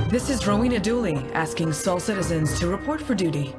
This is Rowena Dooley asking Sol citizens to report for duty.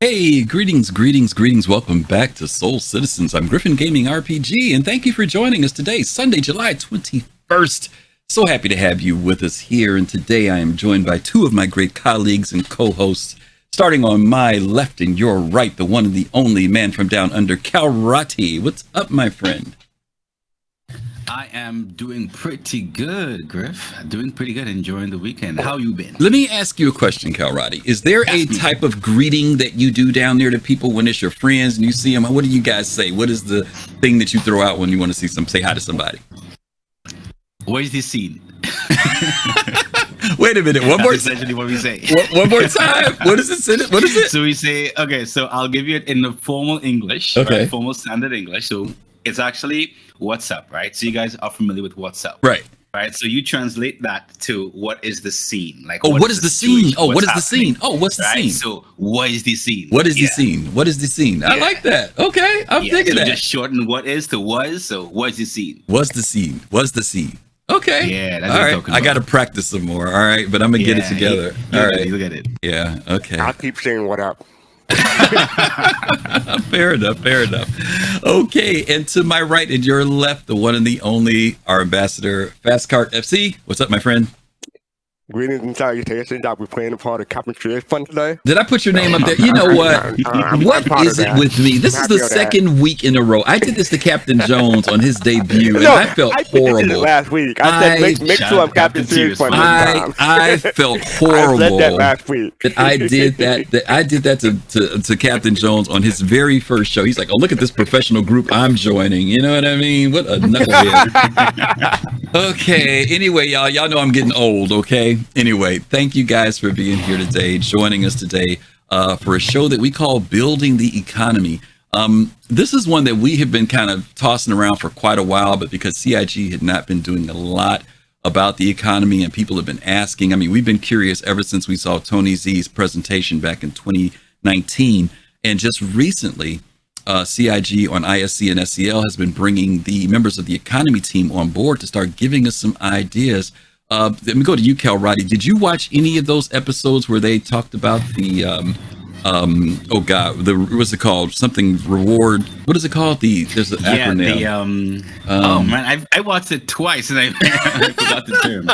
Hey, greetings. Welcome back to Soul Citizens. I'm GriffinGamingRPG, and thank you for joining us today, Sunday, July 21st. So happy to have you with us here, and today I am joined by two of my great colleagues and co-hosts. Starting on my left and your right, the one and the only man from down under, Kalrati. What's up, my friend? I am doing pretty good, Griff. Doing pretty good, enjoying the weekend. How you been? Let me ask you a question, Kalrati. Is there a type of greeting that you do down there to people when it's your friends and you see them? What do you guys say? What is the thing that you throw out when you want to say hi to somebody? What is this scene? Wait a minute. One more. That's essentially what we say. One more time. What is it? What is it? So we say, okay, so I'll give you it in the formal English, okay, right? Formal standard English. So it's actually what's up, right? So you guys are familiar with what's up, right? Right. So you translate that to what is the scene? Like, what is the scene? Oh, what is the scene? Oh, what's the scene? So what is the scene? What is the scene? What is the scene? I like that. Okay, I'm thinking that. Just shorten what is to was. So what's the scene? What's the scene? What's the scene? Okay. Yeah, that's all right. I got to practice some more. All right, but I'm gonna get it together. All right. Look at it. Yeah. Okay. I'll keep saying what up. Fair enough. Okay, and to my right and your left, the one and the only, our ambassador, Fastcart FC. What's up, my friend? Greetings and salutations. I'll be playing a part of Captain Fear's fun today. Did I put your name up there? You know what? What is it with me? This is the second week in a row. I did this to Captain Jones on his debut, and I felt horrible. I did it last week. I said, make sure I'm Captain Fear's fun. I felt horrible. I said that last week. That I did that to Captain Jones on his very first show. He's like, "Oh, look at this professional group I'm joining." You know what I mean? What a knucklehead. Okay. Anyway, y'all know I'm getting old. Okay. Anyway, thank you guys for being here today, joining us today for a show that we call Building the Economy. This is one that we have been kind of tossing around for quite a while, but because CIG had not been doing a lot about the economy and people have been asking. I mean, we've been curious ever since we saw Tony Z's presentation back in 2019. And just recently, CIG on ISC and SCL has been bringing the members of the economy team on board to start giving us some ideas. Let me go to you, Kalrati. Did you watch any of those episodes where they talked about the oh God, what's it called? Something reward. What is it called? There's an acronym. Oh man, I watched it twice and I forgot the term.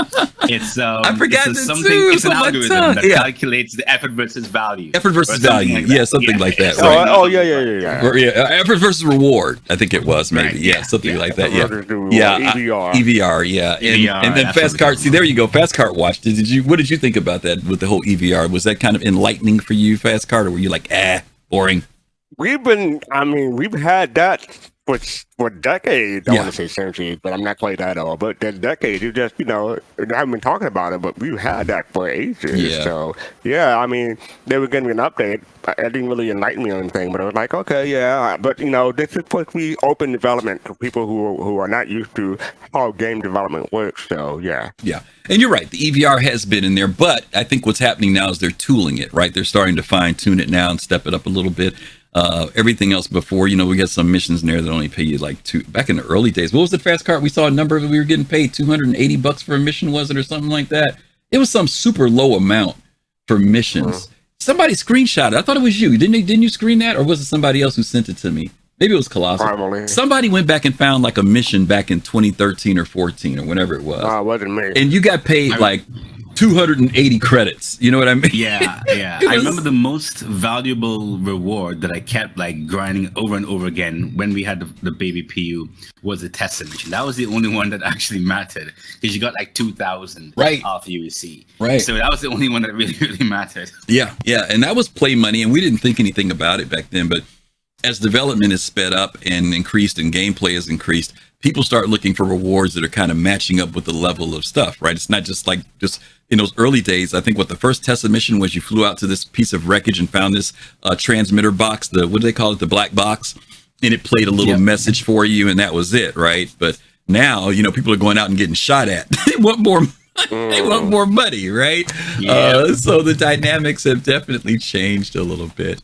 It's I forgot it's it something. too. It's an algorithm that Yeah. calculates the effort versus value. Effort versus value. Something like that. Oh, Right? oh, yeah. Or, effort versus reward. I think it was maybe. Right, Something like that. Yeah. EVR. EVR. Yeah. And then fastcart. See, there you go. Fastcart watch. What did you think about that with the whole EVR? Was that kind of enlightening for you, fastcart, or were you like, boring? We've had that for decades. I want to say centuries, but I'm not quite that old. But the decades, you just, I haven't been talking about it, but we've had that for ages. Yeah. So, I mean, they were giving me an update. It didn't really enlighten me or anything, but I was like, okay, yeah. But, this is supposed to be open development to people who are not used to how game development works. So, yeah. Yeah. And you're right. The EVR has been in there, but I think what's happening now is they're tooling it, right? They're starting to fine tune it now and step it up a little bit. Everything else before, we got some missions in there that only pay you like back in the early days. What was the fastcart? We saw a number of we were getting paid $280 for a mission, was it, or something like that? It was some super low amount for missions. Somebody screenshot it. I thought it was you. Didn't you screen that, or was it somebody else who sent it to me? Maybe it was Colossal. Probably. Somebody went back and found like a mission back in 2013 or 14 or whenever it was. It wasn't me. And you got paid like 280 credits. You know what I mean? Yeah. I remember the most valuable reward that I kept like grinding over and over again when we had the baby PU was the Tesla mission. That was the only one that actually mattered because you got like 2,000 off UEC. Right. So that was the only one that really mattered. Yeah. And that was play money, and we didn't think anything about it back then. But as development is sped up and increased and gameplay has increased, people start looking for rewards that are kind of matching up with the level of stuff, right? It's not just in those early days. I think what the first Tesla mission was, you flew out to this piece of wreckage and found this transmitter box, what do they call it? The black box. And it played a little message for you, and that was it, right? But now, people are going out and getting shot at. They want more they want more money, right? So the dynamics have definitely changed a little bit.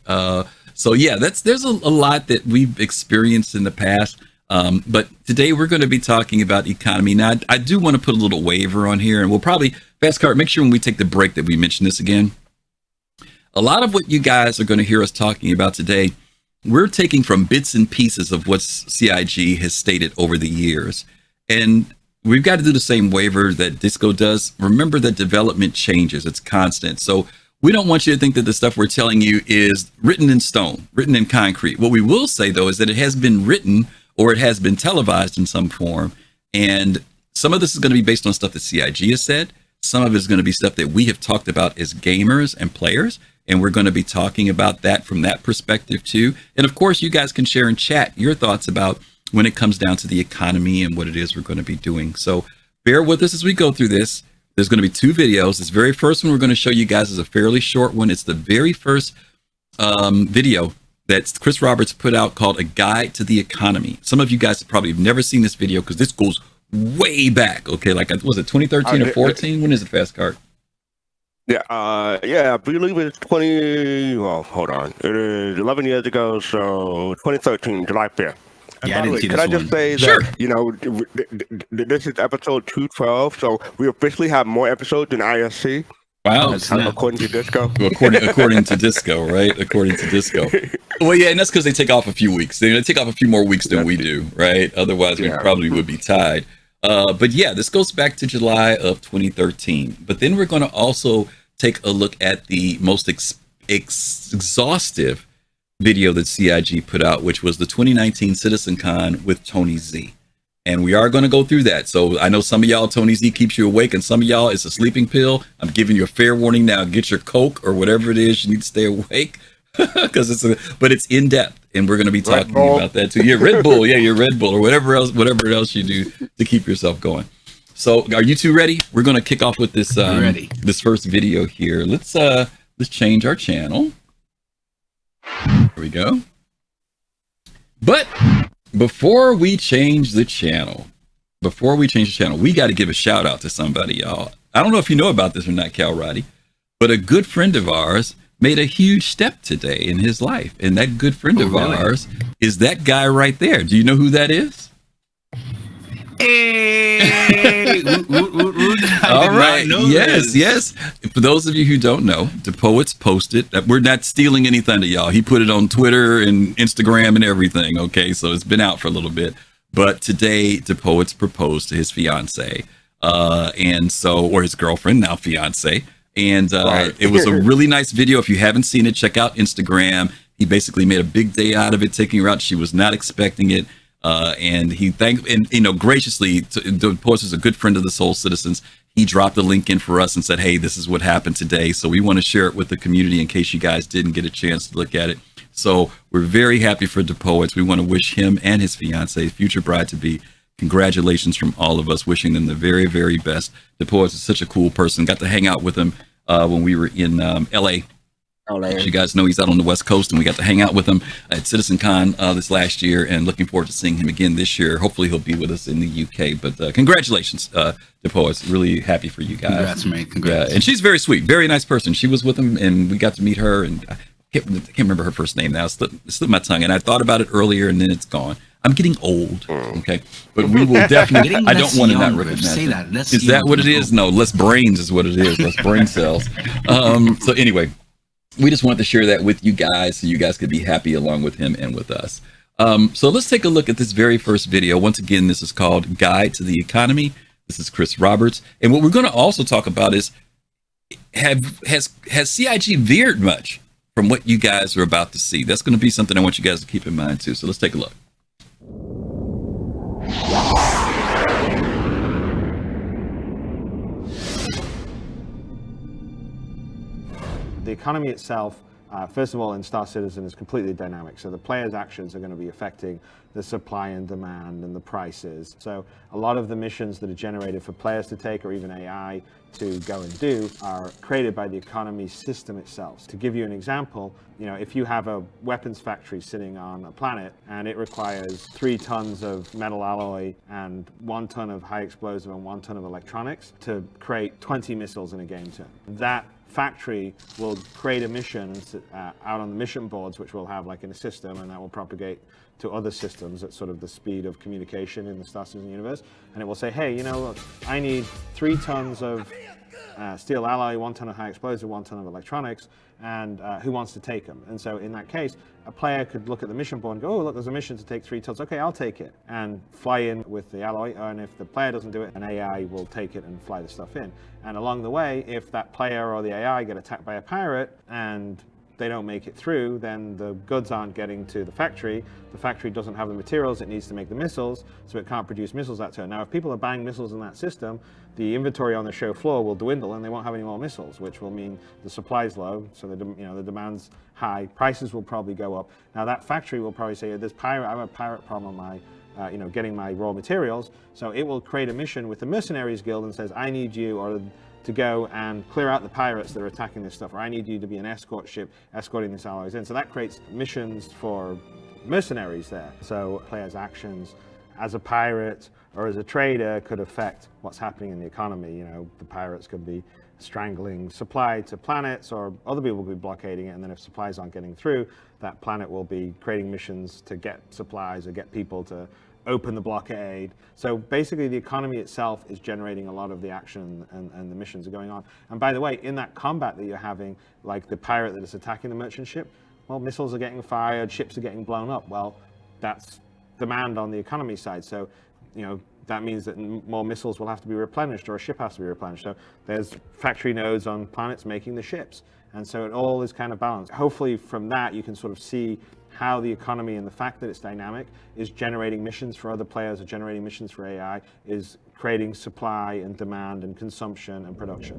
So there's a lot that we've experienced in the past. But today we're going to be talking about economy. Now, I do want to put a little waiver on here, and we'll probably, fastcart, make sure when we take the break that we mention this again. A lot of what you guys are going to hear us talking about today, we're taking from bits and pieces of what CIG has stated over the years. And we've got to do the same waiver that Disco does. Remember that development changes. It's constant. So we don't want you to think that the stuff we're telling you is written in stone, written in concrete. What we will say, though, is that it has been written or it has been televised in some form. And some of this is going to be based on stuff that CIG has said. Some of it is going to be stuff that we have talked about as gamers and players. And we're going to be talking about that from that perspective, too. And of course, you guys can share in chat your thoughts about when it comes down to the economy and what it is we're going to be doing. So bear with us as we go through this. There's going to be 2 videos. This very first one we're going to show you guys is a fairly short one. It's the very first video that Chris Roberts put out called A Guide to the Economy. Some of you guys have probably never seen this video because this goes way back. Okay, like, was it 2013 or 14? When is it, fastcart? I believe it's 20. Well, hold on. It is 11 years ago, so 2013, July 5th. Yeah, I didn't see this Can I just say that, Sure. this is episode 212, so we officially have more episodes than ISC. Wow. According to Disco. According to Disco, right? According to Disco. Well, yeah, and that's because they take off a few weeks. They take off a few more weeks than we do, right? Otherwise, we probably would be tied. But yeah, this goes back to July of 2013. But then we're going to also take a look at the most exhaustive video that CIG put out, which was the 2019 CitizenCon with Tony Z. And we are going to go through that. So I know some of y'all, Tony Z keeps you awake, and some of y'all, it's a sleeping pill. I'm giving you a fair warning now. Get your Coke or whatever it is. You need to stay awake because but it's in depth, and we're going to be talking about that too. Yeah, Red Bull. Yeah, your Red Bull or whatever else you do to keep yourself going. So are you two ready? We're going to kick off with this this first video here. Let's change our channel. Here we go. But before we change the channel, we got to give a shout out to somebody, y'all. I don't know if you know about this or not, Kalrati, but a good friend of ours made a huge step today in his life. And that good friend of ours is that guy right there. Do you know who that is? Hey! All right. Yes. For those of you who don't know, the Poets posted that we're not stealing any thunder, y'all. He put it on Twitter and Instagram and everything. Okay, so it's been out for a little bit. But today, the Poets proposed to his fiance, or his girlfriend, now fiance. And it was a really nice video. If you haven't seen it, check out Instagram. He basically made a big day out of it, taking her out. She was not expecting it. And he graciously, the Poets is a good friend of the Soul Citizens. He dropped the link in for us and said, hey, this is what happened today. So we want to share it with the community in case you guys didn't get a chance to look at it. So we're very happy for the Poets. We want to wish him and his fiance, future bride-to-be, congratulations from all of us, wishing them the very, very best. The Poets is such a cool person. Got to hang out with him when we were in LA. As you guys know, he's out on the West Coast, and we got to hang out with him at CitizenCon this last year, and looking forward to seeing him again this year. Hopefully he'll be with us in the UK, but congratulations, the Poets. Really happy for you guys. Congrats, mate. Congrats. Yeah, and she's very sweet, very nice person. She was with him, and we got to meet her, and I can't remember her first name now. It slipped my tongue, and I thought about it earlier, and then it's gone. I'm getting old, okay? But we will definitely, I don't want to not recognize say it. that. Is that what it is? No, less brains is what it is, less brain cells. So anyway, we just wanted to share that with you guys so you guys could be happy along with him and with us. So let's take a look at this very first video. Once again, this is called Guide to the Economy. This is Chris Roberts. And what we're going to also talk about is, has CIG veered much from what you guys are about to see? That's going to be something I want you guys to keep in mind too. So let's take a look. The economy itself, first of all, in Star Citizen is completely dynamic. So the player's actions are going to be affecting the supply and demand and the prices. So a lot of the missions that are generated for players to take, or even AI to go and do, are created by the economy system itself. To give you an example, if you have a weapons factory sitting on a planet and it requires 3 tons of metal alloy and 1 ton of high explosive and 1 ton of electronics to create 20 missiles in a game turn, that factory will create a mission out on the mission boards, which we'll have like in a system, and that will propagate to other systems at sort of the speed of communication in the Star Citizen universe. And it will say, hey, look, I need 3 tons of steel alloy, 1 ton of high explosive, 1 ton of electronics, and who wants to take them? And so in that case, a player could look at the mission board and go, oh, look, there's a mission to take 3 tons. Okay, I'll take it, and fly in with the alloy. And if the player doesn't do it, an AI will take it and fly the stuff in. And along the way, if that player or the AI get attacked by a pirate and they don't make it through, then the goods aren't getting to the factory. The factory doesn't have the materials it needs to make the missiles, so it can't produce missiles that turn. Now, if people are buying missiles in that system, the inventory on the show floor will dwindle and they won't have any more missiles, which will mean the supply's low, so the demand's high. Prices will probably go up. Now, that factory will probably say, I have a pirate problem on my getting my raw materials. So it will create a mission with the Mercenaries Guild and says, I need you to go and clear out the pirates that are attacking this stuff, or I need you to be an escort ship escorting these alloys in. So that creates missions for mercenaries there. So players' actions as a pirate or as a trader could affect what's happening in the economy. The pirates could be strangling supply to planets, or other people could be blockading it, and then if supplies aren't getting through, that planet will be creating missions to get supplies or get people to open the blockade. So basically the economy itself is generating a lot of the action, and the missions are going on. And by the way, in that combat that you're having, like the pirate that is attacking the merchant ship, well, missiles are getting fired, ships are getting blown up. Well, that's demand on the economy side. So, that means that more missiles will have to be replenished, or a ship has to be replenished. So there's factory nodes on planets making the ships. And so it all is kind of balanced. Hopefully from that, you can sort of see how the economy, and the fact that it's dynamic, is generating missions for other players, or generating missions for AI, is creating supply and demand and consumption and production.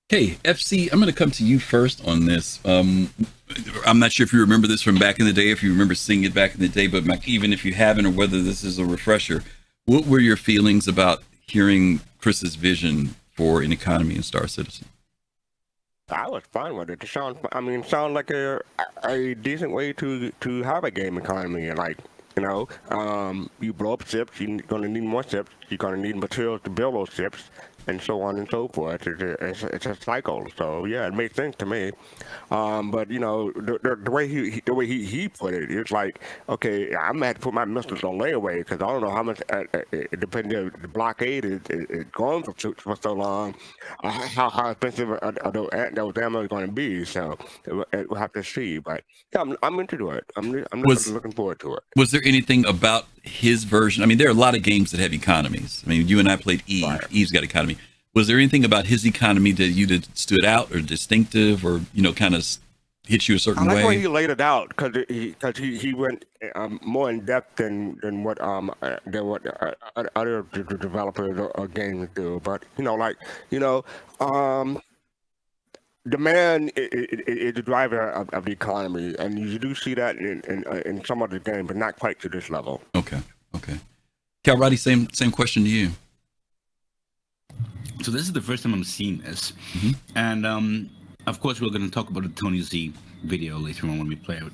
Hey, FC, I'm going to come to you first on this. I'm not sure if you remember this from back in the day, if you remember seeing it back in the day, but even if you haven't, or whether this is a refresher, what were your feelings about hearing Chris's vision for an economy in Star Citizen? I was fine with it. It sounds like a decent way to have a game economy. Like, you blow up ships, you're going to need more ships, you're going to need materials to build those ships. and so on and so forth. It's a cycle. So yeah, it makes sense to me. But you know, the way he put it, it's like, okay, I'm gonna have to put my missiles on layaway because I don't know how much, depending on the blockade is going for so long, how expensive are those ammo going to be. So we'll have to see. But yeah, I'm into it. I'm looking forward to it. Was there anything about his version? I mean, there are a lot of games that have economies. I mean, you and I played Eve. Right. Eve's got economy. Was there anything about his economy that stood out or distinctive, or kind of hit you a certain way? I like the way he laid it out because he went more in depth than what other developers or games do. But demand is the driver of the economy, and you do see that in some of the games, but not quite to this level. Okay. Kalrati, same question to you. So this is the first time I'm seeing this, and of course we're going to talk about the Tony Z video later on when we play it.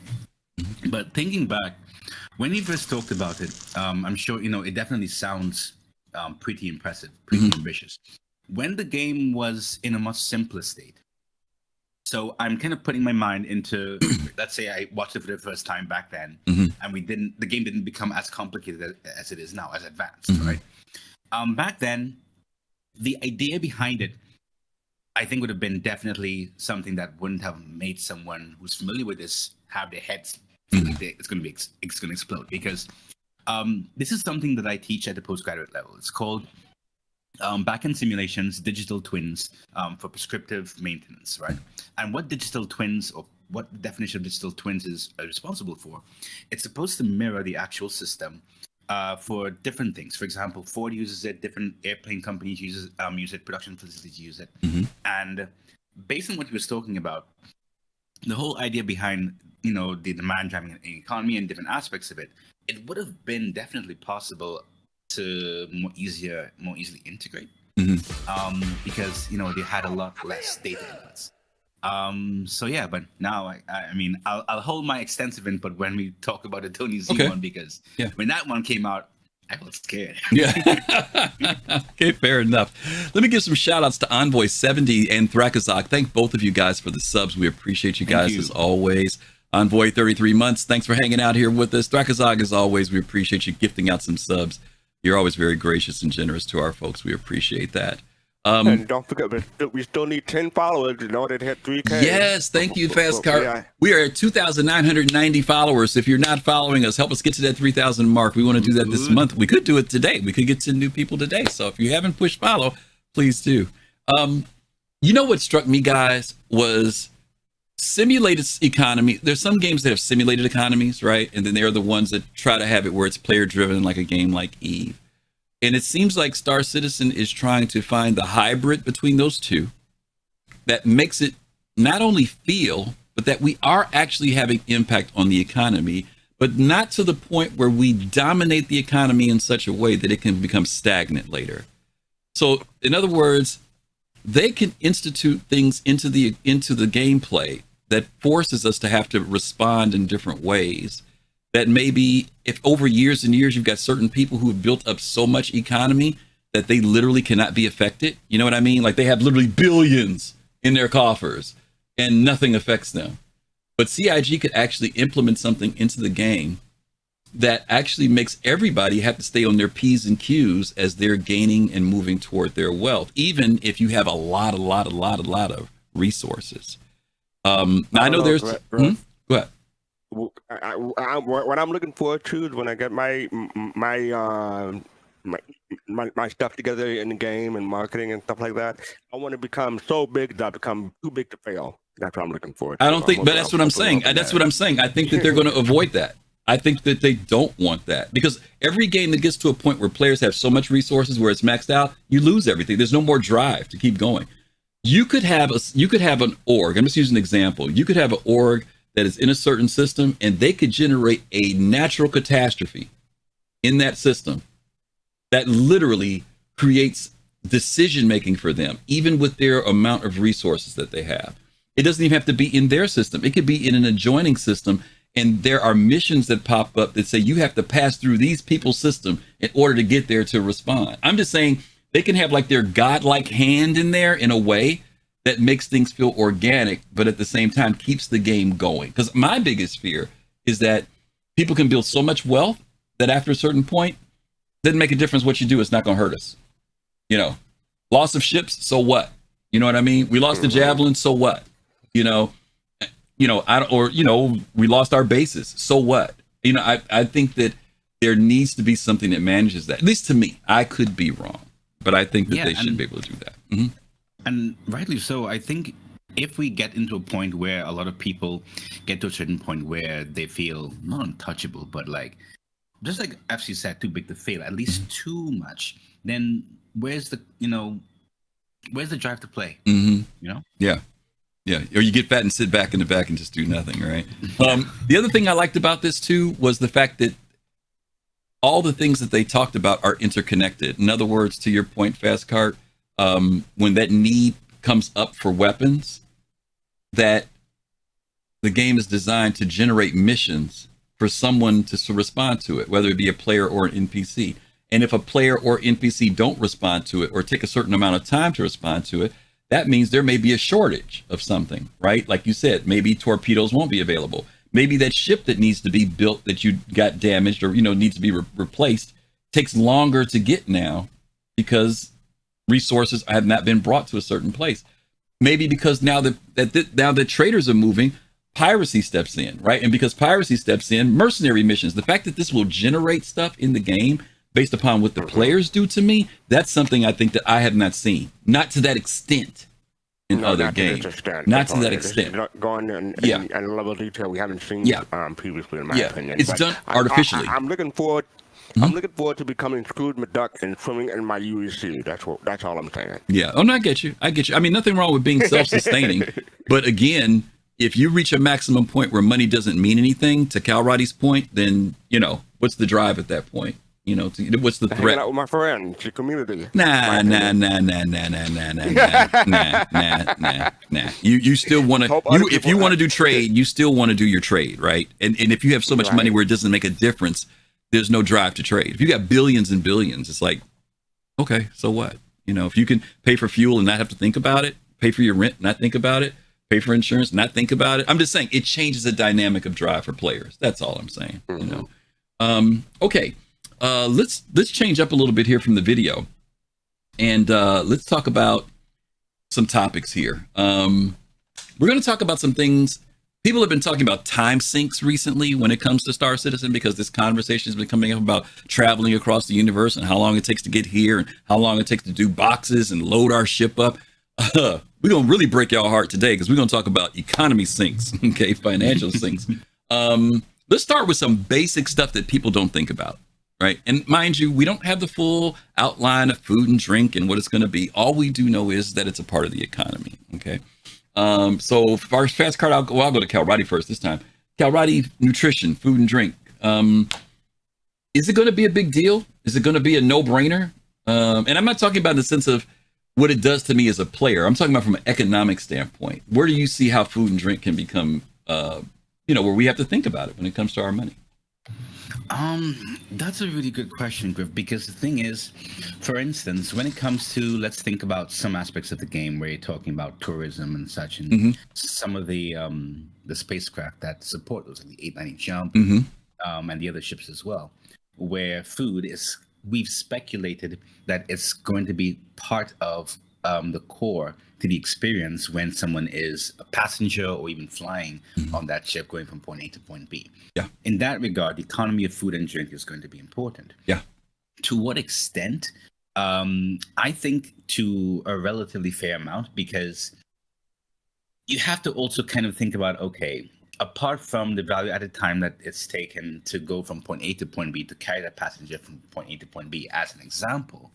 But thinking back, when he first talked about it, I'm sure it definitely sounds pretty impressive, pretty ambitious. When the game was in a much simpler state. So I'm kind of putting my mind into, let's say I watched it for the first time back then, and the game didn't become as complicated as it is now, as advanced, right? Back then, the idea behind it, I think, would have been definitely something that wouldn't have made someone who's familiar with this have their heads feeling it's going to explode, because this is something that I teach at the postgraduate level. It's called backend simulations, digital twins for prescriptive maintenance, right? And what digital twins, or what the definition of digital twins is responsible for, it's supposed to mirror the actual system for different things. For example, Ford uses it, different airplane companies use it, production facilities use it. And based on what he was talking about, the whole idea behind the demand driving economy and different aspects of it, it would have been definitely possible to more easily integrate, because they had a lot less data inputs. So yeah, but now I mean I'll hold my extensive input when we talk about the Tony Z one, because when that one came out, I was scared. Okay, fair enough. Let me give some shout outs to Envoy 70 and Thrakazak. Thank both of you guys for the subs. We appreciate you guys as always. Envoy 33 months. Thanks for hanging out here with us. Thrakazak, as always, we appreciate you gifting out some subs. You're always very gracious and generous to our folks. We appreciate that. And don't forget, we still need 10 followers in order to hit 3K. Yes, thank you, fastcart. We are at 2,990 followers. If you're not following us, help us get to that 3,000 mark. We want to do that this month. We could do it today. We could get 10 new people today. So if you haven't pushed follow, please do. What struck me, guys, was simulated economy. There's some games that have simulated economies, right? And then there are the ones that try to have it where it's player driven, like a game like Eve. And it seems like Star Citizen is trying to find the hybrid between those two that makes it not only feel, but that we are actually having impact on the economy, but not to the point where we dominate the economy in such a way that it can become stagnant later. So in other words, they can institute things into the gameplay that forces us to have to respond in different ways. That maybe if over years and years you've got certain people who have built up so much economy that they literally cannot be affected. You know what I mean? Like they have literally billions in their coffers and nothing affects them. But CIG could actually implement something into the game that actually makes everybody have to stay on their P's and Q's as they're gaining and moving toward their wealth, even if you have a lot of resources. I know there's... Go ahead. What I'm looking forward to is when I get my stuff together in the game and marketing and stuff like that. I want to become so big that I become too big to fail. That's what I'm looking for. I don't think, but that's what I'm saying. That's what I'm saying. I think that they're going to avoid that. I think that they don't want that, because every game that gets to a point where players have so much resources where it's maxed out, you lose everything. There's no more drive to keep going. You could have an org. I'm just using an example. You could have an org that is in a certain system, and they could generate a natural catastrophe in that system that literally creates decision making for them, even with their amount of resources that they have. It doesn't even have to be in their system. It could be in an adjoining system, and there are missions that pop up that say you have to pass through these people's system in order to get there to respond. I'm just saying they can have like their godlike hand in there in a way that makes things feel organic, but at the same time keeps the game going. Because my biggest fear is that people can build so much wealth that after a certain point, doesn't make a difference what you do. It's not going to hurt us. You know, loss of ships. So what? You know what I mean? We lost the javelin. So what? We lost our bases. So what? You know, I think that there needs to be something that manages that. At least to me, I could be wrong, but I think that they should be able to do that. Mm-hmm. And rightly so. I think if we get into a point where a lot of people get to a certain point where they feel not untouchable, but like, just like FC said, too big to fail, at least too much, then where's the drive to play? Mm-hmm. You know? Yeah. Yeah. Or you get fat and sit back in the back and just do nothing, right? The other thing I liked about this too was the fact that all the things that they talked about are interconnected. In other words, to your point, fastcart, when that need comes up for weapons, that the game is designed to generate missions for someone to respond to it, whether it be a player or an NPC. And if a player or NPC don't respond to it or take a certain amount of time to respond to it, that means there may be a shortage of something, right? Like you said, maybe torpedoes won't be available. Maybe that ship that needs to be built that you got damaged or, needs to be replaced takes longer to get now because resources have not been brought to a certain place. Maybe because now that traders are moving, piracy steps in, right? And because piracy steps in, mercenary missions, the fact that this will generate stuff in the game based upon what the players do to me, that's something I think that I have not seen. Not to that extent in other games. Not to that extent. Going in a level of detail we haven't seen previously, in my opinion. It's done artificially. I'm looking forward. I'm looking forward to becoming Scrooge McDuck and swimming in my UEC. That's all I'm saying. Yeah. Oh, no, I get you. I mean, nothing wrong with being self-sustaining. But again, if you reach a maximum point where money doesn't mean anything, to Kalrati's point, then, what's the drive at that point? What's the threat? Hanging out with my friends, your community. Nah. You still want to. If you want to do trade, you still want to do your trade, right? And if you have so much money where it doesn't make a difference, there's no drive to trade. If you got billions and billions, it's like, okay, so what? If you can pay for fuel and not have to think about it, pay for your rent, and not think about it, pay for insurance, not think about it. I'm just saying it changes the dynamic of drive for players. That's all I'm saying. Okay. Let's change up a little bit here from the video, and let's talk about some topics here. We're going to talk about some things. People have been talking about time sinks recently when it comes to Star Citizen, because this conversation has been coming up about traveling across the universe and how long it takes to get here and how long it takes to do boxes and load our ship up. We're going to really break y'all heart today because we're going to talk about economy sinks, okay, financial sinks. Let's start with some basic stuff that people don't think about. Right. And mind you, we don't have the full outline of food and drink and what it's going to be. All we do know is that it's a part of the economy. OK, so for our fast card, I'll go to Kalrati first this time. Kalrati, nutrition, food and drink. Is it going to be a big deal? Is it going to be a no brainer? And I'm not talking about in the sense of what it does to me as a player. I'm talking about from an economic standpoint. Where do you see how food and drink can become, where we have to think about it when it comes to our money? That's a really good question, Griff, because the thing is, for instance, when it comes to, let's think about some aspects of the game where you're talking about tourism and such, and some of the spacecraft that support those, like the 890 Jump, and the other ships as well, where food is, we've speculated that it's going to be part of the core to the experience when someone is a passenger or even flying on that ship going from point A to point B. Yeah. In that regard, the economy of food and drink is going to be important. Yeah. To what extent? I think to a relatively fair amount, because you have to also kind of think about, okay, apart from the value at the time that it's taken to go from point A to point B to carry that passenger from point A to point B, as an example,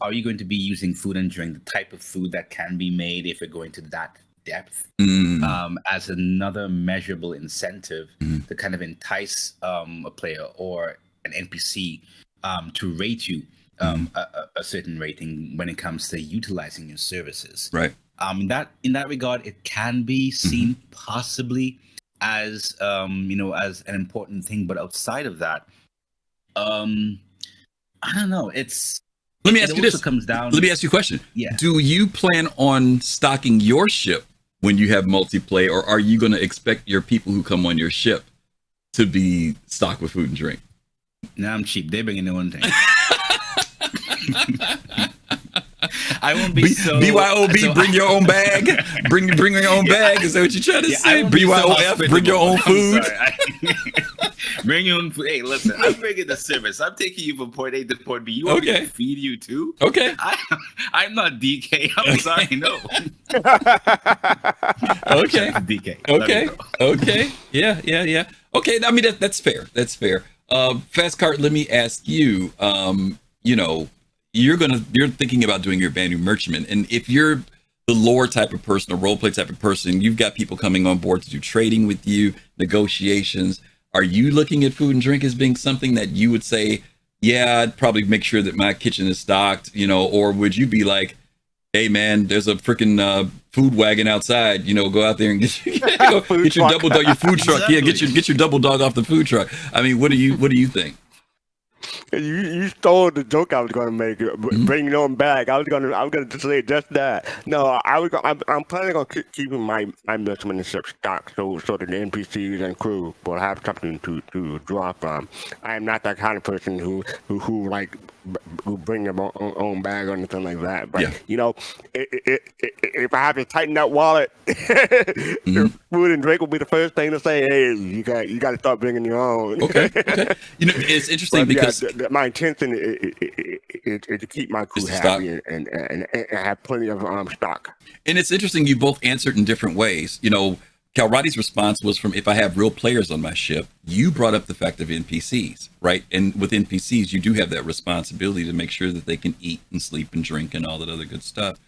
are you going to be using food and drink, the type of food that can be made if you're going to that depth, as another measurable incentive to kind of entice a player or an NPC to rate you a certain rating when it comes to utilizing your services? Right. In that regard, it can be seen possibly as as an important thing, but outside of that, I don't know. Let me ask it you also this. comes down. Let me ask you a question. Yeah. Do you plan on stocking your ship when you have multiplayer, or are you going to expect your people who come on your ship to be stocked with food and drink? No, I'm cheap. They bring in their own thing. I won't be BYOB, so bring your own bag. Bring your own bag. Is that what you're trying to say? BYOF, bring your own food. Bring your own food. Hey, listen, I'm bringing the service. I'm taking you from point A to point B. You want me to feed you too? Okay. I'm not DK. I'm sorry, no. Okay. DK. Okay. Yeah. Okay. I mean, that's fair. That's fair. Fastcart, let me ask you, you're thinking about doing your Banu merchantman, and if you're the lore type of person, a role play type of person, you've got people coming on board to do trading with you, negotiations. Are you looking at food and drink as being something that you would say, yeah, I'd probably make sure that my kitchen is stocked, or would you be like, hey man, there's a freaking food wagon outside, go out there and get your double dog, your food truck. Exactly. Yeah, get your double dog off the food truck. I mean, what do you think? You stole the joke I was going to make. Bring your own bag. I was going to say just that. No, I'm planning on keeping my merchantman ship stocked so that the NPCs and crew will have something to draw from. I am not that kind of person who bring their own bag or anything like that. But if I have to tighten that wallet, food and drink will be the first thing to say. Hey, you got to start bringing your own. Okay. It's interesting because my intention is to keep my crew happy and have plenty of stock. And it's interesting, you both answered in different ways. Kalrati's response was from, if I have real players on my ship. You brought up the fact of NPCs, right? And with NPCs, you do have that responsibility to make sure that they can eat and sleep and drink and all that other good stuff.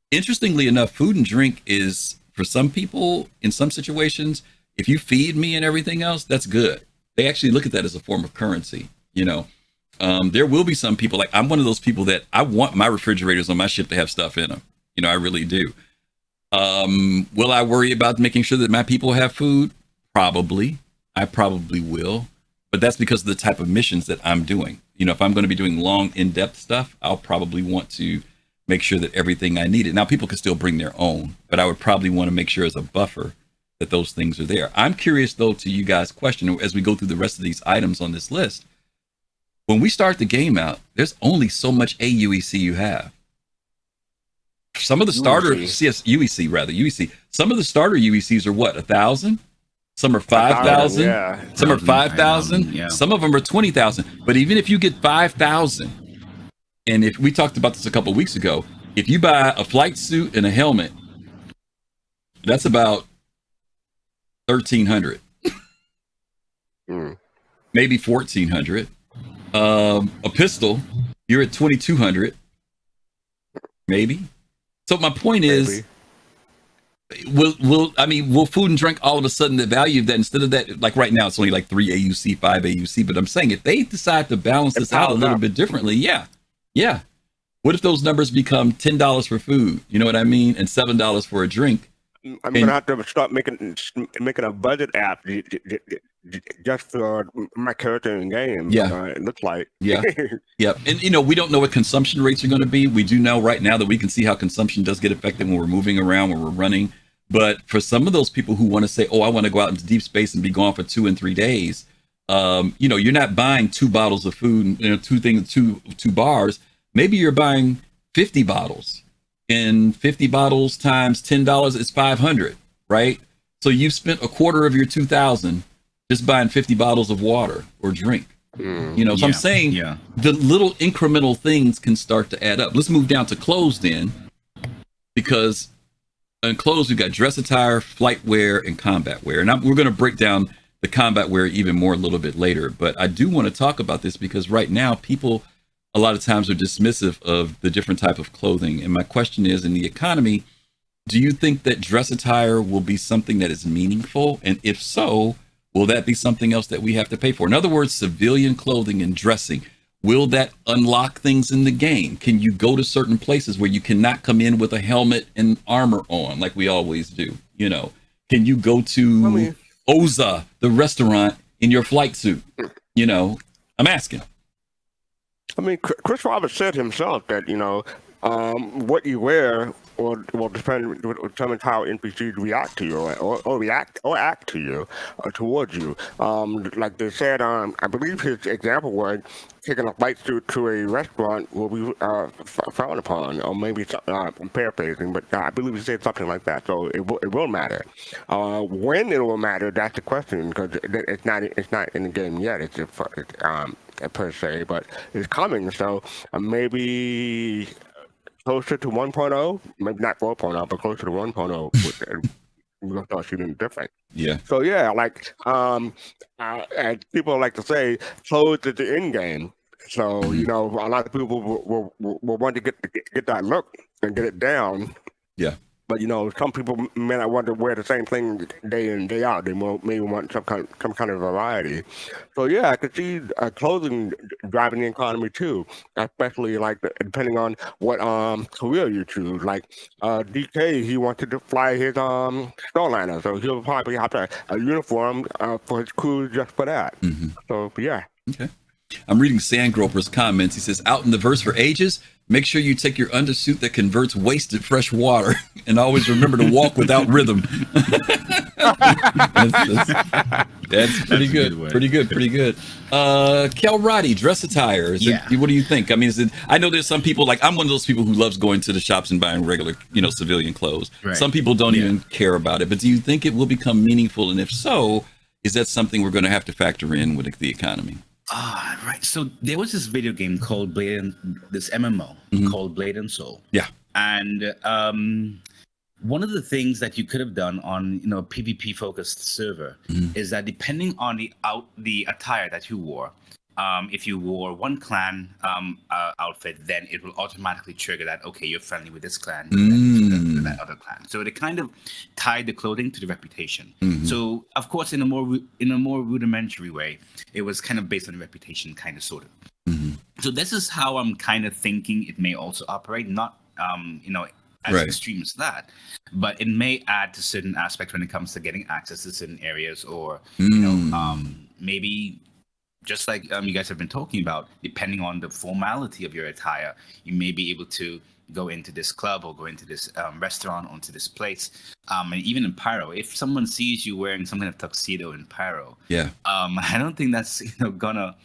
Interestingly enough, food and drink is, for some people, in some situations, if you feed me and everything else, that's good. They actually look at that as a form of currency, There will be some people, like I'm one of those people that I want my refrigerators on my ship to have stuff in them. I really do. Will I worry about making sure that my people have food? Probably. I probably will. But that's because of the type of missions that I'm doing. If I'm going to be doing long, in-depth stuff, I'll probably want to make sure that everything I need. Now, people can still bring their own, but I would probably want to make sure as a buffer that those things are there. I'm curious, though, to you guys' question, as we go through the rest of these items on this list. When we start the game out, there's only so much AUEC you have. Some of the starter UEC. Some of the starter UECs are what, 1,000? Some are 5,000. Yeah. Some are 5,000. Yeah. Some of them are 20,000. But even if you get 5,000, and if we talked about this a couple of weeks ago, if you buy a flight suit and a helmet, that's about 1,300, maybe 1,400. A pistol, you're at 2,200, maybe. So my point is, will food and drink all of a sudden the value of that, instead of that, like right now it's only like 3 AUC, 5 AUC, but I'm saying if they decide to balance this out a little bit differently, yeah. What if those numbers become $10 for food? You know what I mean? And $7 for a drink. I'm gonna have to start making a budget app just for my character in game. Yeah, it looks like. Yeah. And we don't know what consumption rates are going to be. We do know right now that we can see how consumption does get affected when we're moving around, when we're running. But for some of those people who want to say, "Oh, I want to go out into deep space and be gone for 2 and 3 days," you're not buying 2 bottles of food, two bars. Maybe you're buying 50 bottles. And 50 bottles times $10 is 500, right? So you've spent a quarter of your 2,000 just buying 50 bottles of water or drink. So I'm saying the little incremental things can start to add up. Let's move down to clothes then, because in clothes we've got dress attire, flight wear, and combat wear. And we're going to break down the combat wear even more a little bit later. But I do want to talk about this because right now people a lot of times are dismissive of the different type of clothing. And my question is, in the economy, do you think that dress attire will be something that is meaningful? And if so, will that be something else that we have to pay for? In other words, civilian clothing and dressing, will that unlock things in the game? Can you go to certain places where you cannot come in with a helmet and armor on like we always do? Can you go to Oza, the restaurant, in your flight suit? I'm asking. I mean, Chris Roberts said himself that what you wear will determine how NPCs react to you or react or act to you towards you. Like they said, I believe his example was taking a bite to a restaurant will be frowned upon, or maybe I'm paraphrasing, but I believe he said something like that. So it will matter. When it will matter, that's the question, because it's not in the game yet. It's per se, but it's coming. So maybe closer to 1.0, maybe not 4.0, but closer to 1.0. We'll start shooting different. Yeah. So yeah, like as people like to say, clothes is the end game. So a lot of people will want to get that look and get it down. Yeah. But some people may not want to wear the same thing day in day out. They may want some kind of variety. So yeah, I could see clothing driving the economy too, especially like depending on what career you choose. Like DK, he wanted to fly his Starliner, so he'll probably have a uniform for his crew just for that. So yeah. Okay. I'm reading Sandgroper's comments. He says, out in the verse for ages, make sure you take your undersuit that converts waste to fresh water, and always remember to walk without rhythm. That's pretty good. Pretty good. Kalrati, dress attire. What do you think? I mean, I know there's some people, like I'm one of those people who loves going to the shops and buying regular, civilian clothes. Right. Some people don't even care about it. But do you think it will become meaningful? And if so, is that something we're going to have to factor in with the economy? Right. So there was this video game called this MMO called Blade and Soul. Yeah. And one of the things that you could have done on a PvP focused server is that depending on the attire that you wore, if you wore one clan outfit, then it will automatically trigger that, okay, you're friendly with this clan, that other clan. So it kind of tied the clothing to the reputation. So of course, in a more rudimentary way, it was kind of based on the reputation, kind of sort of. So this is how I'm kind of thinking it may also operate, not as extreme as that, but it may add to certain aspects when it comes to getting access to certain areas, or maybe just like you guys have been talking about, depending on the formality of your attire, you may be able to go into this club or go into this restaurant or into this place. And even in Pyro, if someone sees you wearing some kind of tuxedo in Pyro, I don't think that's gonna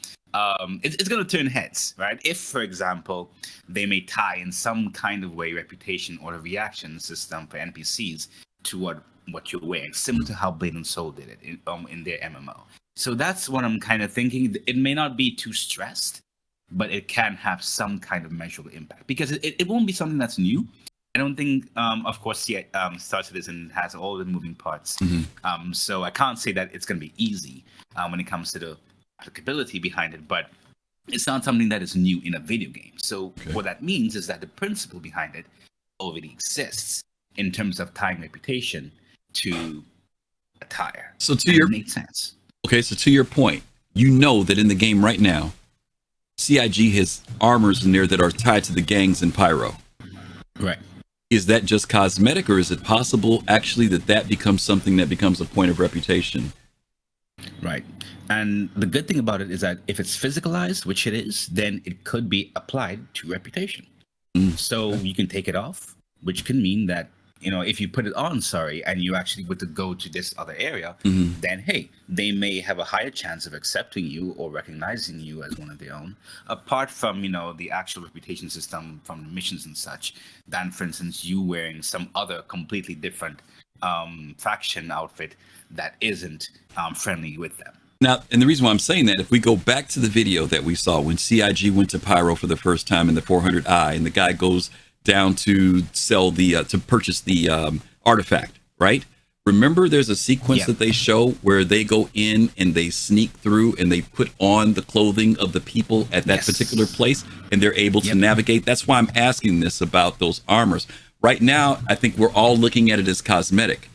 it's gonna turn heads, right? If, for example, they may tie in some kind of way reputation or a reaction system for NPCs to what you're wearing, similar to how Blade and Soul did it in their MMO. So that's what I'm kind of thinking. It may not be too stressed, but it can have some kind of measurable impact, because it won't be something that's new. I don't think, of course, Star Citizen has all the moving parts. So I can't say that it's going to be easy when it comes to the applicability behind it, but it's not something that is new in a video game. So what that means is that the principle behind it already exists in terms of tying reputation to attire. So it makes sense. Okay, so to your point, that in the game right now, CIG has armors in there that are tied to the gangs in Pyro. Right. Is that just cosmetic, or is it possible actually that becomes something that becomes a point of reputation? Right. And the good thing about it is that if it's physicalized, which it is, then it could be applied to reputation. So you can take it off, which can mean that, if you put it on, and you actually were to go to this other area, then, hey, they may have a higher chance of accepting you or recognizing you as one of their own, apart from, the actual reputation system from the missions and such, than, for instance, you wearing some other completely different faction outfit that isn't friendly with them. Now, and the reason why I'm saying that, if we go back to the video that we saw when CIG went to Pyro for the first time in the 400i, and the guy goes down to sell to purchase the artifact, right? Remember, there's a sequence that they show where they go in and they sneak through and they put on the clothing of the people at that particular place, and they're able to navigate. That's why I'm asking this about those armors. Right now, I think we're all looking at it as cosmetic,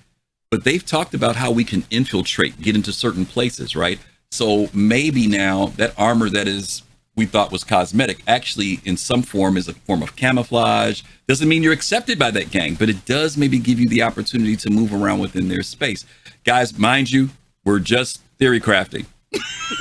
but they've talked about how we can infiltrate, get into certain places, right? So maybe now that armor that we thought was cosmetic actually in some form is a form of camouflage. Doesn't mean you're accepted by that gang, but it does maybe give you the opportunity to move around within their space. Guys, mind you, we're just theory crafting.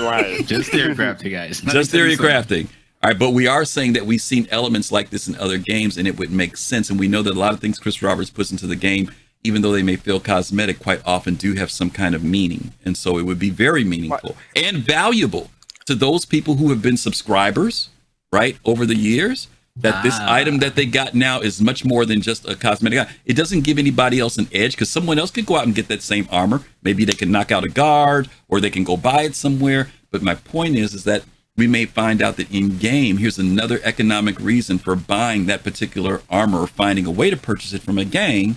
Right. Just theory crafting, guys. Just theory crafting. All right, but we are saying that we've seen elements like this in other games, and it would make sense. And we know that a lot of things Chris Roberts puts into the game, even though they may feel cosmetic, quite often do have some kind of meaning. And so it would be very meaningful and valuable to those people who have been subscribers, right, over the years, that this item that they got now is much more than just a cosmetic item. It doesn't give anybody else an edge, because someone else could go out and get that same armor. Maybe they can knock out a guard, or they can go buy it somewhere. But my point is that we may find out that in game, here's another economic reason for buying that particular armor, or finding a way to purchase it from a gang,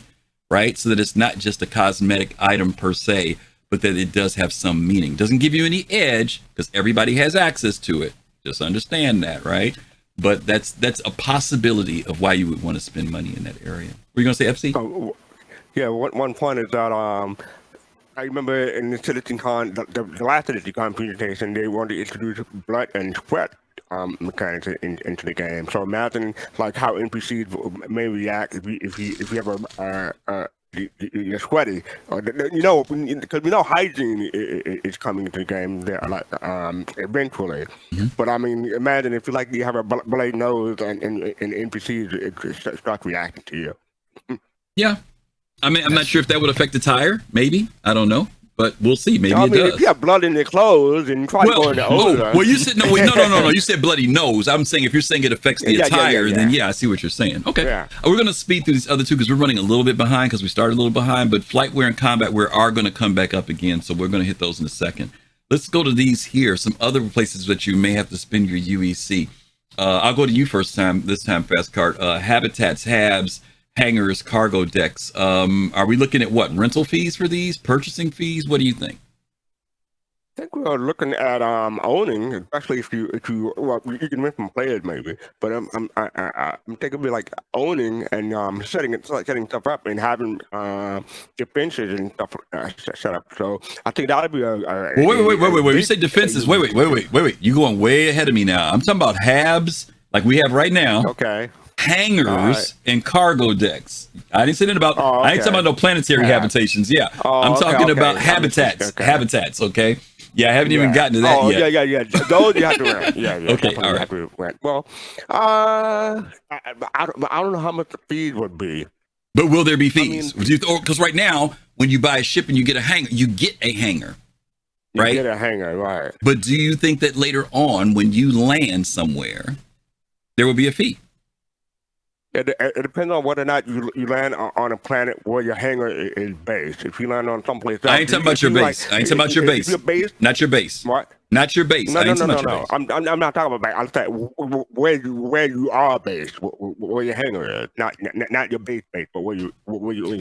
right? So that it's not just a cosmetic item per se, but that it does have some meaning. Doesn't give you any edge, because everybody has access to it. Just understand that, right? But that's a possibility of why you would want to spend money in that area. Were you going to say, FC? Yeah, one point is that I remember in the CitizenCon, the last CitizenCon presentation, they wanted to introduce blood and sweat mechanics into the game. So imagine like how NPCs may react if you have you're sweaty, because we know hygiene is coming into the game there, like eventually. Mm-hmm. But I mean, imagine if you have a bloody nose and NPCs it starts reacting to you. Yeah. I mean, I'm not sure if that would affect the tire. Maybe. I don't know. But we'll see. Maybe it does. If you have blood in your clothes and try to go into odor. Well, you said no. You said bloody nose. I'm saying if you're saying it affects the attire, then yeah, I see what you're saying. Okay, we're going to speed through these other two because we're running a little bit behind because we started a little behind. But flightware and combatware are going to come back up again, so we're going to hit those in a second. Let's go to these here. Some other places that you may have to spend your UEC. I'll go to you first time. This time, fastcart. Habitats, habs, hangars, cargo decks. Are we looking at what, rental fees for these, purchasing fees? What do you think? I think we are looking at owning, especially if you you can rent from players maybe, but I'm thinking like owning and setting stuff up and having defenses and stuff set up. So I think that would be wait. You say defenses? Wait. You going way ahead of me now. I'm talking about habs like we have right now. Okay. Hangars and cargo decks. I didn't say that about. I ain't talking about no planetary habitations. Yeah, I'm talking about habitats. Okay. Habitats. Okay. Yeah, I haven't even gotten to that yet. Yeah. Those you have to rent. Yeah. Okay. All right. Have to rent. Well, I don't know how much the fees would be. But will there be fees? Because right now, when you buy a ship and you get a hangar, you get a hangar. Right. You get a hangar, right? But do you think that later on, when you land somewhere, there will be a fee? It depends on whether or not you land on a planet where your hangar is based. If you land on someplace else, I ain't talking about your base. I ain't talking about your base. Not your base. What? Not your base. No. I'm not talking about base. I'm saying where you are based, where your hangar is, not your base, but where you.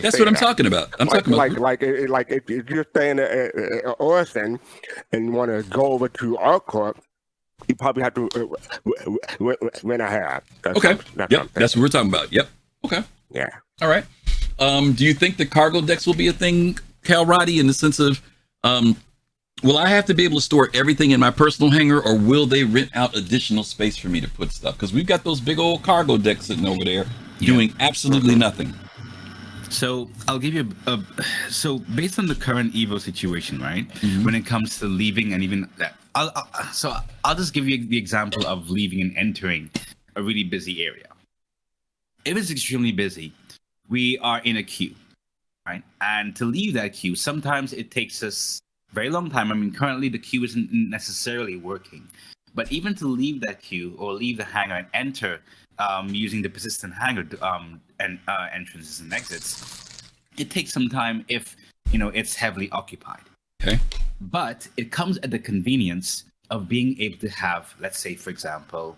That's what I'm talking about. I'm talking about like if you're staying at Orson and you want to go over to ArcCorp, you probably have to rent a hab. Okay. That's what we're talking about. Yep. Okay. Yeah. All right. Do you think the cargo decks will be a thing, Kalrati, in the sense of, will I have to be able to store everything in my personal hangar, or will they rent out additional space for me to put stuff? Because we've got those big old cargo decks sitting over there doing absolutely nothing. So I'll give you so based on the current Evo situation, right? Mm-hmm. When it comes to leaving and even I'll just give you the example of leaving and entering a really busy area. If it's extremely busy, we are in a queue, right? And to leave that queue, sometimes it takes us a very long time. I mean, currently the queue isn't necessarily working, but even to leave that queue or leave the hangar and enter using the persistent hangar entrances and exits, it takes some time if it's heavily occupied. Okay. But it comes at the convenience of being able to have, let's say, for example,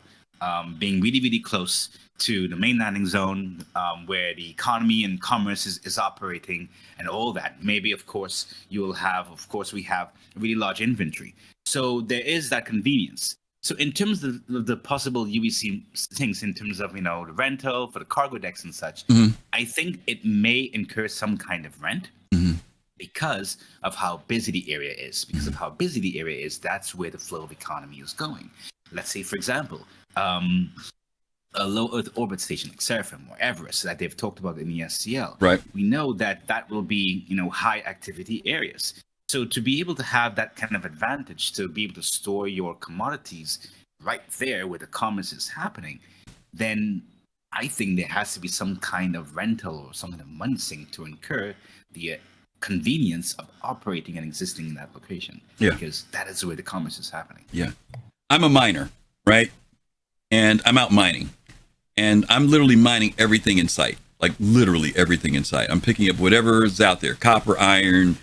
being really, really close to the main landing zone where the economy and commerce is operating and all that. Maybe, of course, we have a really large inventory. So there is that convenience. So in terms of the possible UEC things, in terms of, the rental for the cargo decks and such, I think it may incur some kind of rent. Because of how busy the area is. Because of how busy the area is, that's where the flow of economy is going. Let's say, for example, a low Earth orbit station like Seraphim or Everest that they've talked about in the SCL. Right. We know that will be, high activity areas. So to be able to have that kind of advantage, to be able to store your commodities right there where the commerce is happening, then I think there has to be some kind of rental or some kind of money sink to incur the convenience of operating and existing in that location. Yeah. Because that is where the commerce is happening. Yeah. I'm a miner, right? And I'm out mining. And I'm literally mining everything in sight. Like literally everything in sight. I'm picking up whatever is out there. Copper, iron,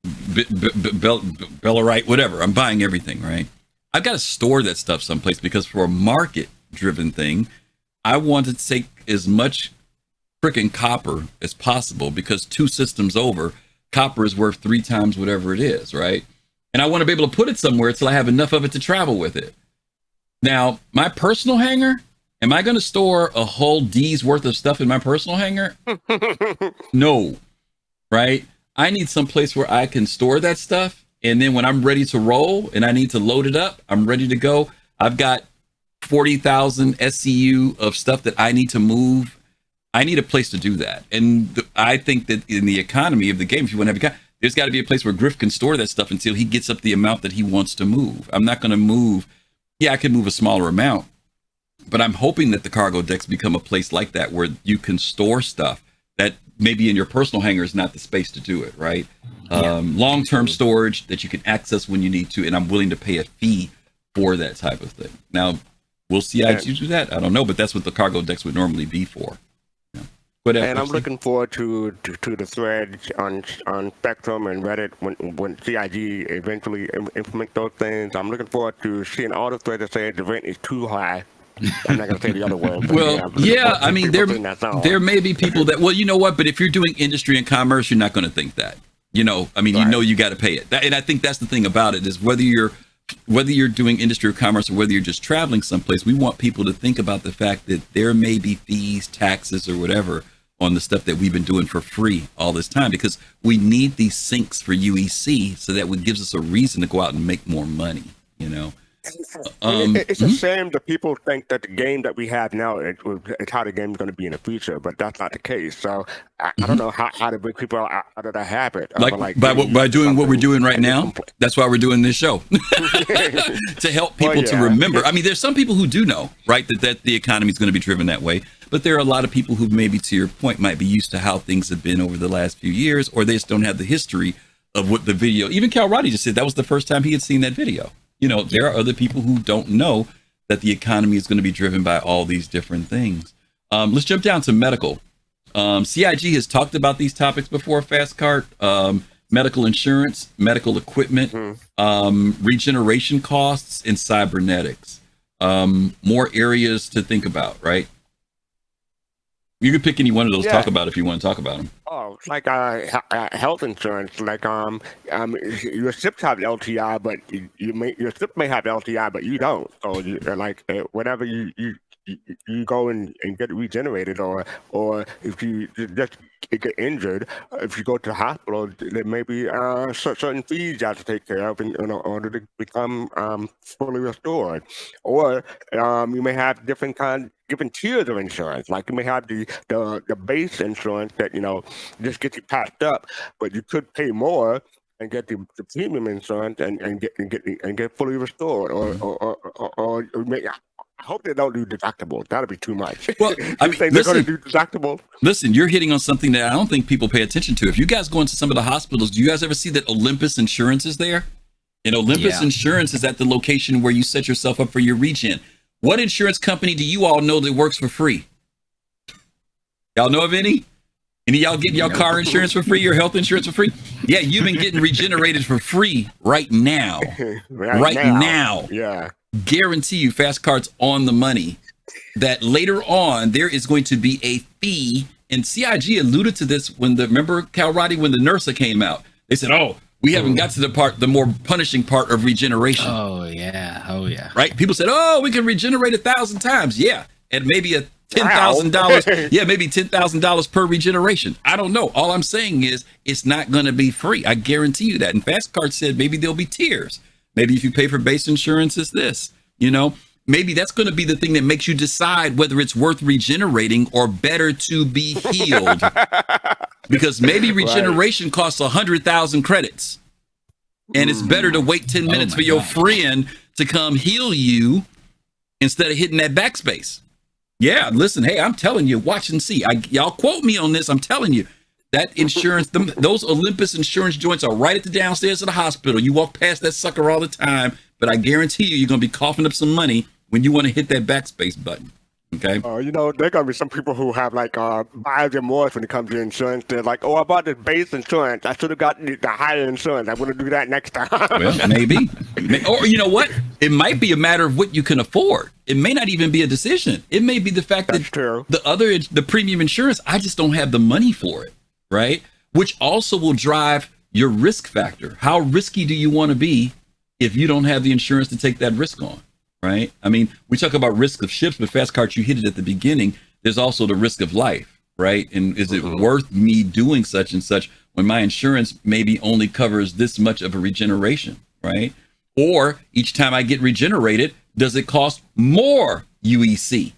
bellarite, whatever. I'm buying everything, right? I've got to store that stuff someplace because for a market-driven thing, I want to take as much freaking copper as possible because 2 systems over, copper is worth 3 times whatever it is, right? And I want to be able to put it somewhere till I have enough of it to travel with it. Now, my personal hangar, am I going to store a whole D's worth of stuff in my personal hangar? No, right? I need some place where I can store that stuff. And then when I'm ready to roll and I need to load it up, I'm ready to go. I've got 40,000 SCU of stuff that I need to move. I need a place to do that. And I think that in the economy of the game, if you want to have there's got to be a place where Griff can store that stuff until he gets up the amount that he wants to move. I'm not going to move. Yeah, I can move a smaller amount, but I'm hoping that the cargo decks become a place like that where you can store stuff that maybe in your personal hangar is not the space to do it, right? Long-term storage that you can access when you need to, and I'm willing to pay a fee for that type of thing. Now, will CIG do that? I don't know, but that's what the cargo decks would normally be for. And I'm looking forward to the threads on Spectrum and Reddit when CIG eventually implement those things. I'm looking forward to seeing all the threads that say the rent is too high. I'm not going to say the other word. Well, yeah, I mean, there may be people that, well, you know what, but if you're doing industry and commerce, you're not going to think that. You know, I mean, right. You know you got to pay it. And I think that's the thing about it is whether you're doing industry or commerce or whether you're just traveling someplace, we want people to think about the fact that there may be fees, taxes, or whatever on the stuff that we've been doing for free all this time because we need these sinks for UEC so that it gives us a reason to go out and make more money, you know. It's a shame that people think that the game that we have now it's how the game is going to be in the future, but that's not the case. So I don't know how to bring people out of that habit. By doing what we're doing right now. That's why we're doing this show to help people to remember. I mean, there's some people who do know, right, that the economy is going to be driven that way. But there are a lot of people who maybe, to your point, might be used to how things have been over the last few years, or they just don't have the history of what the video. Even Kalrati just said that was the first time he had seen that video. You know, there are other people who don't know that the economy is going to be driven by all these different things. Let's jump down to medical. CIG has talked about these topics before, fastcart, medical insurance, medical equipment, regeneration costs, and cybernetics. More areas to think about, right? You can pick any one of those. Talk about if you want to talk about them. Oh, like health insurance. Like your SIPs have LTI, but your SIP may have LTI, but you don't. So whenever you go and get regenerated, or if you just get injured, if you go to the hospital, there may be certain fees you have to take care of in order to become fully restored. Or you may have different tiers of insurance. Like you may have the base insurance that just gets you patched up, but you could pay more and get the premium insurance and get fully restored. Or I hope they don't do deductibles. That'll be too much. Well, I mean, they're going to do deductibles. Listen, you're hitting on something that I don't think people pay attention to. If you guys go into some of the hospitals, do you guys ever see that Olympus Insurance is there? And Olympus Insurance is at the location where you set yourself up for your regen. What insurance company do you all know that works for free? Y'all know of any? Any of y'all getting y'all car insurance for free, your health insurance for free? Yeah, you've been getting regenerated for free right now. right now. Yeah. Guarantee you fastcart's on the money that later on there is going to be a fee. And CIG alluded to this remember Kalrati, when the NERSA came out, they said, we haven't got to the more punishing part of regeneration. Oh yeah. Right. People said, we can regenerate 1,000 times. Yeah. And maybe a $10,000. Yeah. Maybe $10,000 per regeneration. I don't know. All I'm saying is it's not going to be free. I guarantee you that. And fastcart said maybe there'll be tiers. Maybe if you pay for base insurance, it's this, maybe that's going to be the thing that makes you decide whether it's worth regenerating or better to be healed. Because maybe regeneration costs 100,000 credits. And it's better to wait 10 minutes for your friend to come heal you instead of hitting that backspace. Yeah, listen, hey, I'm telling you, watch and see. Y'all quote me on this. I'm telling you, that insurance, those Olympus insurance joints are right at the downstairs of the hospital. You walk past that sucker all the time, but I guarantee you're going to be coughing up some money when you want to hit that backspace button. Okay. You know, there are gonna be some people who have like buyer's remorse when it comes to insurance. They're like, "Oh, I bought this base insurance. I should have got the higher insurance. I'm gonna do that next time." Well, maybe. Or you know what? It might be a matter of what you can afford. It may not even be a decision. It may be the fact That's that true. the premium insurance, I just don't have the money for it, right? Which also will drive your risk factor. How risky do you want to be if you don't have the insurance to take that risk on? Right? I mean, we talk about risk of ships, but fastcart, you hit it at the beginning. There's also the risk of life, right? And is it worth me doing such and such when my insurance maybe only covers this much of a regeneration, right? Or each time I get regenerated, does it cost more UEC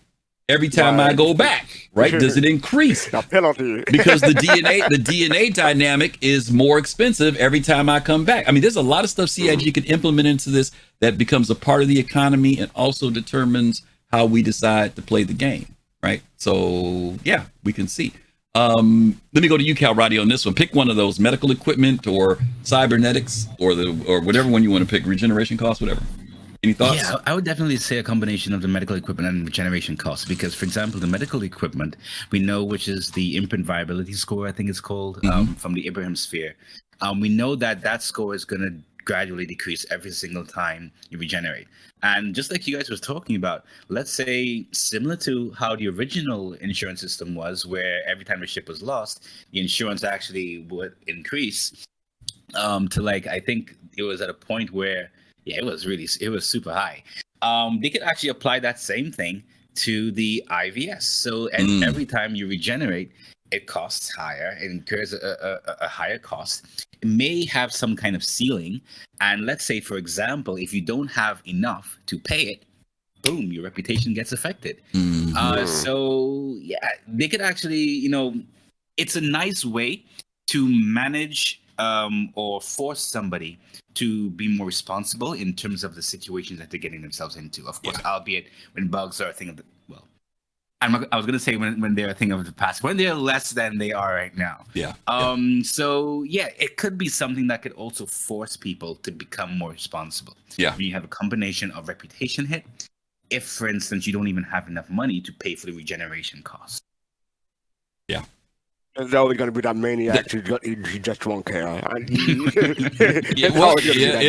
every time I go back, right? Does it increase? The penalty. Because the DNA dynamic is more expensive every time I come back. I mean, there's a lot of stuff CIG could implement into this that becomes a part of the economy and also determines how we decide to play the game, right? So yeah, we can see. Let me go to you, Kalrati, on this one. Pick one of those: medical equipment or cybernetics or whatever one you want to pick. Regeneration costs, whatever. Any thoughts? Yeah, I would definitely say a combination of the medical equipment and regeneration costs, because, for example, the medical equipment, we know, which is the imprint viability score, I think it's called, from the Abraham sphere. We know that score is going to gradually decrease every single time you regenerate. And just like you guys were talking about, let's say similar to how the original insurance system was, where every time a ship was lost, the insurance actually would increase to, like, I think it was at a point where, yeah, it was super high. They could actually apply that same thing to the IVS. So every time you regenerate, it costs higher, it incurs a higher cost. It may have some kind of ceiling. And let's say, for example, if you don't have enough to pay it, boom, your reputation gets affected. So yeah, they could actually, it's a nice way to manage or force somebody to be more responsible in terms of the situations that they're getting themselves into. Of course, albeit when bugs are a thing of the, I was going to say when they're a thing of the past, when they're less than they are right now. So yeah, it could be something that could also force people to become more responsible. When you have a combination of reputation hit, if, for instance, you don't even have enough money to pay for the regeneration costs. There's always going to be that maniac who just won't care. It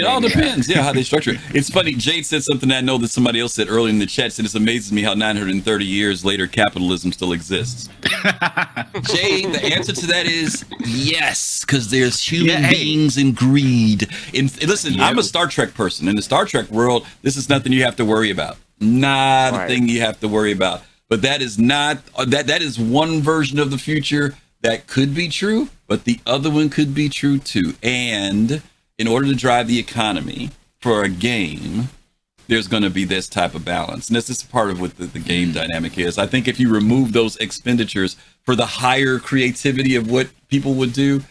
all depends, how they structure it. It's funny, Jade said something I know that somebody else said earlier in the chat, said it amazes me how 930 years later capitalism still exists. Jade, the answer to that is yes, because there's human beings and greed. Listen, I'm a Star Trek person. In the Star Trek world, this is nothing you have to worry about. Not a thing you have to worry about. But that is not, that is one version of the future that could be true, but the other one could be true too. And in order to drive the economy for a game, there's going to be this type of balance. And this is part of what the game dynamic is. I think if you remove those expenditures for the higher creativity of what people would do,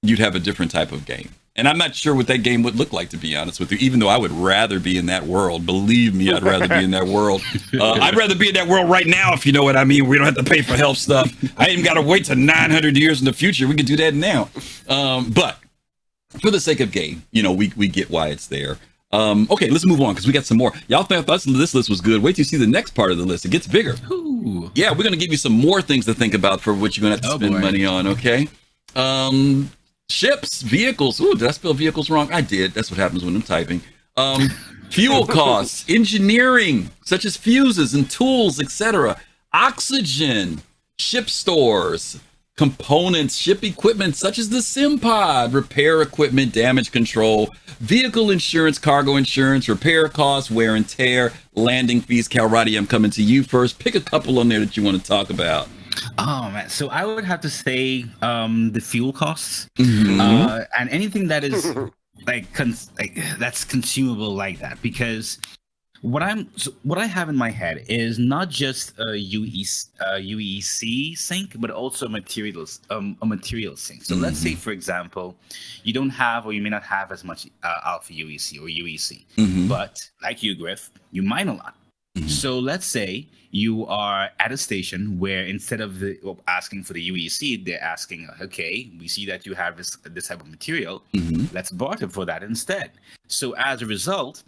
you'd have a different type of game. And I'm not sure what that game would look like, to be honest with you, even though I would rather be in that world. Believe me, I'd rather be in that world. I'd rather be in that world right now, if you know what I mean. We don't have to pay for health stuff. I ain't got to wait till 900 years in the future. We could do that now. But for the sake of game, we get why it's there. Okay, let's move on, because we got some more. Y'all thought this list was good. Wait till you see the next part of the list. It gets bigger. Ooh. Yeah, we're going to give you some more things to think about for what you're going to have to spend money on, okay? Ships, vehicles. Ooh, did I spell vehicles wrong? I did. That's what happens when I'm typing. Fuel costs, engineering, such as fuses and tools, etc. Oxygen, ship stores, components, ship equipment, such as the sim pod, repair equipment, damage control, vehicle insurance, cargo insurance, repair costs, wear and tear, landing fees. Kalrati, I'm coming to you first. Pick a couple on there that you want to talk about. Oh man, so I would have to say the fuel costs, and anything that is like that's consumable like that, because what I have in my head is not just a UEC sync, but also a material sync. So let's say, for example, you don't have, or you may not have as much alpha UEC or UEC, but like you, Griff, you mine a lot. So let's say you are at a station where instead of asking for the UEC, they're asking, okay, we see that you have this type of material. Let's barter for that instead. So as a result,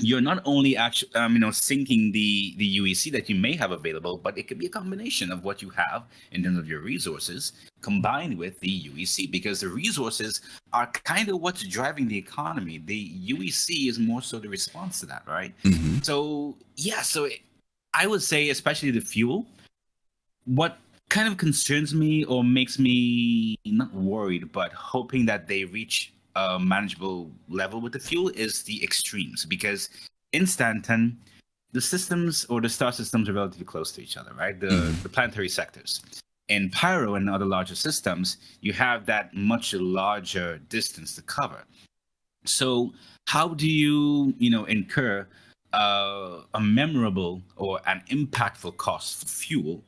you're not only actually, sinking the UEC that you may have available, but it could be a combination of what you have in terms of your resources combined with the UEC, because the resources are kind of what's driving the economy. The UEC is more so the response to that, right? So yeah, I would say, especially the fuel, what kind of concerns me or makes me not worried, but hoping that they reach a manageable level with the fuel is the extremes, because in Stanton, the systems or the star systems are relatively close to each other, right? The planetary sectors. In Pyro and other larger systems, you have that much larger distance to cover. So how do you, incur a memorable or an impactful cost for fuel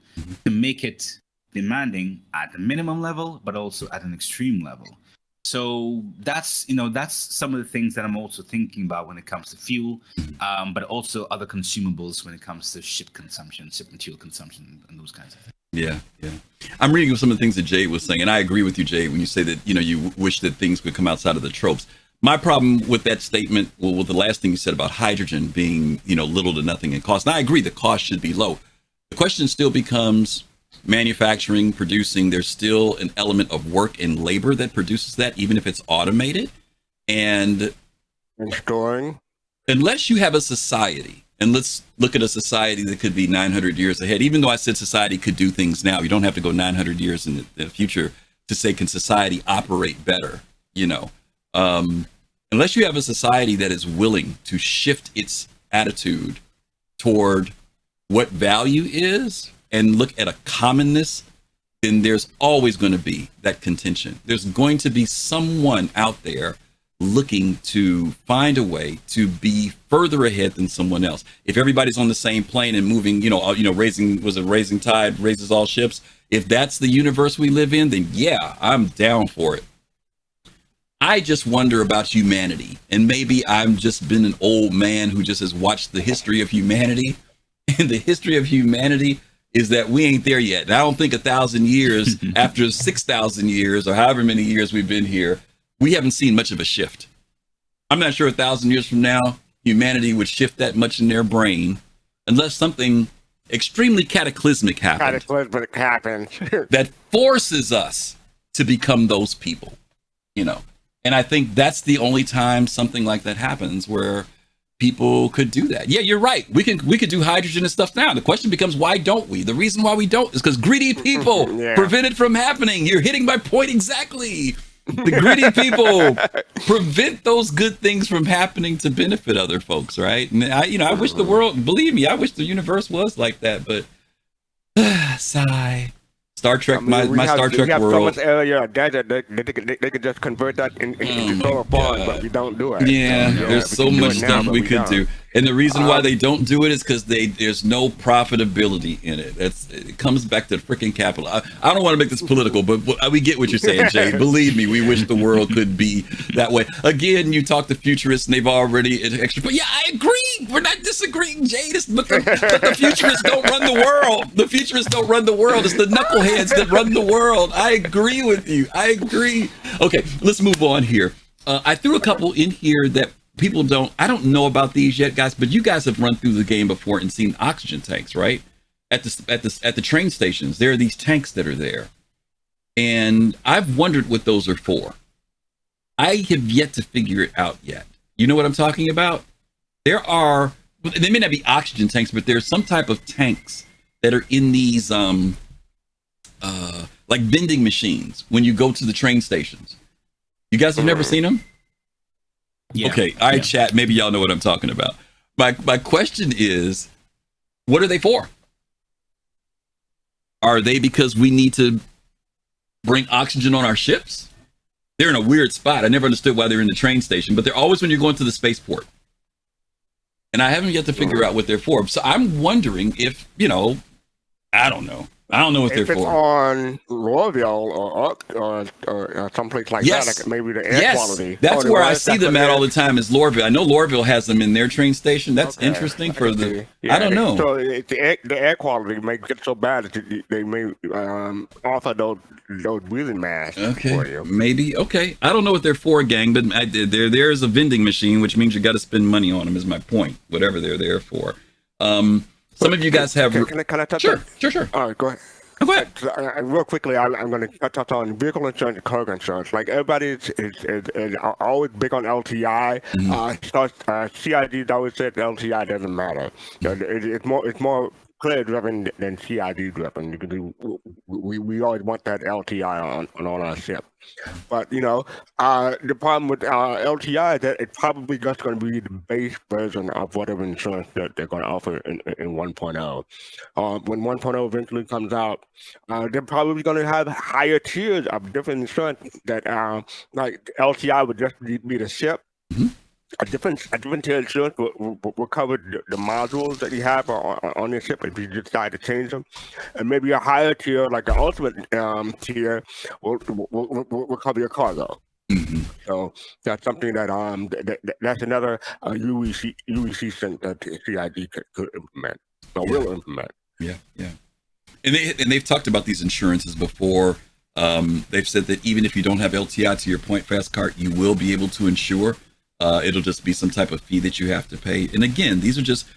to make it demanding at the minimum level, but also at an extreme level? So that's some of the things that I'm also thinking about when it comes to fuel, but also other consumables when it comes to ship material consumption, and those kinds of things. Yeah. I'm reading some of the things that Jade was saying, and I agree with you, Jade, when you say that, you wish that things could come outside of the tropes. My problem with that statement, with the last thing you said about hydrogen being, little to nothing in cost, and I agree the cost should be low. The question still becomes manufacturing, producing. There's still an element of work and labor that produces that, even if it's automated. And storing. Unless you have a society, and let's look at a society that could be 900 years ahead, even though I said society could do things now, you don't have to go 900 years in the future to say, can society operate better? Unless you have a society that is willing to shift its attitude toward what value is and look at a commonness, then there's always going to be that contention. There's going to be someone out there looking to find a way to be further ahead than someone else. If everybody's on the same plane and moving, raising tide raises all ships. If that's the universe we live in, then yeah, I'm down for it. I just wonder about humanity, and maybe I've just been an old man who just has watched the history of humanity, and the history of humanity is that we ain't there yet. And I don't think 1,000 years after 6,000 years or however many years we've been here, we haven't seen much of a shift. I'm not sure 1,000 years from now, humanity would shift that much in their brain unless something extremely cataclysmic happens that forces us to become those people, And I think that's the only time something like that happens, where people could do that. Yeah, you're right. We could do hydrogen and stuff now. The question becomes, why don't we? The reason why we don't is because greedy people prevent it from happening. You're hitting my point exactly. The greedy people prevent those good things from happening to benefit other folks, right? And I wish the world, believe me, I wish the universe was like that, but sigh. Star Trek, my Star Trek world. We have so much area desert they could just convert that into solar farms, but we don't do it. Yeah, there's so much stuff we could do. And the reason why they don't do it is because there's no profitability in it. It comes back to freaking capital. I don't want to make this political, but we get what you're saying, Jay. Believe me, we wish the world could be that way. Again, you talk to futurists, and they've already extra. But yeah, I agree. We're not disagreeing, Jay. But the futurists don't run the world. The futurists don't run the world. It's the knuckleheads that run the world. I agree with you. I agree. Okay, let's move on here. I threw a couple in here that I don't know about these yet, guys, but you guys have run through the game before and seen oxygen tanks, right? At the train stations, there are these tanks that are there. And I've wondered what those are for. I have yet to figure it out yet. You know what I'm talking about? They may not be oxygen tanks, but there's some type of tanks that are in these like vending machines when you go to the train stations. You guys have never seen them? Yeah. Okay, all right, chat. Maybe y'all know what I'm talking about. My question is, what are they for? Are they because we need to bring oxygen on our ships? They're in a weird spot. I never understood why they're in the train station, but they're always when you're going to the spaceport. And I haven't yet to figure out what they're for. So I'm wondering if, I don't know. I don't know what they're If it's for. on Royalville or someplace like that, like maybe the air quality. That's Oh, where I that's see them what at it all the is? time is Lorville. I know Lorville has them in their train station. That's Okay, interesting I for can the. see. I don't know. So the air quality may get so bad that they may offer those breathing masks for Okay, you. maybe. Okay, I don't know what they're for, gang, but there is a vending machine, which means you got to spend money on them. Is my point. Whatever they're there for. Some of you guys have. Can I touch Sure, that? sure. All right, go ahead. Oh, go ahead. Real quickly, I'm going to touch on vehicle insurance and cargo insurance. Like everybody is always big on LTI. CID always said LTI doesn't matter. It's more clear driven than CID driven. You can do. We always want that LTI on our ship. But the problem with LTI is that it's probably just going to be the base version of whatever insurance that they're going to offer in 1.0. When 1.0 eventually comes out, they're probably going to have higher tiers of different insurance that, like LTI would just be the ship. Mm-hmm. A different tier insurance will cover the modules that you have on your ship if you decide to change them, and maybe a higher tier, like an ultimate tier, will cover your cargo. Mm-hmm. So that's something that that's another UEC thing that CID could implement. So we'll implement. Yeah. And they've talked about these insurances before. They've said that even if you don't have LTI, to your point, fastcart, you will be able to insure. It'll just be some type of fee that you have to pay. And again, these are just,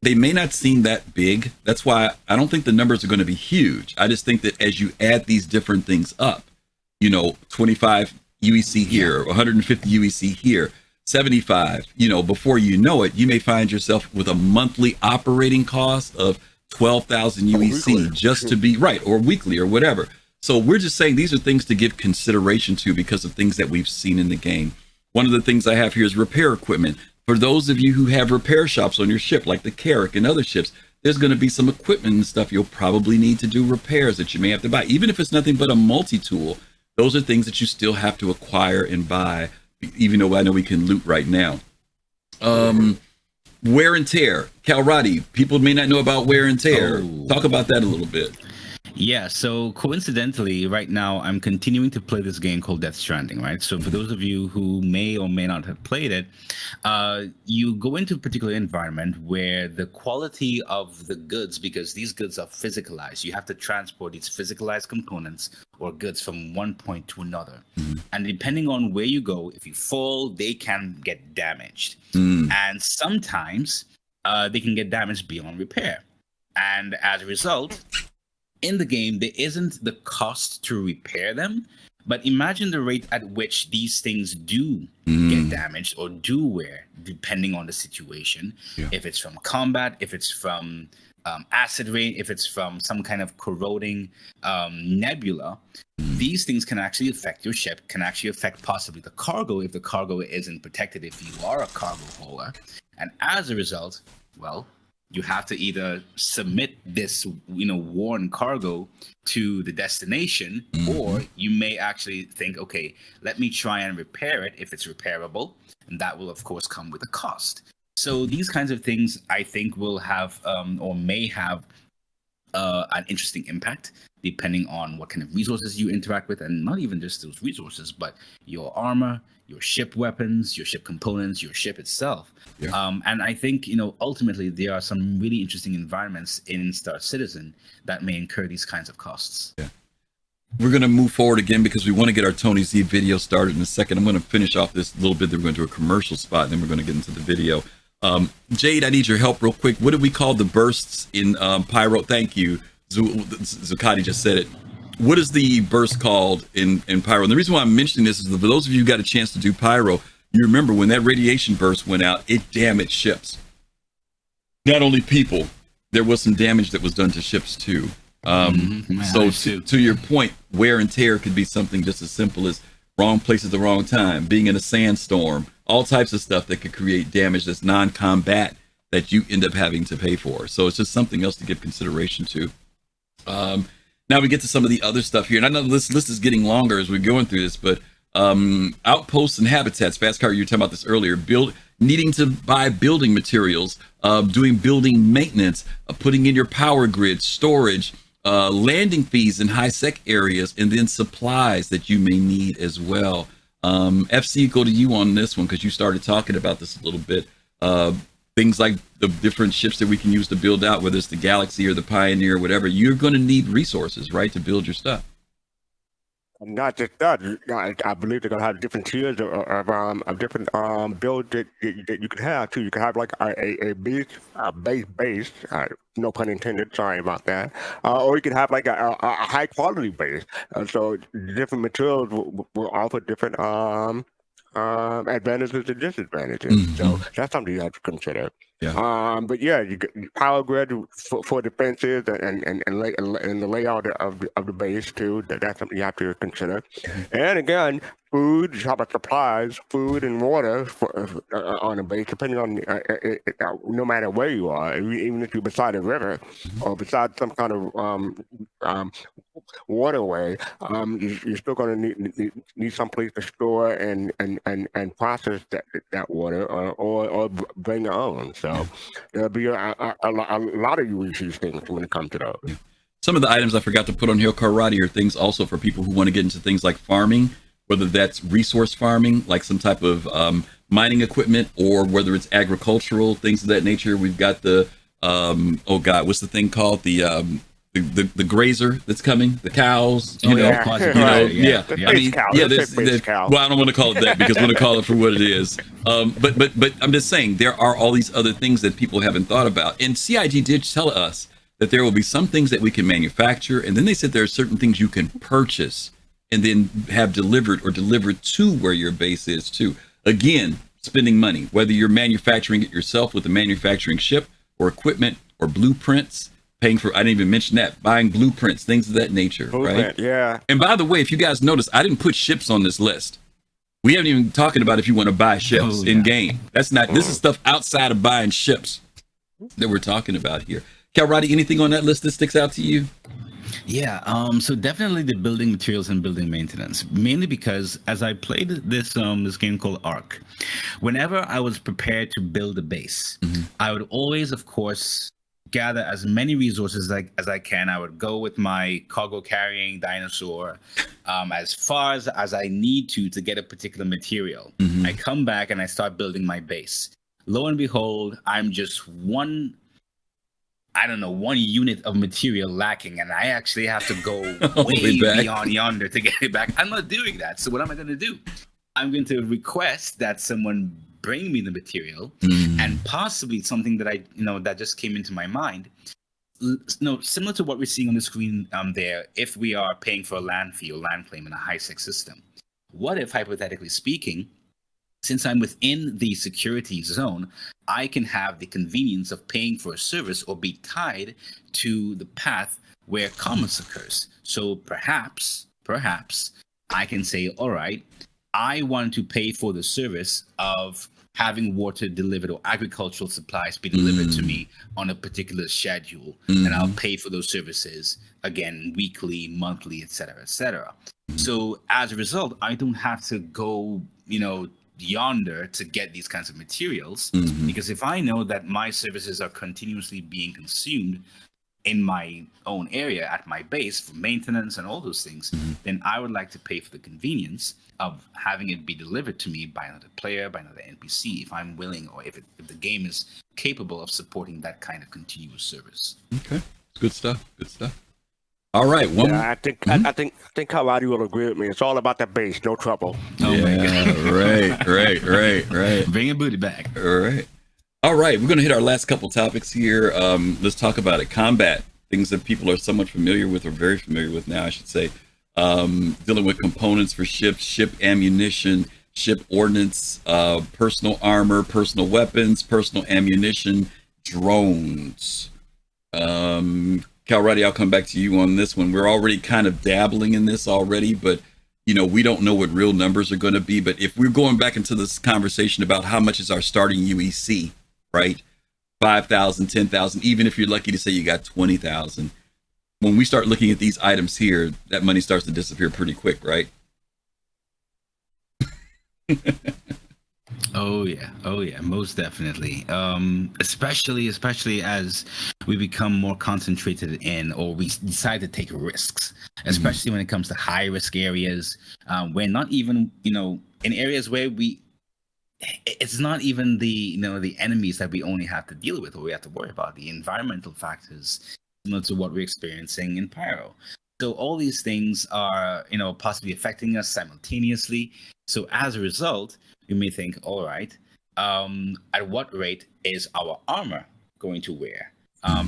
they may not seem that big. That's why I don't think the numbers are going to be huge. I just think that as you add these different things up, 25 UEC here, 150 UEC here, 75, before you know it, you may find yourself with a monthly operating cost of 12,000 UEC just to be right, or weekly or whatever. So we're just saying these are things to give consideration to because of things that we've seen in the game. One of the things I have here is repair equipment. For those of you who have repair shops on your ship, like the Carrack and other ships, there's going to be some equipment and stuff you'll probably need to do repairs that you may have to buy. Even if it's nothing but a multi-tool, those are things that you still have to acquire and buy, even though I know we can loot right now. Wear and tear. Kalrati, people may not know about wear and tear. Talk about that a little bit. Yeah, so coincidentally, right now, I'm continuing to play this game called Death Stranding, right? So for those of you who may or may not have played it, you go into a particular environment where the quality of the goods, because these goods are physicalized, you have to transport these physicalized components or goods from one point to another. Mm-hmm. And depending on where you go, if you fall, they can get damaged. Mm. And sometimes they can get damaged beyond repair. And as a result, in the game, there isn't the cost to repair them, but imagine the rate at which these things do get damaged or do wear, depending on the situation. Yeah. If it's from combat, if it's from acid rain, if it's from some kind of corroding nebula, these things can actually affect your ship, can actually affect possibly the cargo if the cargo isn't protected, if you are a cargo hauler. And as a result, well, you have to either submit this, worn cargo to the destination, or you may actually think, okay, let me try and repair it if it's repairable. And that will, of course, come with a cost. So these kinds of things, I think, will have or may have an interesting impact, depending on what kind of resources you interact with, and not even just those resources, but your armor, your ship weapons, your ship components, your ship itself. Yeah. And I think, ultimately there are some really interesting environments in Star Citizen that may incur these kinds of costs. Yeah. We're going to move forward again because we want to get our Tony Z video started in a second. I'm going to finish off this little bit. Then we're going to do a commercial spot, and then we're going to get into the video. Jade, I need your help real quick. What do we call the bursts in Pyro? Thank you. Zucati just said it. What is the burst called in Pyro? And the reason why I'm mentioning this is that for those of you who got a chance to do Pyro, you remember when that radiation burst went out, it damaged ships. Not only people, there was some damage that was done to ships too. So to your point, wear and tear could be something just as simple as wrong place at the wrong time, being in a sandstorm, all types of stuff that could create damage that's non-combat that you end up having to pay for. So it's just something else to give consideration to. Now we get to some of the other stuff here, and I know this list is getting longer as we're going through this, but outposts and habitats, fastcart, you were talking about this earlier, needing to buy building materials, doing building maintenance, putting in your power grid, storage, landing fees in high sec areas, and then supplies that you may need as well. FC, go to you on this one because you started talking about this a little bit. Things like the different ships that we can use to build out, whether it's the Galaxy or the Pioneer or whatever, you're going to need resources, right, to build your stuff. Not just that, I believe they're gonna have different tiers of different builds that you could have too. You could have like a base, no pun intended. Sorry about that. Or you could have like a high quality base. So different materials will offer different advantages and disadvantages. Mm-hmm. So that's something you have to consider. Yeah. But yeah, you get power grid for defenses and the layout of the base too. That's something you have to consider. And again, food, how about supplies, food and water on a base, depending on no matter where you are, even if you're beside a river or beside some kind of waterway, you're still going to need some place to store and process that water or bring your own. So there'll be a lot of these things when it comes to those. Yeah. Some of the items I forgot to put on here, Kalrati, are things also for people who want to get into things like farming, whether that's resource farming, like some type of mining equipment, or whether it's agricultural, things of that nature. We've got the, what's the thing called? The grazer that's coming, the cows, Yeah. Yeah. I mean, cow. Cow. Well, I don't want to call it that because I want to call it for what it is. But I'm just saying there are all these other things that people haven't thought about. And CIG did tell us that there will be some things that we can manufacture, and then they said there are certain things you can purchase and then have delivered to where your base is too. Again, spending money, whether you're manufacturing it yourself with a manufacturing ship or equipment or blueprints. Paying for, I didn't even mention that, buying blueprints, things of that nature, right? Yeah. And by the way, if you guys notice, I didn't put ships on this list. We haven't even talking about if you want to buy ships in game. That's not, this is stuff outside of buying ships that we're talking about here. Kalrati, anything on that list that sticks out to you? Yeah, so definitely the building materials and building maintenance, mainly because as I played this game called Ark, whenever I was prepared to build a base, I would always, of course, gather as many resources as I can. I would go with my cargo carrying dinosaur as far as I need to get a particular material. I come back and I start building my base. Lo and behold, I'm just one unit of material lacking, and I actually have to go way beyond yonder to get it back. I'm not doing that. So what am I going to do? I'm going to request that someone bring me the material, and possibly something that that just came into my mind. Similar to what we're seeing on the screen there, if we are paying for a land fee or land claim in a high-sec system, what if, hypothetically speaking, since I'm within the security zone, I can have the convenience of paying for a service or be tied to the path where commerce occurs. So perhaps I can say, all right, I want to pay for the service of having water delivered or agricultural supplies be delivered to me on a particular schedule, and I'll pay for those services again weekly, monthly, etc., etc. So as a result, I don't have to go, yonder to get these kinds of materials, because if I know that my services are continuously being consumed in my own area at my base for maintenance and all those things, then I would like to pay for the convenience of having it be delivered to me by another player, by another NPC, if I'm willing, or if the game is capable of supporting that kind of continuous service. Okay, good stuff. All right, I think Kalrati will agree with me. It's all about the base, no trouble. Right. Bring your booty back. All right, we're going to hit our last couple topics here. Let's talk about it. Combat, things that people are somewhat familiar with, or very familiar with now, I should say. Dealing with components for ships, ship ammunition, ship ordnance, personal armor, personal weapons, personal ammunition, drones. Kalrati, I'll come back to you on this one. We're already kind of dabbling in this already, but we don't know what real numbers are going to be. But if we're going back into this conversation about how much is our starting UEC, right? 5,000, 10,000, even if you're lucky to say you got 20,000. When we start looking at these items here, that money starts to disappear pretty quick, right? Oh yeah, most definitely. Especially as we become more concentrated in, or we decide to take risks, especially when it comes to high risk areas. We're not even, in areas where it's not even the enemies that we only have to deal with, or we have to worry about the environmental factors, similar to what we're experiencing in Pyro. So all these things are, possibly affecting us simultaneously. So as a result, you may think, all right, at what rate is our armor going to wear?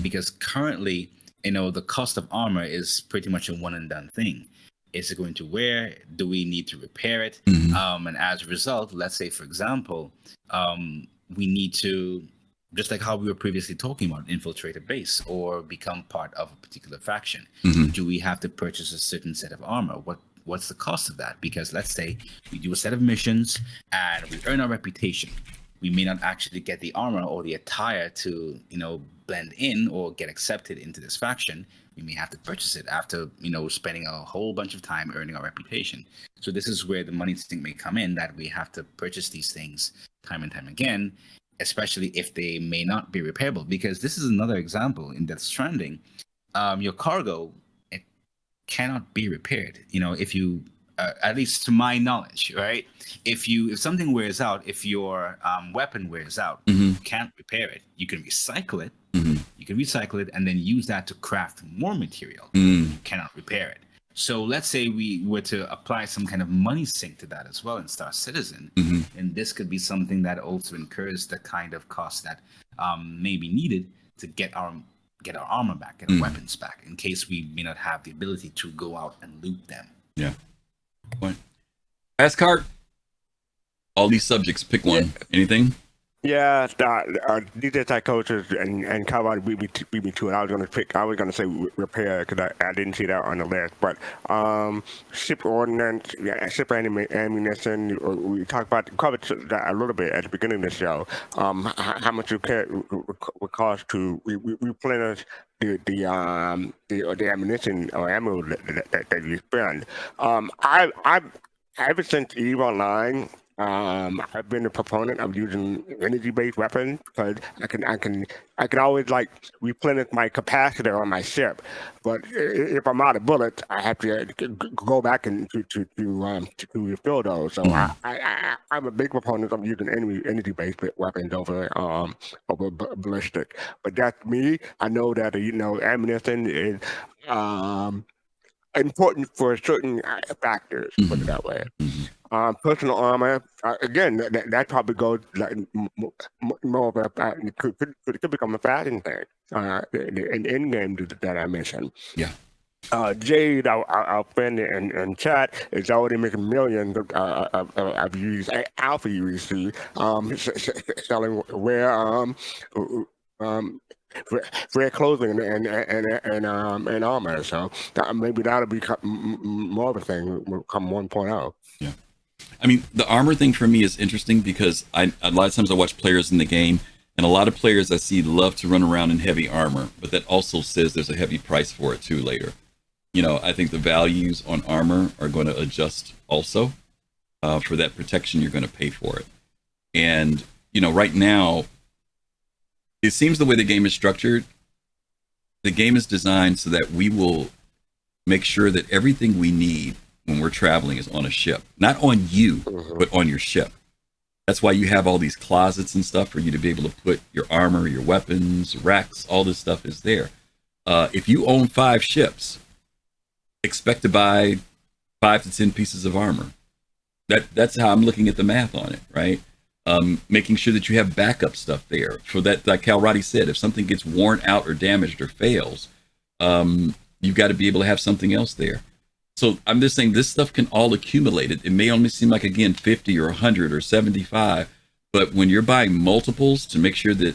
Because currently, the cost of armor is pretty much a one and done thing. Is it going to wear? Do we need to repair it? And as a result, let's say, for example, we need to, just like how we were previously talking about, infiltrate a base or become part of a particular faction. Do we have to purchase a certain set of armor? What's the cost of that? Because let's say we do a set of missions and we earn our reputation. We may not actually get the armor or the attire to, blend in or get accepted into this faction. We may have to purchase it after, spending a whole bunch of time earning our reputation. So this is where the money thing may come in, that we have to purchase these things time and time again, especially if they may not be repairable. Because this is another example in Death Stranding. Your cargo, it cannot be repaired. If you, at least to my knowledge, right? If something wears out, if your weapon wears out, you can't repair it. You can recycle it. You can recycle it and then use that to craft more material. You cannot repair it. So let's say we were to apply some kind of money sink to that as well in Star Citizen, and this could be something that also incurs the kind of cost that may be needed to get our armor back, get our weapons back, in case we may not have the ability to go out and loot them. Yeah. Point. fastcart. All these subjects, pick one. Anything? Yeah, DJ Psychosis and Kalrati beat me to it. I was gonna say repair because I didn't see that on the list. But ship ordnance, ship ammunition. We covered that a little bit at the beginning of the show. How much it would cost to replenish the ammunition or ammo that you spend. Ever since EVE Online, I've been a proponent of using energy-based weapons because I can always replenish my capacitor on my ship, but if I'm out of bullets, I have to go back and to refill those. So I'm a big proponent of using energy-based weapons over ballistic. But that's me. I know that ammunition is important for certain factors. Put it that way. Personal armor, again, that probably goes more of a, could become a fashion thing in in-game that I mentioned. Yeah. Jade, our friend in chat, is already making millions of views, alpha UEC, selling rare clothing and armor. So maybe that'll become more of a thing. Will come 1.0. Yeah. I mean, the armor thing for me is interesting because a lot of times I watch players in the game, and a lot of players I see love to run around in heavy armor, but that also says there's a heavy price for it too later. I think the values on armor are going to adjust also for that protection you're going to pay for it. And, right now, it seems the way the game is structured, the game is designed so that we will make sure that everything we need when we're traveling is on a ship, not on you, but on your ship. That's why you have all these closets and stuff for you to be able to put your armor, your weapons, racks, all this stuff is there. If you own 5 ships, expect to buy 5 to 10 pieces of armor. That's how I'm looking at the math on it, right? Making sure that you have backup stuff there for that, like Kalrati said, if something gets worn out or damaged or fails, you've got to be able to have something else there. So I'm just saying this stuff can all accumulate. It may only seem like, again, 50 or 100 or 75, but when you're buying multiples to make sure that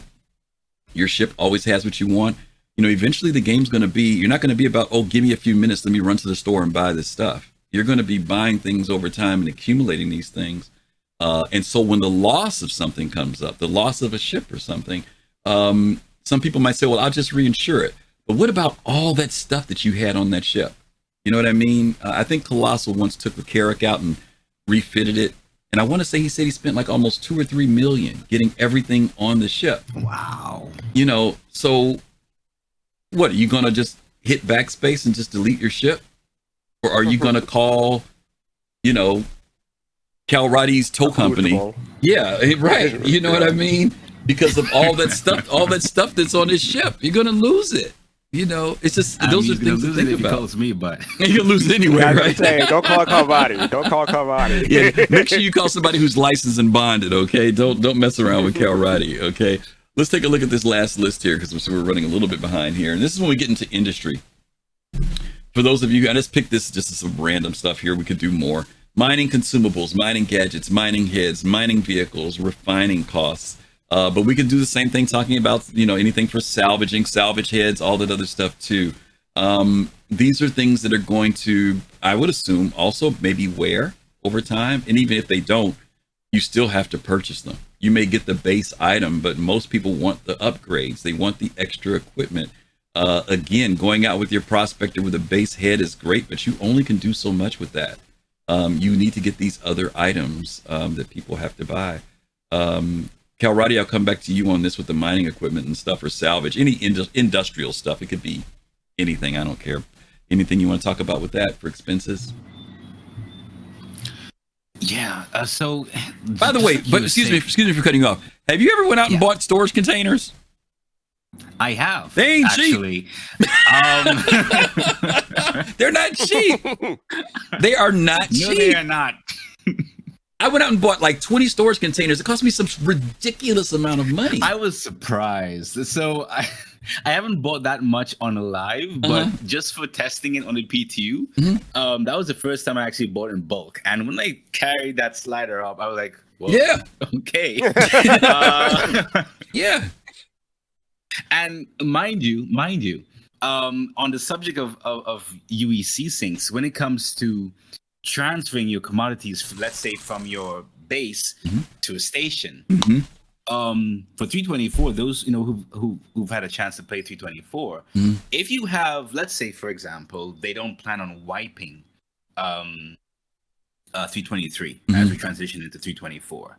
your ship always has what you want, eventually the game's going to be, you're not going to be about, oh, give me a few minutes, let me run to the store and buy this stuff. You're going to be buying things over time and accumulating these things. And so when the loss of something comes up, the loss of a ship or something, some people might say, well, I'll just reinsure it. But what about all that stuff that you had on that ship? You know what I mean? I think Colossal once took the Carrack out and refitted it And I want to say he said he spent like almost 2 or 3 million getting everything on the ship. Wow. You know, so what, are you going to just hit backspace and just delete your ship? Or are you going to call, you know, Kalrati's tow company? Yeah, right. You know what I mean? Because of all that stuff that's on his ship, you're going to lose it. You know, it's just, those are things to think about. Calls me, but you're going to lose it anyway, right? Say, don't call Kalrati. Don't call Kalrati. Yeah, make sure you call somebody who's licensed and bonded, okay? Don't mess around with Kalrati, okay? Let's take a look at this last list here because we're running a little bit behind here. And this is when we get into industry. For those of you, I just picked this just as some random stuff here. We could do more. Mining consumables, mining gadgets, mining heads, mining vehicles, refining costs. But we can do the same thing talking about, you know, anything for salvaging, salvage heads, all that other stuff too. These are things that are going to, I would assume, also maybe wear over time. And even if they don't, you still have to purchase them. You may get the base item, but most people want the upgrades. They want the extra equipment. Again, going out with your prospector with a base head is great, but you only can do so much with that. You need to get these other items that people have to buy. Kalrati, I'll come back to you on this with the mining equipment and stuff or salvage. Any industrial stuff. It could be anything. I don't care. Anything you want to talk about with that for expenses? Yeah. So, by the way, but excuse me for cutting you off. Have you ever went out and bought storage containers? I have. They ain't actually. They're not cheap. They are not cheap. No, they are not. I went out and bought like 20 storage containers. It cost me some ridiculous amount of money. I was surprised. So I haven't bought that much on a live, but just for testing it on the PTU, that was the first time I actually bought in bulk. And when I carried that slider up, I was like, well, yeah, okay. Yeah. And mind you, on the subject of UEC syncs, when it comes to transferring your commodities, let's say from your base to a station, for 324, those who've had a chance to play 324, if you have, let's say for example, they don't plan on wiping 323 as we transition into 324.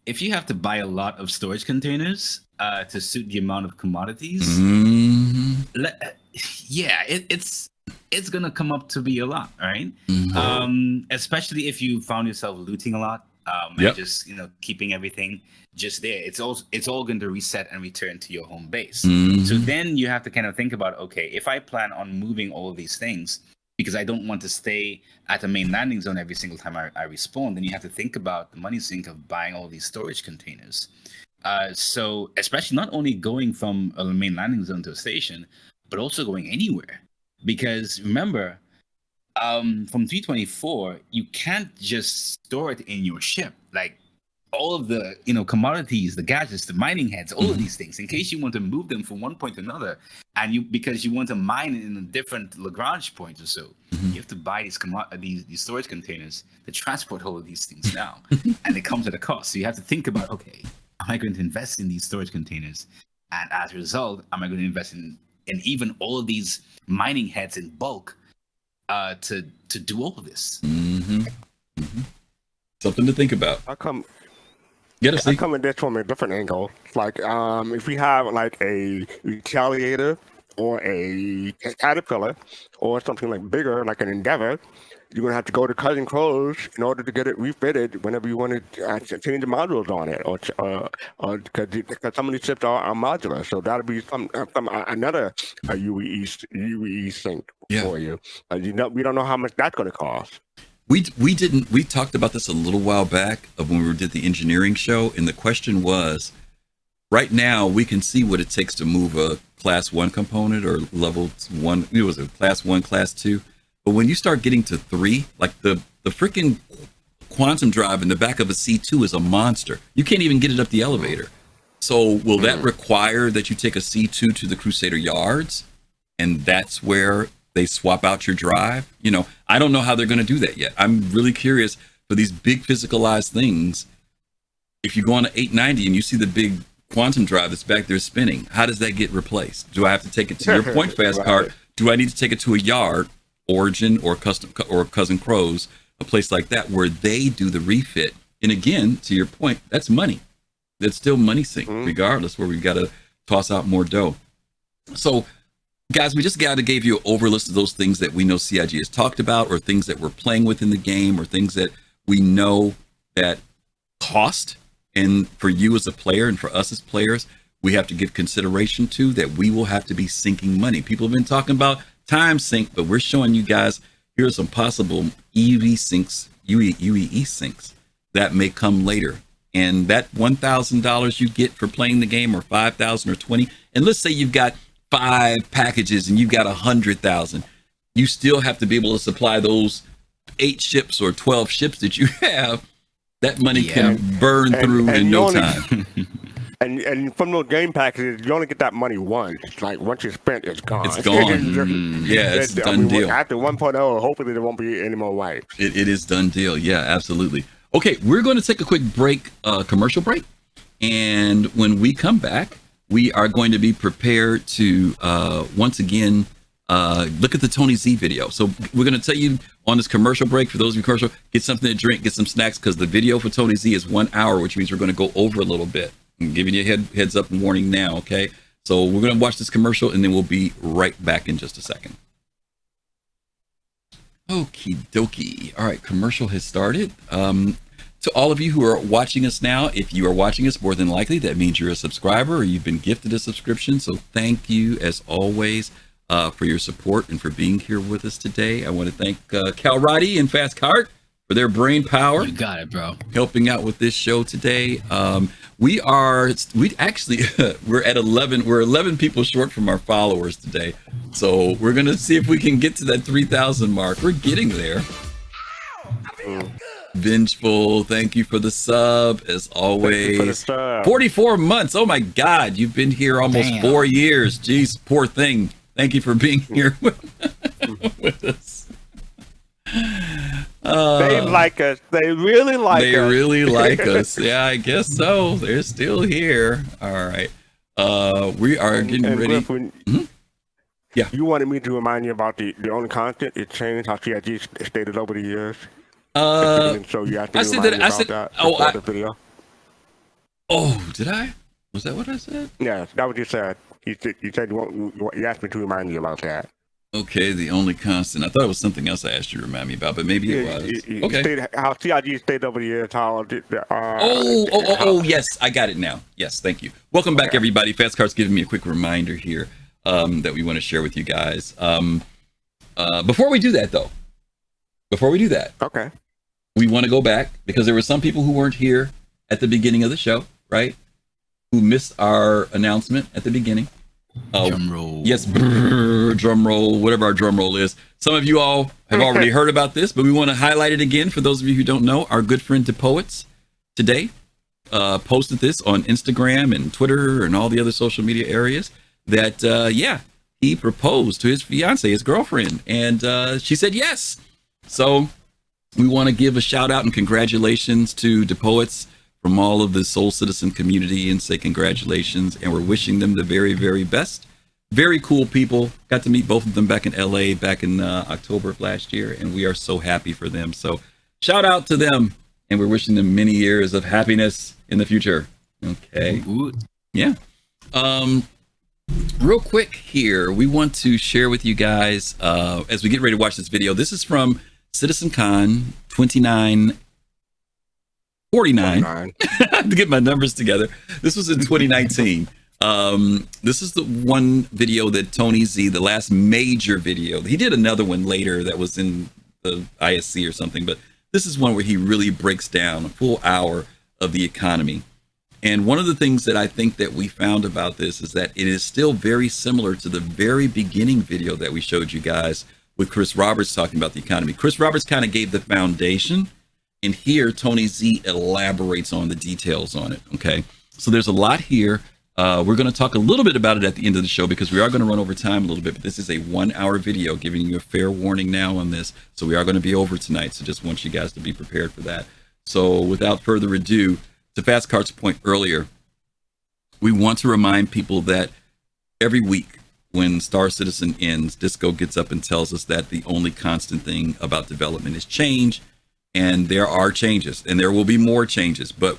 If you have to buy a lot of storage containers to suit the amount of commodities, it's gonna come up to be a lot, right? Especially if you found yourself looting a lot, and just keeping everything just there. It's all going to reset and return to your home base. So then you have to kind of think about, okay, if I plan on moving all of these things because I don't want to stay at the main landing zone every single time I respawn, then you have to think about the money sink of buying all these storage containers. So especially not only going from a main landing zone to a station, but also going anywhere. Because remember, from 324, you can't just store it in your ship. Like all of the commodities, the gadgets, the mining heads, all of these things, in case you want to move them from one point to another, and because you want to mine it in a different Lagrange point or so, you have to buy these storage containers to transport all of these things now, and it comes at a cost. So you have to think about, okay, am I going to invest in these storage containers, and as a result, am I going to invest in even all of these mining heads in bulk to do all of this? Something to think about. I come at this from a different angle. Like, if we have like a Retaliator or a Caterpillar or something like bigger, like an Endeavor, you're gonna have to go to Cousin Crows in order to get it refitted whenever you want to change the modules on it, or because some of these ships are modular, so that'll be another UE sync for you. We don't know how much that's gonna cost. We talked about this a little while back of when we did the engineering show, and the question was, right now we can see what it takes to move a class 1 component or level 1. It was a class 1, class 2. But when you start getting to 3, like the freaking quantum drive in the back of a C2 is a monster. You can't even get it up the elevator. So will that require that you take a C2 to the Crusader yards, and that's where they swap out your drive? I don't know how they're going to do that yet. I'm really curious for these big physicalized things. If you go on an 890 and you see the big quantum drive that's back there spinning, how does that get replaced? Do I have to take it to your point fast cart? Do I need to take it to a yard? Origin or Cousin Crows, a place like that where they do the refit. And again, to your point, that's money. That's still money sink, regardless, where we've got to toss out more dough. So, guys, we just gave you an overlist of those things that we know CIG has talked about, or things that we're playing with in the game, or things that we know that cost. And for you as a player and for us as players, we have to give consideration to that we will have to be sinking money. People have been talking about time sink, but we're showing you guys here are some possible UE sinks that may come later. And that $1,000 you get for playing the game, or $5,000 or $20,000, and let's say you've got 5 packages and you've got 100,000, you still have to be able to supply those 8 ships or 12 ships that you have. That money can burn through in no time. And from those game packages, you only get that money once. Like, once you spent, it's gone. It's gone. It's done deal. After 1.0, hopefully there won't be any more wipes. It is done deal. Yeah, absolutely. Okay, we're going to take a quick break, commercial break. And when we come back, we are going to be prepared to, once again, look at the Tony Z video. So we're going to tell you on this commercial break, for those of you commercial, get something to drink, get some snacks, because the video for Tony Z is 1 hour, which means we're going to go over a little bit. I'm giving you a heads up and warning now, okay? So we're going to watch this commercial, and then we'll be right back in just a second. Okie dokie. All right, commercial has started. To all of you who are watching us now, if you are watching us, more than likely, that means you're a subscriber or you've been gifted a subscription. So thank you, as always, for your support and for being here with us today. I want to thank Kalrati and fastcart for their brain power. You got it, bro. Helping out with this show today. We're at 11. We're 11 people short from our followers today. So we're going to see if we can get to that 3,000 mark. We're getting there. Vengeful, thank you for the sub, as always. 44 months. Oh my God, you've been here almost 4 years. Jeez, poor thing. Thank you for being here with us. They like us. They really like us. They really like us. Yeah, I guess so. They're still here. All right. We are getting ready. Griffin, Yeah. You wanted me to remind you about the only constant. It changed how CIG stated over the years. So you have to remind me about that before the video. Oh, did I? Was that what I said? Yeah, that what you said. You said you asked me to remind you about that. Okay, the only constant. I thought it was something else I asked you to remind me about, but maybe it was. Okay. How CIG stayed over the years, how... yes, I got it now. Yes, thank you. Welcome back, everybody. Fastcart's giving me a quick reminder here that we want to share with you guys. Before we do that, though, okay, we want to go back, because there were some people who weren't here at the beginning of the show, right? Who missed our announcement at the beginning. Drum roll. Yes, drum roll, whatever our drum roll is. Some of you all have already heard about this, but we want to highlight it again for those of you who don't know. Our good friend DePoets today posted this on Instagram and Twitter and all the other social media areas that, he proposed to his fiance, his girlfriend, and she said yes. So we want to give a shout out and congratulations to DePoets from all of the Soul Citizen community, and say congratulations, and we're wishing them the very, very best. Very cool people. Got to meet both of them back in LA back in October of last year, and we are so happy for them. So shout out to them, and we're wishing them many years of happiness in the future. Okay. Yeah. Real quick here, we want to share with you guys, as we get ready to watch this video, this is from CitizenCon 2949. To get my numbers together. This was in 2019. This is the one video that Tony Z, the last major video, he did another one later that was in the ISC or something, but this is one where he really breaks down a full hour of the economy. And one of the things that I think that we found about this is that it is still very similar to the very beginning video that we showed you guys with Chris Roberts talking about the economy. Chris Roberts kind of gave the foundation, and here Tony Z elaborates on the details on it. Okay, so there's a lot here. We're going to talk a little bit about it at the end of the show, because we are going to run over time a little bit, but this is a 1 hour video, giving you a fair warning now on this. So we are going to be over tonight. So just want you guys to be prepared for that. So without further ado, to Fastcart's point earlier, we want to remind people that every week when Star Citizen ends, Disco gets up and tells us that the only constant thing about development is change. And there are changes, and there will be more changes. But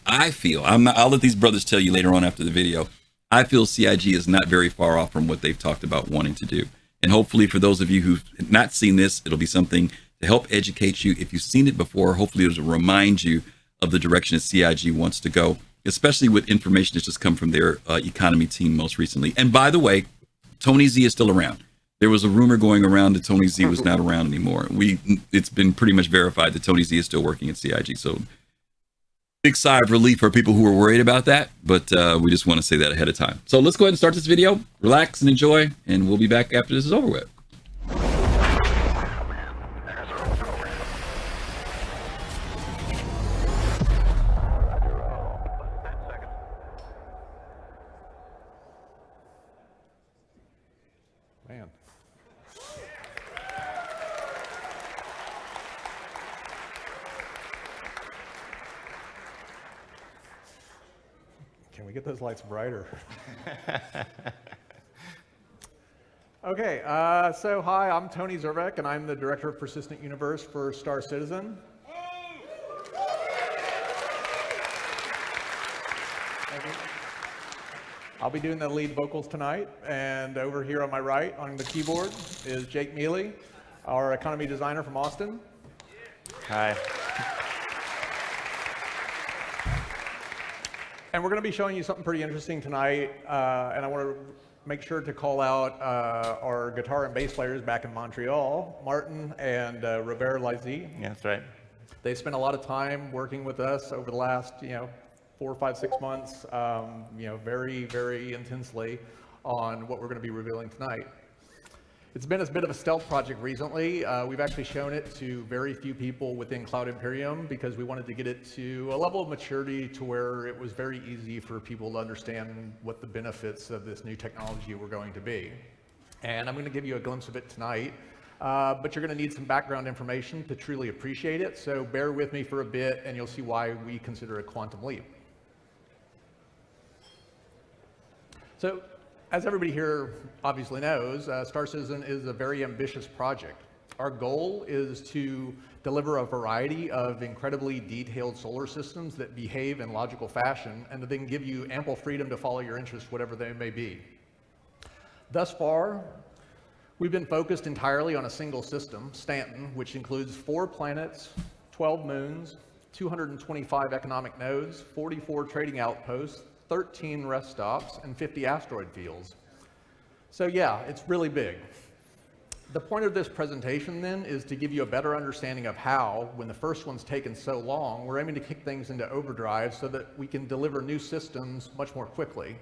I feel, I'll let these brothers tell you later on after the video, I feel CIG is not very far off from what they've talked about wanting to do. And hopefully for those of you who've not seen this, it'll be something to help educate you. If you've seen it before, hopefully it'll remind you of the direction that CIG wants to go, especially with information that's just come from their economy team most recently. And by the way, Tony Z is still around. There was a rumor going around that Tony Z was not around anymore. It's been pretty much verified that Tony Z is still working at CIG. So big sigh of relief for people who are worried about that, but we just want to say that ahead of time. So let's go ahead and start this video, relax and enjoy, and we'll be back after this is over with. Man. Can we get those lights brighter? Okay, so hi, I'm Tony Zervek, and I'm the Director of Persistent Universe for Star Citizen. Thank you. I'll be doing the lead vocals tonight, and over here on my right on the keyboard is Jake Mealy, our economy designer from Austin. Hi. And we're going to be showing you something pretty interesting tonight, and I want to make sure to call out our guitar and bass players back in Montreal, Martin and Robert Lizy. Yeah, that's right. They spent a lot of time working with us over the last, 4, 5, 6 months, very, very intensely on what we're going to be revealing tonight. It's been a bit of a stealth project recently. We've actually shown it to very few people within Cloud Imperium because we wanted to get it to a level of maturity to where it was very easy for people to understand what the benefits of this new technology were going to be. And I'm going to give you a glimpse of it tonight, but you're going to need some background information to truly appreciate it. So bear with me for a bit and you'll see why we consider it quantum leap. So, as everybody here obviously knows, Star Citizen is a very ambitious project. Our goal is to deliver a variety of incredibly detailed solar systems that behave in logical fashion and to then give you ample freedom to follow your interests, whatever they may be. Thus far, we've been focused entirely on a single system, Stanton, which includes 4 planets, 12 moons, 225 economic nodes, 44 trading outposts, 13 rest stops, and 50 asteroid fields. So yeah, it's really big. The point of this presentation then is to give you a better understanding of how, when the first one's taken so long, we're aiming to kick things into overdrive so that we can deliver new systems much more quickly.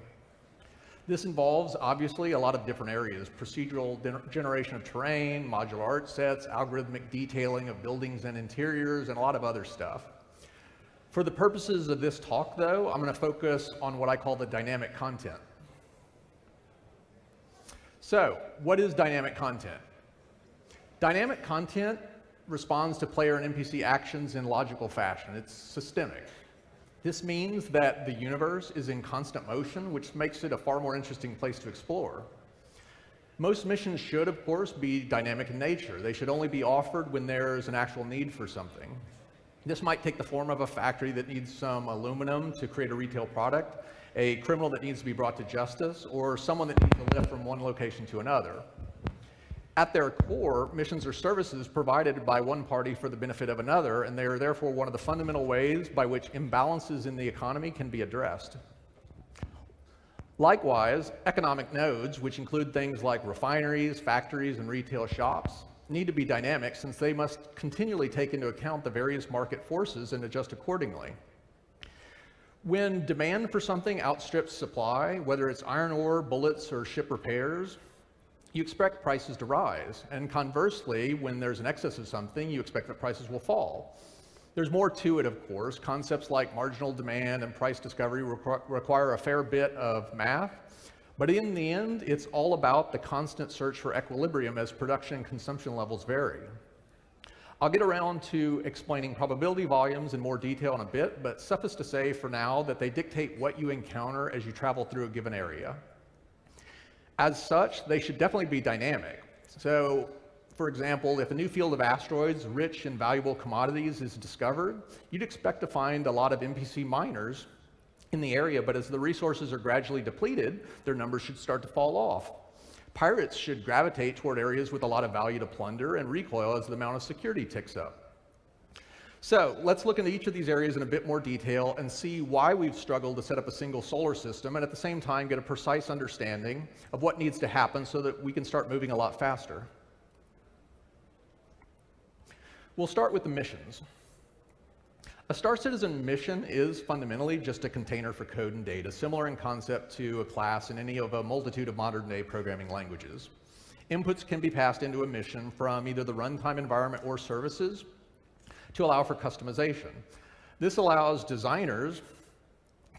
This involves, obviously, a lot of different areas: procedural generation of terrain, modular art sets, algorithmic detailing of buildings and interiors, and a lot of other stuff. For the purposes of this talk, though, I'm going to focus on what I call the dynamic content. So, what is dynamic content? Dynamic content responds to player and NPC actions in logical fashion. It's systemic. This means that the universe is in constant motion, which makes it a far more interesting place to explore. Most missions should, of course, be dynamic in nature. They should only be offered when there's an actual need for something. This might take the form of a factory that needs some aluminum to create a retail product, a criminal that needs to be brought to justice, or someone that needs to lift from one location to another. At their core, missions are services provided by one party for the benefit of another, and they are therefore one of the fundamental ways by which imbalances in the economy can be addressed. Likewise, economic nodes, which include things like refineries, factories, and retail shops, need to be dynamic since they must continually take into account the various market forces and adjust accordingly. When demand for something outstrips supply, whether it's iron ore, bullets, or ship repairs, you expect prices to rise. And conversely, when there's an excess of something, you expect that prices will fall. There's more to it, of course. Concepts like marginal demand and price discovery require a fair bit of math. But in the end, it's all about the constant search for equilibrium as production and consumption levels vary. I'll get around to explaining probability volumes in more detail in a bit, but suffice to say for now that they dictate what you encounter as you travel through a given area. As such, they should definitely be dynamic. So, for example, if a new field of asteroids rich in valuable commodities is discovered, you'd expect to find a lot of NPC miners in the area, but as the resources are gradually depleted, their numbers should start to fall off. Pirates should gravitate toward areas with a lot of value to plunder and recoil as the amount of security ticks up. So let's look into each of these areas in a bit more detail and see why we've struggled to set up a single solar system and at the same time get a precise understanding of what needs to happen so that we can start moving a lot faster. We'll start with the missions. A Star Citizen mission is fundamentally just a container for code and data, similar in concept to a class in any of a multitude of modern-day programming languages. Inputs can be passed into a mission from either the runtime environment or services to allow for customization. This allows designers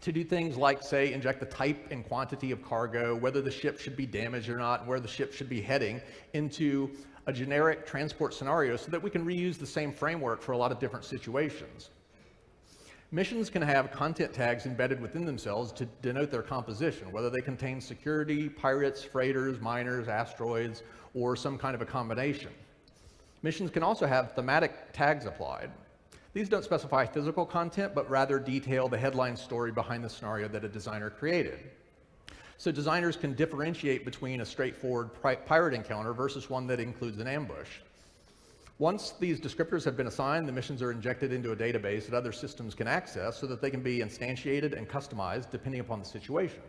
to do things like, say, inject the type and quantity of cargo, whether the ship should be damaged or not, and where the ship should be heading, into a generic transport scenario so that we can reuse the same framework for a lot of different situations. Missions can have content tags embedded within themselves to denote their composition, whether they contain security, pirates, freighters, miners, asteroids, or some kind of a combination. Missions can also have thematic tags applied. These don't specify physical content, but rather detail the headline story behind the scenario that a designer created. So designers can differentiate between a straightforward pirate encounter versus one that includes an ambush. Once these descriptors have been assigned, the missions are injected into a database that other systems can access so that they can be instantiated and customized depending upon the situation.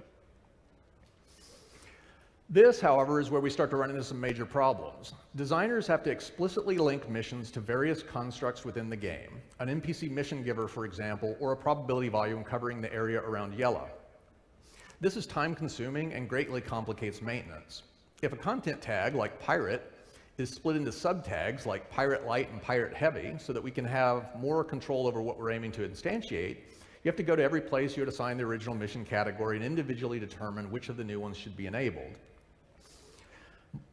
This, however, is where we start to run into some major problems. Designers have to explicitly link missions to various constructs within the game, an NPC mission giver, for example, or a probability volume covering the area around yellow. This is time-consuming and greatly complicates maintenance. If a content tag, like pirate, is split into subtags like Pirate Light and Pirate Heavy so that we can have more control over what we're aiming to instantiate, you have to go to every place you had assigned the original mission category and individually determine which of the new ones should be enabled.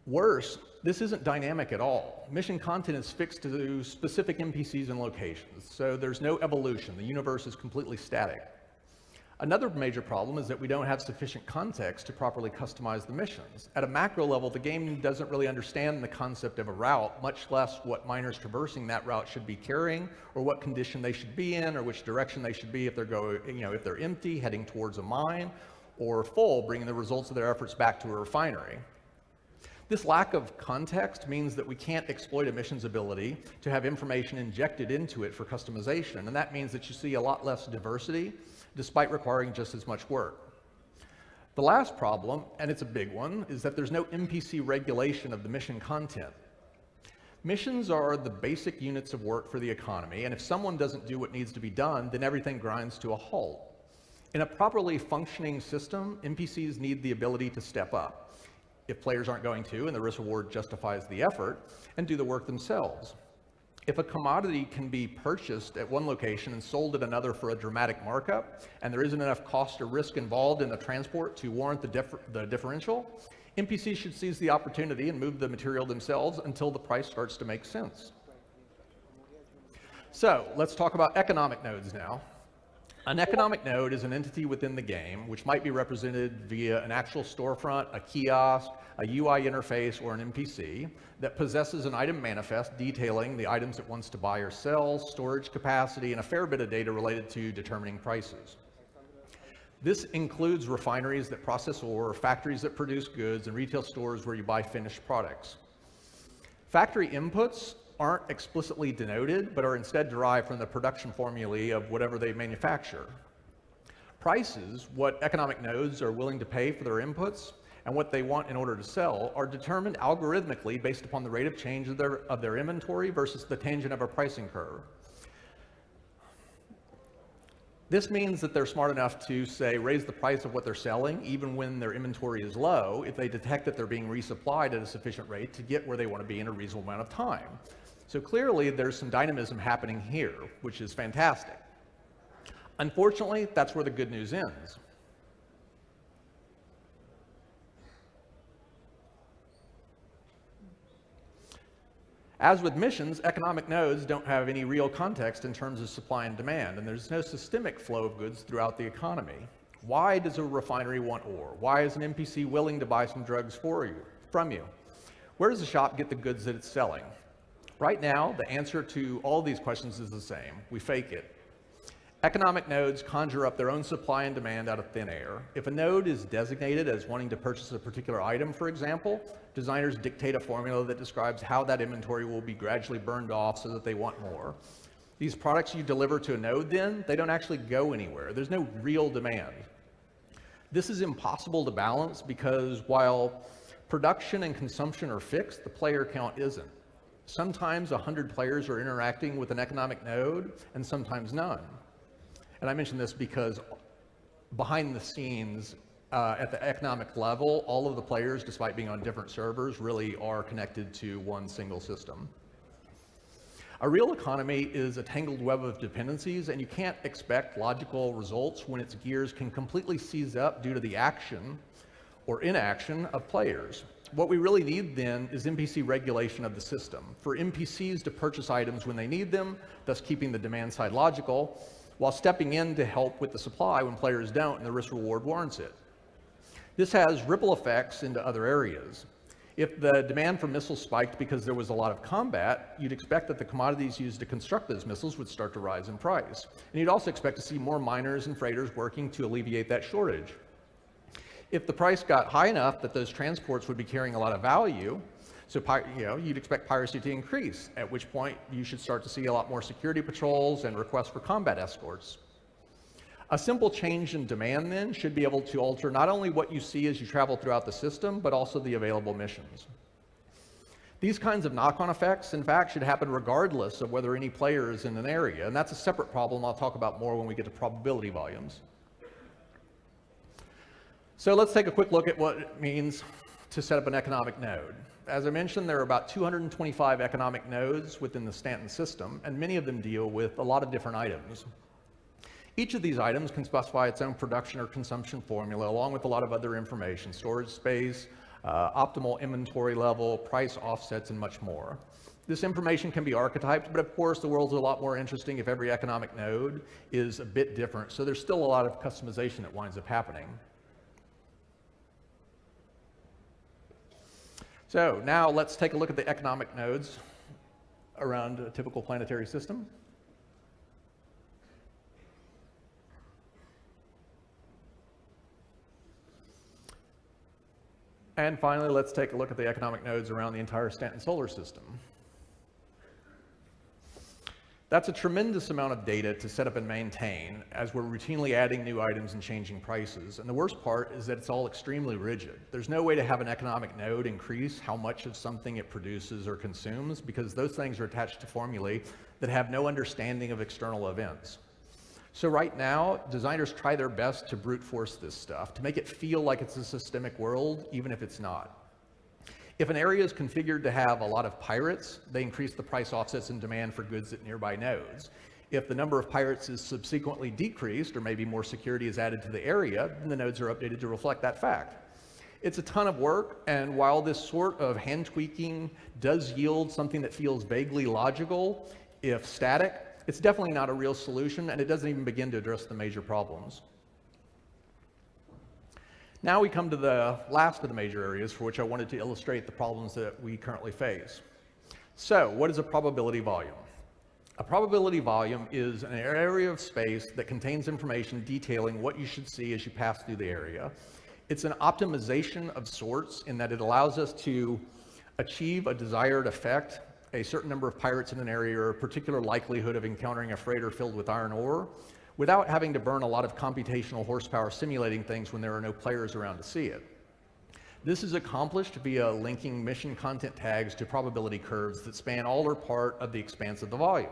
Worse, this isn't dynamic at all. Mission content is fixed to specific NPCs and locations, so there's no evolution. The universe is completely static. Another major problem is that we don't have sufficient context to properly customize the missions. At a macro level, the game doesn't really understand the concept of a route, much less what miners traversing that route should be carrying, or what condition they should be in, or which direction they should be if if they're empty, heading towards a mine, or full, bringing the results of their efforts back to a refinery. This lack of context means that we can't exploit a mission's ability to have information injected into it for customization, and that means that you see a lot less diversity, despite requiring just as much work. The last problem, and it's a big one, is that there's no NPC regulation of the mission content. Missions are the basic units of work for the economy, and if someone doesn't do what needs to be done, then everything grinds to a halt. In a properly functioning system, NPCs need the ability to step up if players aren't going to, and the risk reward justifies the effort, and do the work themselves. If a commodity can be purchased at one location and sold at another for a dramatic markup, and there isn't enough cost or risk involved in the transport to warrant the differential, NPCs should seize the opportunity and move the material themselves until the price starts to make sense. So let's talk about economic nodes now. An economic node is an entity within the game which might be represented via an actual storefront, a kiosk, a UI interface, or an NPC that possesses an item manifest detailing the items it wants to buy or sell, storage capacity, and a fair bit of data related to determining prices. This includes refineries that process ore, factories that produce goods, and retail stores where you buy finished products. Factory inputs aren't explicitly denoted, but are instead derived from the production formulae of whatever they manufacture. Prices, what economic nodes are willing to pay for their inputs, and what they want in order to sell, are determined algorithmically based upon the rate of change of their inventory versus the tangent of a pricing curve. This means that they're smart enough to, say, raise the price of what they're selling even when their inventory is low if they detect that they're being resupplied at a sufficient rate to get where they want to be in a reasonable amount of time. So clearly there's some dynamism happening here, which is fantastic. Unfortunately, that's where the good news ends. As with missions, economic nodes don't have any real context in terms of supply and demand, and there's no systemic flow of goods throughout the economy. Why does a refinery want ore? Why is an NPC willing to buy some drugs from you? Where does the shop get the goods that it's selling? Right now, the answer to all these questions is the same. We fake it. Economic nodes conjure up their own supply and demand out of thin air. If a node is designated as wanting to purchase a particular item, for example, designers dictate a formula that describes how that inventory will be gradually burned off so that they want more. These products you deliver to a node then, they don't actually go anywhere. There's no real demand. This is impossible to balance because while production and consumption are fixed, the player count isn't. Sometimes 100 players are interacting with an economic node and sometimes none. And I mention this because behind the scenes, at the economic level, all of the players, despite being on different servers, really are connected to one single system. A real economy is a tangled web of dependencies, and you can't expect logical results when its gears can completely seize up due to the action or inaction of players. What we really need then is NPC regulation of the system, for NPCs to purchase items when they need them, thus keeping the demand side logical, while stepping in to help with the supply when players don't and the risk reward warrants it. This has ripple effects into other areas. If the demand for missiles spiked because there was a lot of combat, you'd expect that the commodities used to construct those missiles would start to rise in price. And you'd also expect to see more miners and freighters working to alleviate that shortage. If the price got high enough that those transports would be carrying a lot of value, so you'd expect piracy to increase, at which point you should start to see a lot more security patrols and requests for combat escorts. A simple change in demand then should be able to alter not only what you see as you travel throughout the system, but also the available missions. These kinds of knock-on effects, in fact, should happen regardless of whether any player is in an area, and that's a separate problem I'll talk about more when we get to probability volumes. So let's take a quick look at what it means to set up an economic node. As I mentioned, there are about 225 economic nodes within the Stanton system, and many of them deal with a lot of different items. Each of these items can specify its own production or consumption formula, along with a lot of other information, storage space, optimal inventory level, price offsets, and much more. This information can be archetyped, but of course the world's a lot more interesting if every economic node is a bit different, so there's still a lot of customization that winds up happening. So now let's take a look at the economic nodes around a typical planetary system. And finally, let's take a look at the economic nodes around the entire Stanton solar system. That's a tremendous amount of data to set up and maintain as we're routinely adding new items and changing prices. And the worst part is that it's all extremely rigid. There's no way to have an economic node increase how much of something it produces or consumes because those things are attached to formulae that have no understanding of external events. So right now, designers try their best to brute force this stuff, to make it feel like it's a systemic world, even if it's not. If an area is configured to have a lot of pirates, they increase the price offsets and demand for goods at nearby nodes. If the number of pirates is subsequently decreased, or maybe more security is added to the area, then the nodes are updated to reflect that fact. It's a ton of work, and while this sort of hand tweaking does yield something that feels vaguely logical, if static, it's definitely not a real solution, and it doesn't even begin to address the major problems. Now we come to the last of the major areas for which I wanted to illustrate the problems that we currently face. So, what is a probability volume? A probability volume is an area of space that contains information detailing what you should see as you pass through the area. It's an optimization of sorts in that it allows us to achieve a desired effect, a certain number of pirates in an area, or a particular likelihood of encountering a freighter filled with iron ore, without having to burn a lot of computational horsepower simulating things when there are no players around to see it. This is accomplished via linking mission content tags to probability curves that span all or part of the expanse of the volume.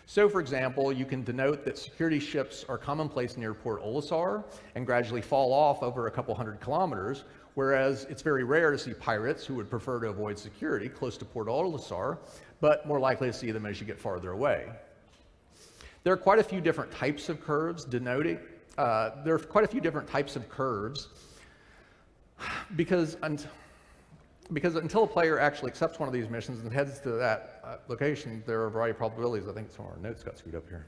So for example, you can denote that security ships are commonplace near Port Olisar and gradually fall off over a couple hundred kilometers, whereas it's very rare to see pirates who would prefer to avoid security close to Port Olisar, but more likely to see them as you get farther away. There are quite a few different types of curves denoting, because until a player actually accepts one of these missions and heads to that location, there are a variety of probabilities. I think some of our notes got screwed up here.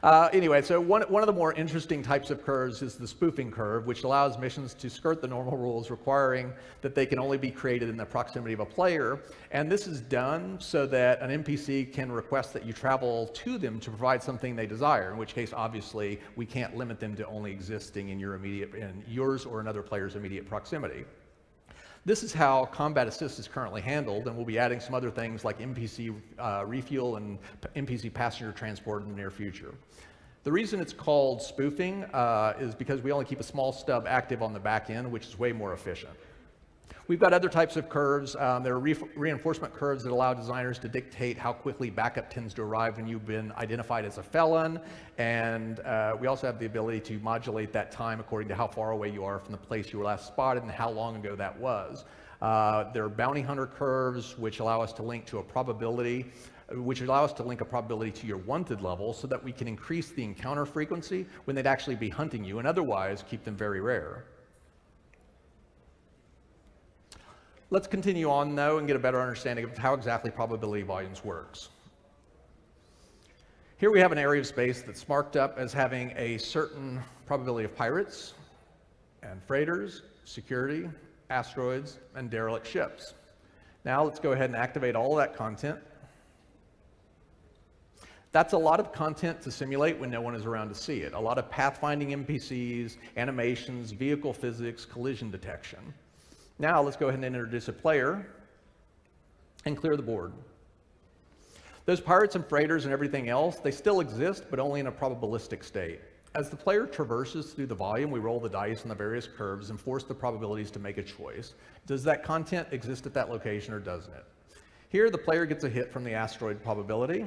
Anyway, so one of the more interesting types of curves is the spoofing curve, which allows missions to skirt the normal rules, requiring that they can only be created in the proximity of a player. And this is done so that an NPC can request that you travel to them to provide something they desire, in which case, obviously, we can't limit them to only existing in yours or another player's immediate proximity. This is how combat assist is currently handled, and we'll be adding some other things like NPC refuel and NPC passenger transport in the near future. The reason it's called spoofing is because we only keep a small stub active on the back end, which is way more efficient. We've got other types of curves. There are reinforcement curves that allow designers to dictate how quickly backup tends to arrive when you've been identified as a felon. And we also have the ability to modulate that time according to how far away you are from the place you were last spotted and how long ago that was. There are bounty hunter curves, which allow us to link to a probability, to your wanted level so that we can increase the encounter frequency when they'd actually be hunting you, and otherwise keep them very rare. Let's continue on, though, and get a better understanding of how exactly probability volumes works. Here we have an area of space that's marked up as having a certain probability of pirates and freighters, security, asteroids, and derelict ships. Now let's go ahead and activate all of that content. That's a lot of content to simulate when no one is around to see it. A lot of pathfinding NPCs, animations, vehicle physics, collision detection. Now let's go ahead and introduce a player and clear the board. Those pirates and freighters and everything else, they still exist, but only in a probabilistic state. As the player traverses through the volume, we roll the dice on the various curves and force the probabilities to make a choice. Does that content exist at that location or doesn't it? Here, the player gets a hit from the asteroid probability.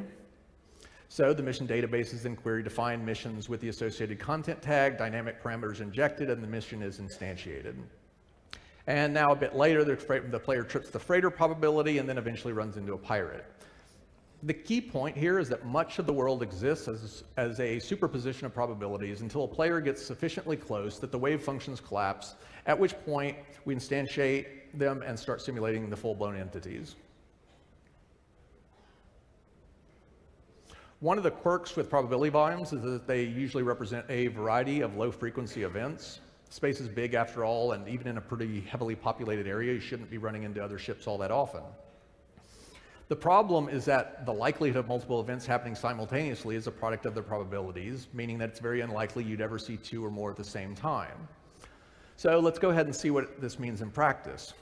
So the mission database is then queried to find missions with the associated content tag, dynamic parameters injected, and the mission is instantiated. And now a bit later, the player trips the freighter probability and then eventually runs into a pirate. The key point here is that much of the world exists as a superposition of probabilities until a player gets sufficiently close that the wave functions collapse, at which point we instantiate them and start simulating the full-blown entities. One of the quirks with probability volumes is that they usually represent a variety of low-frequency events. Space is big after all, and even in a pretty heavily populated area, you shouldn't be running into other ships all that often. The problem is that the likelihood of multiple events happening simultaneously is a product of their probabilities, meaning that it's very unlikely you'd ever see two or more at the same time. So let's go ahead and see what this means in practice.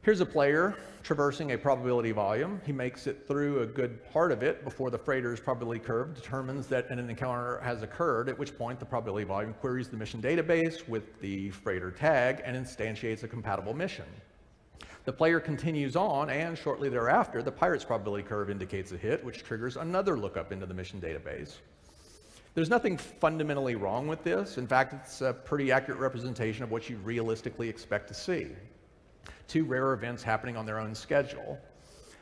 Here's a player traversing a probability volume. He makes it through a good part of it before the freighter's probability curve determines that an encounter has occurred, at which point the probability volume queries the mission database with the freighter tag and instantiates a compatible mission. The player continues on, and shortly thereafter, the pirate's probability curve indicates a hit, which triggers another lookup into the mission database. There's nothing fundamentally wrong with this. In fact, it's a pretty accurate representation of what you realistically expect to see. Two rare events happening on their own schedule.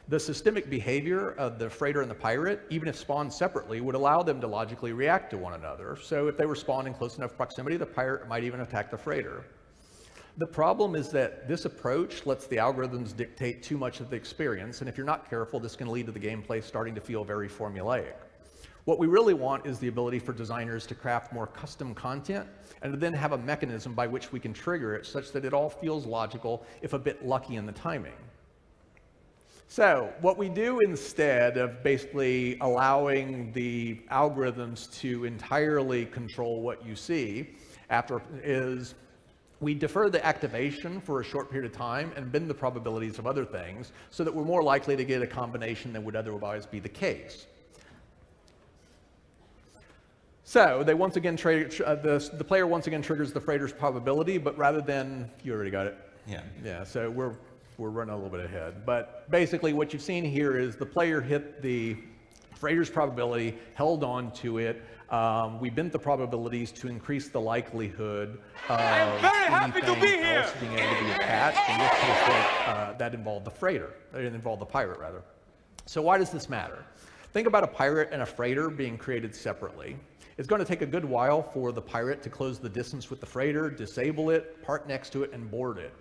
The systemic behavior of the freighter and the pirate, even if spawned separately, would allow them to logically react to one another. So if they were spawned in close enough proximity, the pirate might even attack the freighter. The problem is that this approach lets the algorithms dictate too much of the experience, and if you're not careful, this can lead to the gameplay starting to feel very formulaic. What we really want is the ability for designers to craft more custom content and to then have a mechanism by which we can trigger it such that it all feels logical, if a bit lucky in the timing. So what we do instead of basically allowing the algorithms to entirely control what you see is we defer the activation for a short period of time and bend the probabilities of other things so that we're more likely to get a combination than would otherwise be the case. So they once again the player once again triggers the freighter's probability, but rather than, you already got it? Yeah, so we're running a little bit ahead. But basically what you've seen here is the player hit the freighter's probability, held on to it. We bent the probabilities to increase the likelihood of anything else being able to be attached. In this case, that involved the freighter. It involved the pirate, rather. So why does this matter? Think about a pirate and a freighter being created separately. It's going to take a good while for the pirate to close the distance with the freighter, disable it, park next to it, and board it.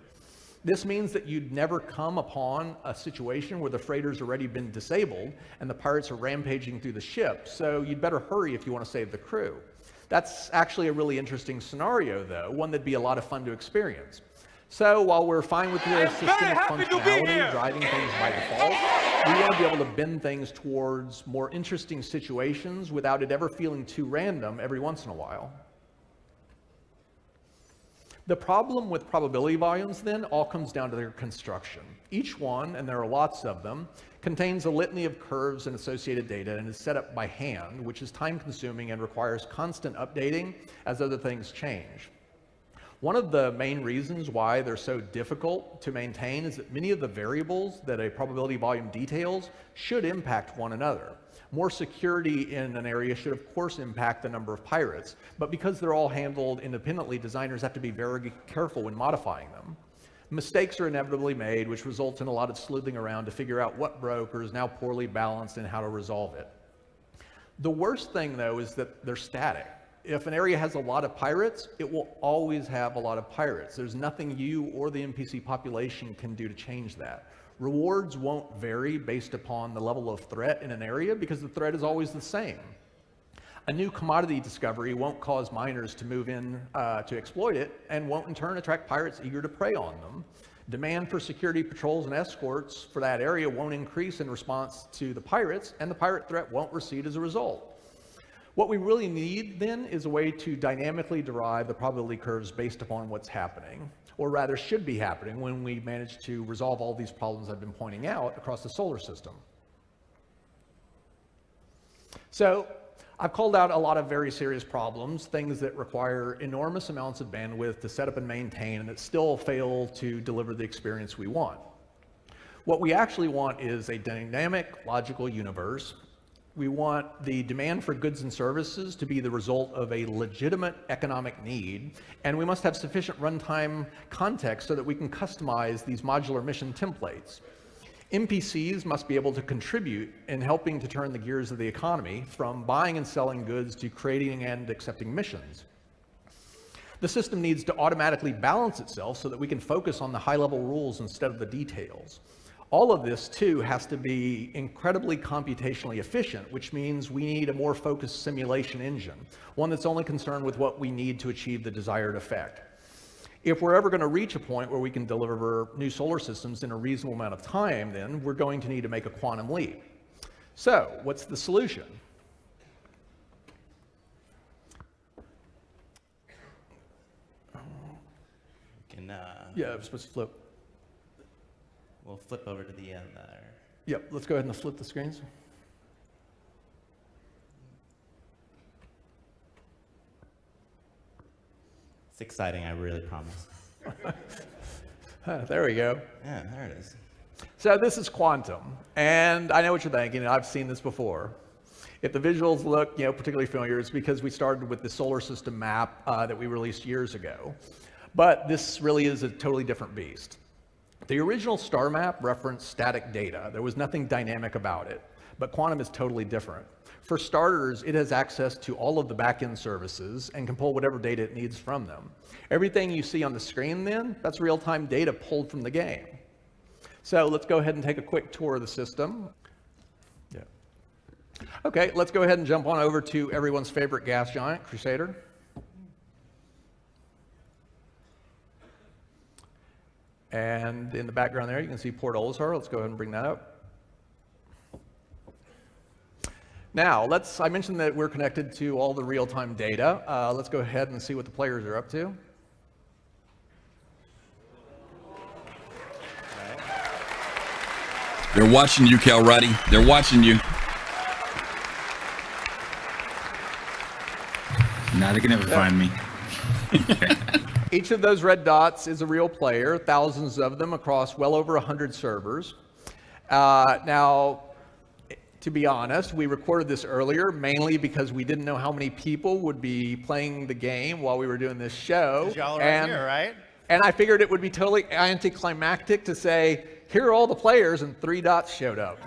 This means that you'd never come upon a situation where the freighter's already been disabled and the pirates are rampaging through the ship, so you'd better hurry if you want to save the crew. That's actually a really interesting scenario, though, one that'd be a lot of fun to experience. So while we're fine with the systemic functionality driving things by default, we want to be able to bend things towards more interesting situations without it ever feeling too random every once in a while. The problem with probability volumes then all comes down to their construction. Each one, and there are lots of them, contains a litany of curves and associated data and is set up by hand, which is time consuming and requires constant updating as other things change. One of the main reasons why they're so difficult to maintain is that many of the variables that a probability volume details should impact one another. More security in an area should of course impact the number of pirates, but because they're all handled independently, designers have to be very careful when modifying them. Mistakes are inevitably made, which results in a lot of sleuthing around to figure out what broke or is now poorly balanced and how to resolve it. The worst thing though is that they're static. If an area has a lot of pirates, it will always have a lot of pirates. There's nothing you or the NPC population can do to change that. Rewards won't vary based upon the level of threat in an area because the threat is always the same. A new commodity discovery won't cause miners to move in to exploit it and won't in turn attract pirates eager to prey on them. Demand for security patrols and escorts for that area won't increase in response to the pirates, and the pirate threat won't recede as a result. What we really need then is a way to dynamically derive the probability curves based upon what's happening, or rather should be happening when we manage to resolve all these problems I've been pointing out across the solar system. So I've called out a lot of very serious problems, things that require enormous amounts of bandwidth to set up and maintain and that still fail to deliver the experience we want. What we actually want is a dynamic, logical universe. We want the demand for goods and services to be the result of a legitimate economic need, and we must have sufficient runtime context so that we can customize these modular mission templates. NPCs must be able to contribute in helping to turn the gears of the economy from buying and selling goods to creating and accepting missions. The system needs to automatically balance itself so that we can focus on the high-level rules instead of the details. All of this, too, has to be incredibly computationally efficient, which means we need a more focused simulation engine, one that's only concerned with what we need to achieve the desired effect. If we're ever going to reach a point where we can deliver new solar systems in a reasonable amount of time, then we're going to need to make a quantum leap. So, what's the solution? Yeah, I'm supposed to flip. We'll flip over to the end there. Yep, let's go ahead and flip the screens. It's exciting, I really promise. There we go. Yeah, there it is. So this is quantum, and I know what you're thinking, and I've seen this before. If the visuals look, particularly familiar, it's because we started with the solar system map that we released years ago. But this really is a totally different beast. The original star map referenced static data. There was nothing dynamic about it, but quantum is totally different. For starters, it has access to all of the backend services and can pull whatever data it needs from them. Everything you see on the screen then, that's real-time data pulled from the game. So let's go ahead and take a quick tour of the system. Yeah. Okay, let's go ahead and jump on over to everyone's favorite gas giant, Crusader. And in the background there, you can see Port Olisar. Let's go ahead and bring that up. Now, I mentioned that we're connected to all the real-time data. Let's go ahead and see what the players are up to. They're watching you, Kalrati. They're watching you. Now they can never find me. Each of those red dots is a real player, thousands of them across well over 100 servers. Now, to be honest, we recorded this earlier mainly because we didn't know how many people would be playing the game while we were doing this show. Y'all are right here, right? And I figured it would be totally anticlimactic to say, here are all the players, and 3 dots showed up.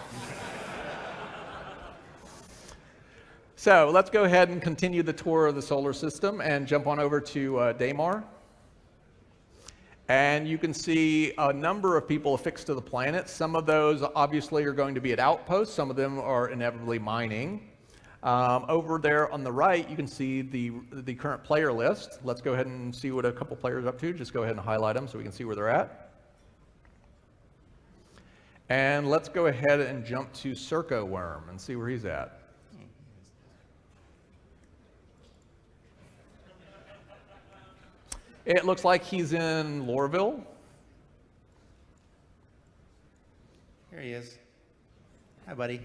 So let's go ahead and continue the tour of the solar system and jump on over to Daymar. And you can see a number of people affixed to the planet. Some of those obviously are going to be at outposts. Some of them are inevitably mining. Over there on the right, you can see the current player list. Let's go ahead and see what a couple players are up to. Just go ahead and highlight them so we can see where they're at. And let's go ahead and jump to Circo Worm and see where he's at. It looks like he's in Loreville. Here he is. Hi, buddy.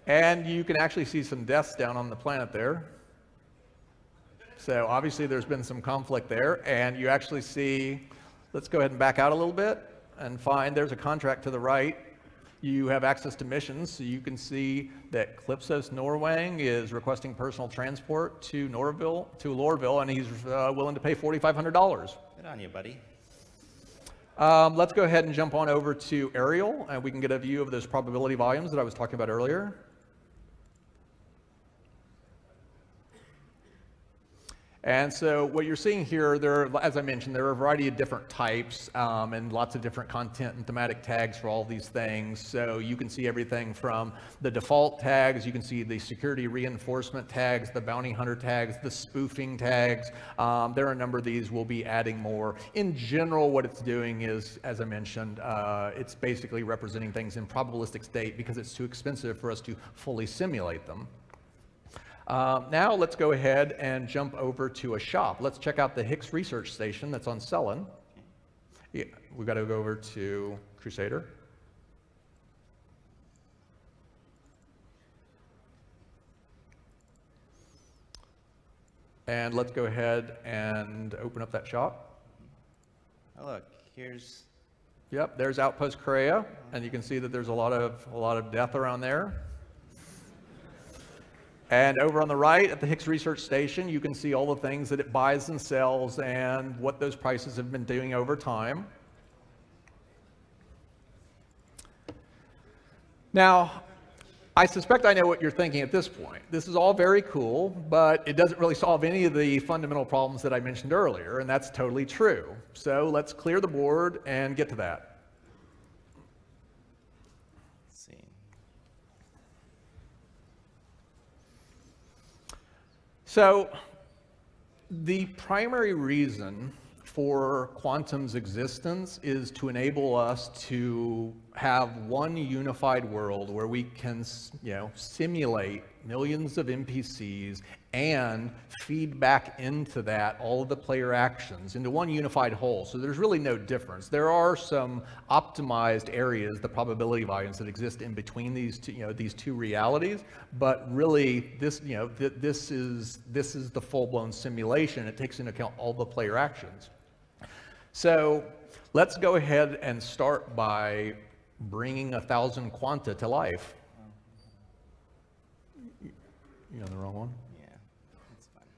And you can actually see some deaths down on the planet there. So obviously there's been some conflict there. And you actually see, let's go ahead and back out a little bit and find there's a contract to the right. You have access to missions, so you can see that Clipsos Norwang is requesting personal transport to Loreville, and he's willing to pay $4,500. Good on you, buddy. Let's go ahead and jump on over to Ariel, and we can get a view of those probability volumes that I was talking about earlier. And so what you're seeing here, as I mentioned, there are a variety of different types and lots of different content and thematic tags for all these things. So you can see everything from the default tags, you can see the security reinforcement tags, the bounty hunter tags, the spoofing tags. There are a number of these. We'll be adding more. In general, what it's doing is, as I mentioned, it's basically representing things in probabilistic state because it's too expensive for us to fully simulate them. Now let's go ahead and jump over to a shop. Let's check out the Hicks Research Station that's on Cellin. Yeah, we've got to go over to Crusader. And let's go ahead and open up that shop. Oh, look, here's... Yep, there's Outpost Korea, and you can see that there's a lot of death around there. And over on the right at the Hicks Research Station, you can see all the things that it buys and sells and what those prices have been doing over time. Now, I suspect I know what you're thinking at this point. This is all very cool, but it doesn't really solve any of the fundamental problems that I mentioned earlier, and that's totally true. So let's clear the board and get to that. So the primary reason for quantum's existence is to enable us to have one unified world where we can, simulate millions of NPCs and feed back into that all of the player actions into one unified whole. So there's really no difference. There are some optimized areas, the probability volumes that exist in between these two realities, but really this is the full-blown simulation. It takes into account all the player actions. So let's go ahead and start by bringing 1,000 quanta to life. You on the wrong one? Yeah, that's fine.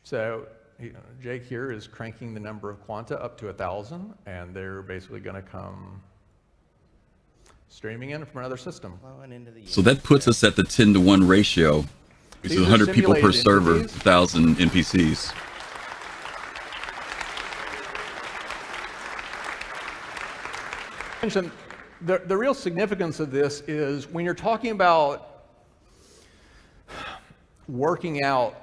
So Jake here is cranking the number of quanta up to 1,000, and they're basically going to come streaming in from another system. So that puts us at the 10-to-1 ratio, which is 100 people per server, 1,000 NPCs. The real significance of this is when you're talking about working out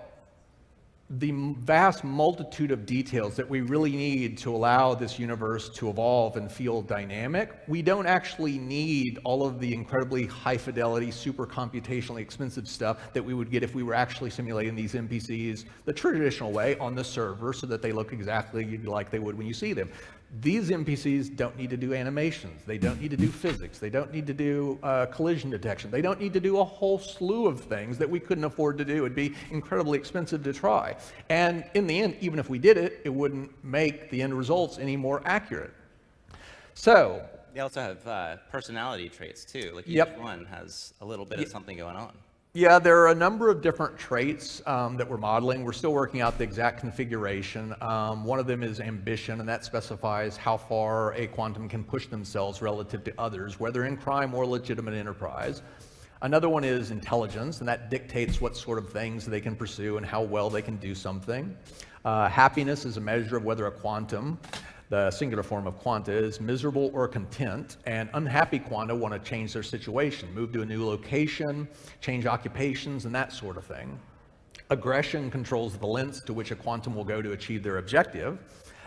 the vast multitude of details that we really need to allow this universe to evolve and feel dynamic, we don't actually need all of the incredibly high fidelity, super computationally expensive stuff that we would get if we were actually simulating these NPCs the traditional way on the server so that they look exactly like they would when you see them. These NPCs don't need to do animations. They don't need to do physics. They don't need to do collision detection. They don't need to do a whole slew of things that we couldn't afford to do. It'd be incredibly expensive to try. And in the end, even if we did it, it wouldn't make the end results any more accurate. So they also have personality traits too. Like each one has a little bit of something going on. Yeah, there are a number of different traits that we're modeling. We're still working out the exact configuration. One of them is ambition, and that specifies how far a quantum can push themselves relative to others, whether in crime or legitimate enterprise. Another one is intelligence, and that dictates what sort of things they can pursue and how well they can do something. Happiness is a measure of whether a quantum, the singular form of quanta, is miserable or content, and unhappy quanta want to change their situation, move to a new location, change occupations, and that sort of thing. Aggression controls the lengths to which a quantum will go to achieve their objective.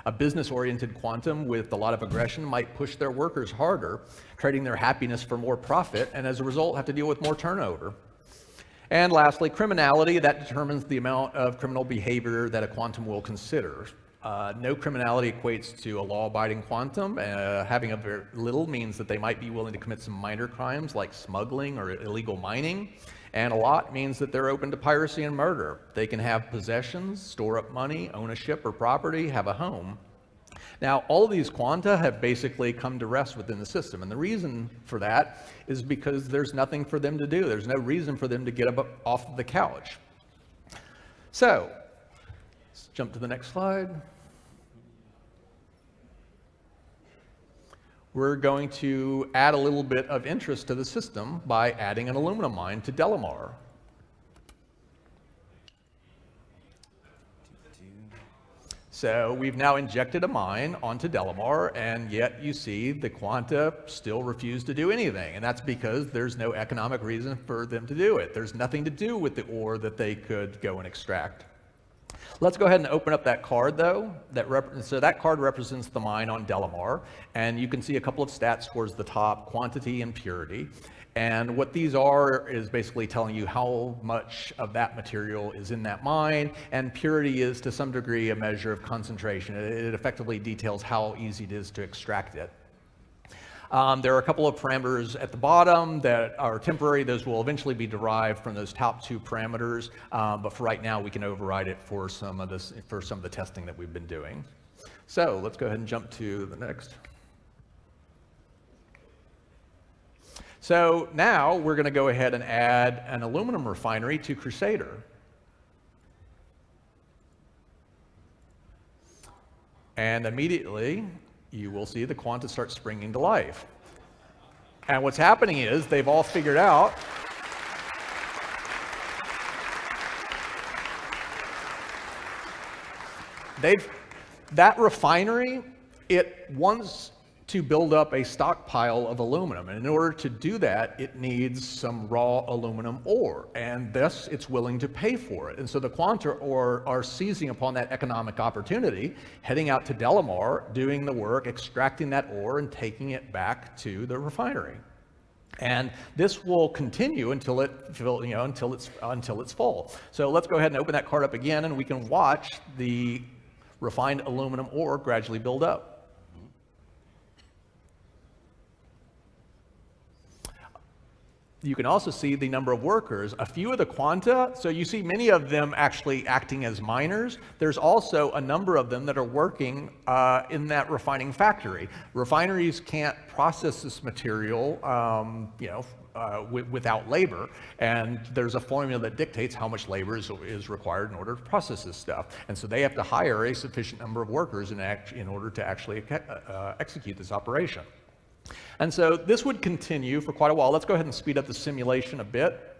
A business-oriented quantum with a lot of aggression might push their workers harder, trading their happiness for more profit, and as a result have to deal with more turnover. And lastly, criminality, that determines the amount of criminal behavior that a quantum will consider. No criminality equates to a law-abiding quantum. Having a very little means that they might be willing to commit some minor crimes like smuggling or illegal mining. And a lot means that they're open to piracy and murder. They can have possessions, store up money, own a ship or property, have a home. Now, all of these quanta have basically come to rest within the system. And the reason for that is because there's nothing for them to do. There's no reason for them to get up off of the couch. So, let's jump to the next slide. We're going to add a little bit of interest to the system by adding an aluminum mine to Delamar. So we've now injected a mine onto Delamar, and yet you see the quanta still refuse to do anything. And that's because there's no economic reason for them to do it. There's nothing to do with the ore that they could go and extract. Let's go ahead and open up that card, though. So that card represents the mine on Delamar, and you can see a couple of stats towards the top, quantity and purity. And what these are is basically telling you how much of that material is in that mine, and purity is to some degree a measure of concentration. It effectively details how easy it is to extract it. There are a couple of parameters at the bottom that are temporary. Those will eventually be derived from those top two parameters, but for right now we can override it for some of the testing that we've been doing. So let's go ahead and jump to the next. So now we're going to go ahead and add an aluminum refinery to Crusader. And immediately you will see the quanta start springing to life. And what's happening is they've all figured out that refinery, it wants to build up a stockpile of aluminum. And in order to do that, it needs some raw aluminum ore, and thus it's willing to pay for it. And so the quanta are seizing upon that economic opportunity, heading out to Delamar, doing the work, extracting that ore, and taking it back to the refinery. And this will continue until it's full. So let's go ahead and open that card up again, and we can watch the refined aluminum ore gradually build up. You can also see the number of workers. A few of the quanta, so you see many of them actually acting as miners. There's also a number of them that are working in that refining factory. Refineries can't process this material without labor, and there's a formula that dictates how much labor is required in order to process this stuff. And so they have to hire a sufficient number of workers in order to actually execute this operation. And so this would continue for quite a while. Let's go ahead and speed up the simulation a bit.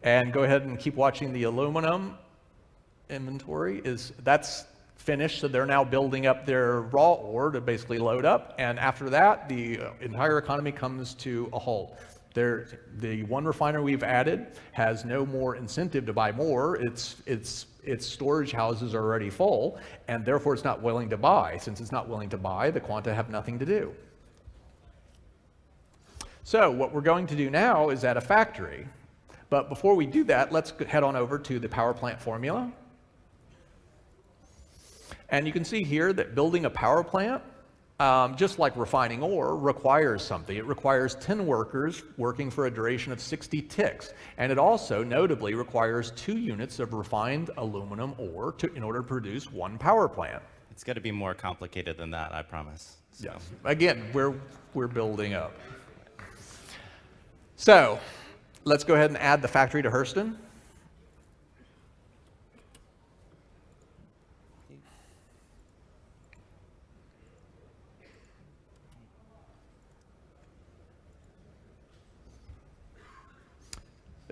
And go ahead and keep watching the aluminum inventory. That's finished, so they're now building up their raw ore to basically load up. And after that, the entire economy comes to a halt. The one refiner we've added has no more incentive to buy more. Its storage houses are already full, and therefore it's not willing to buy. Since it's not willing to buy, the quanta have nothing to do. So what we're going to do now is add a factory. But before we do that, let's head on over to the power plant formula. And you can see here that building a power plant, just like refining ore, requires something. It requires 10 workers working for a duration of 60 ticks. And it also notably requires 2 units of refined aluminum ore in order to produce one power plant. It's got to be more complicated than that, I promise. So. Yes. Again, we're building up. So let's go ahead and add the factory to Hurston.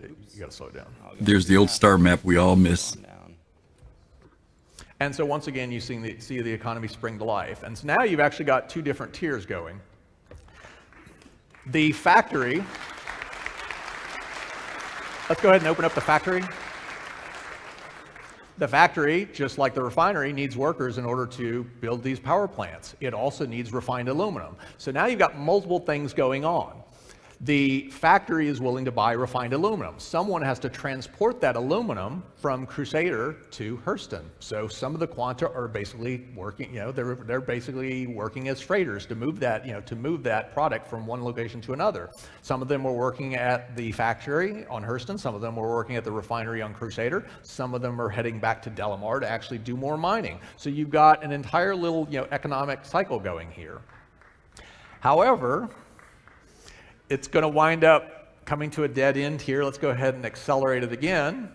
You gotta slow down. There's the old star map we all miss. Down. And so once again, you see the economy spring to life. And so now you've actually got two different tiers going. The factory, let's go ahead and open up the factory. The factory, just like the refinery, needs workers in order to build these power plants. It also needs refined aluminum. So now you've got multiple things going on. The factory is willing to buy refined aluminum. Someone has to transport that aluminum from Crusader to Hurston. So some of the Quanta are basically working, they're basically working as freighters to move that, to move that product from one location to another. Some of them were working at the factory on Hurston. Some of them were working at the refinery on Crusader. Some of them are heading back to Delamar to actually do more mining. So you've got an entire little, economic cycle going here. However, it's going to wind up coming to a dead end here. Let's go ahead and accelerate it again,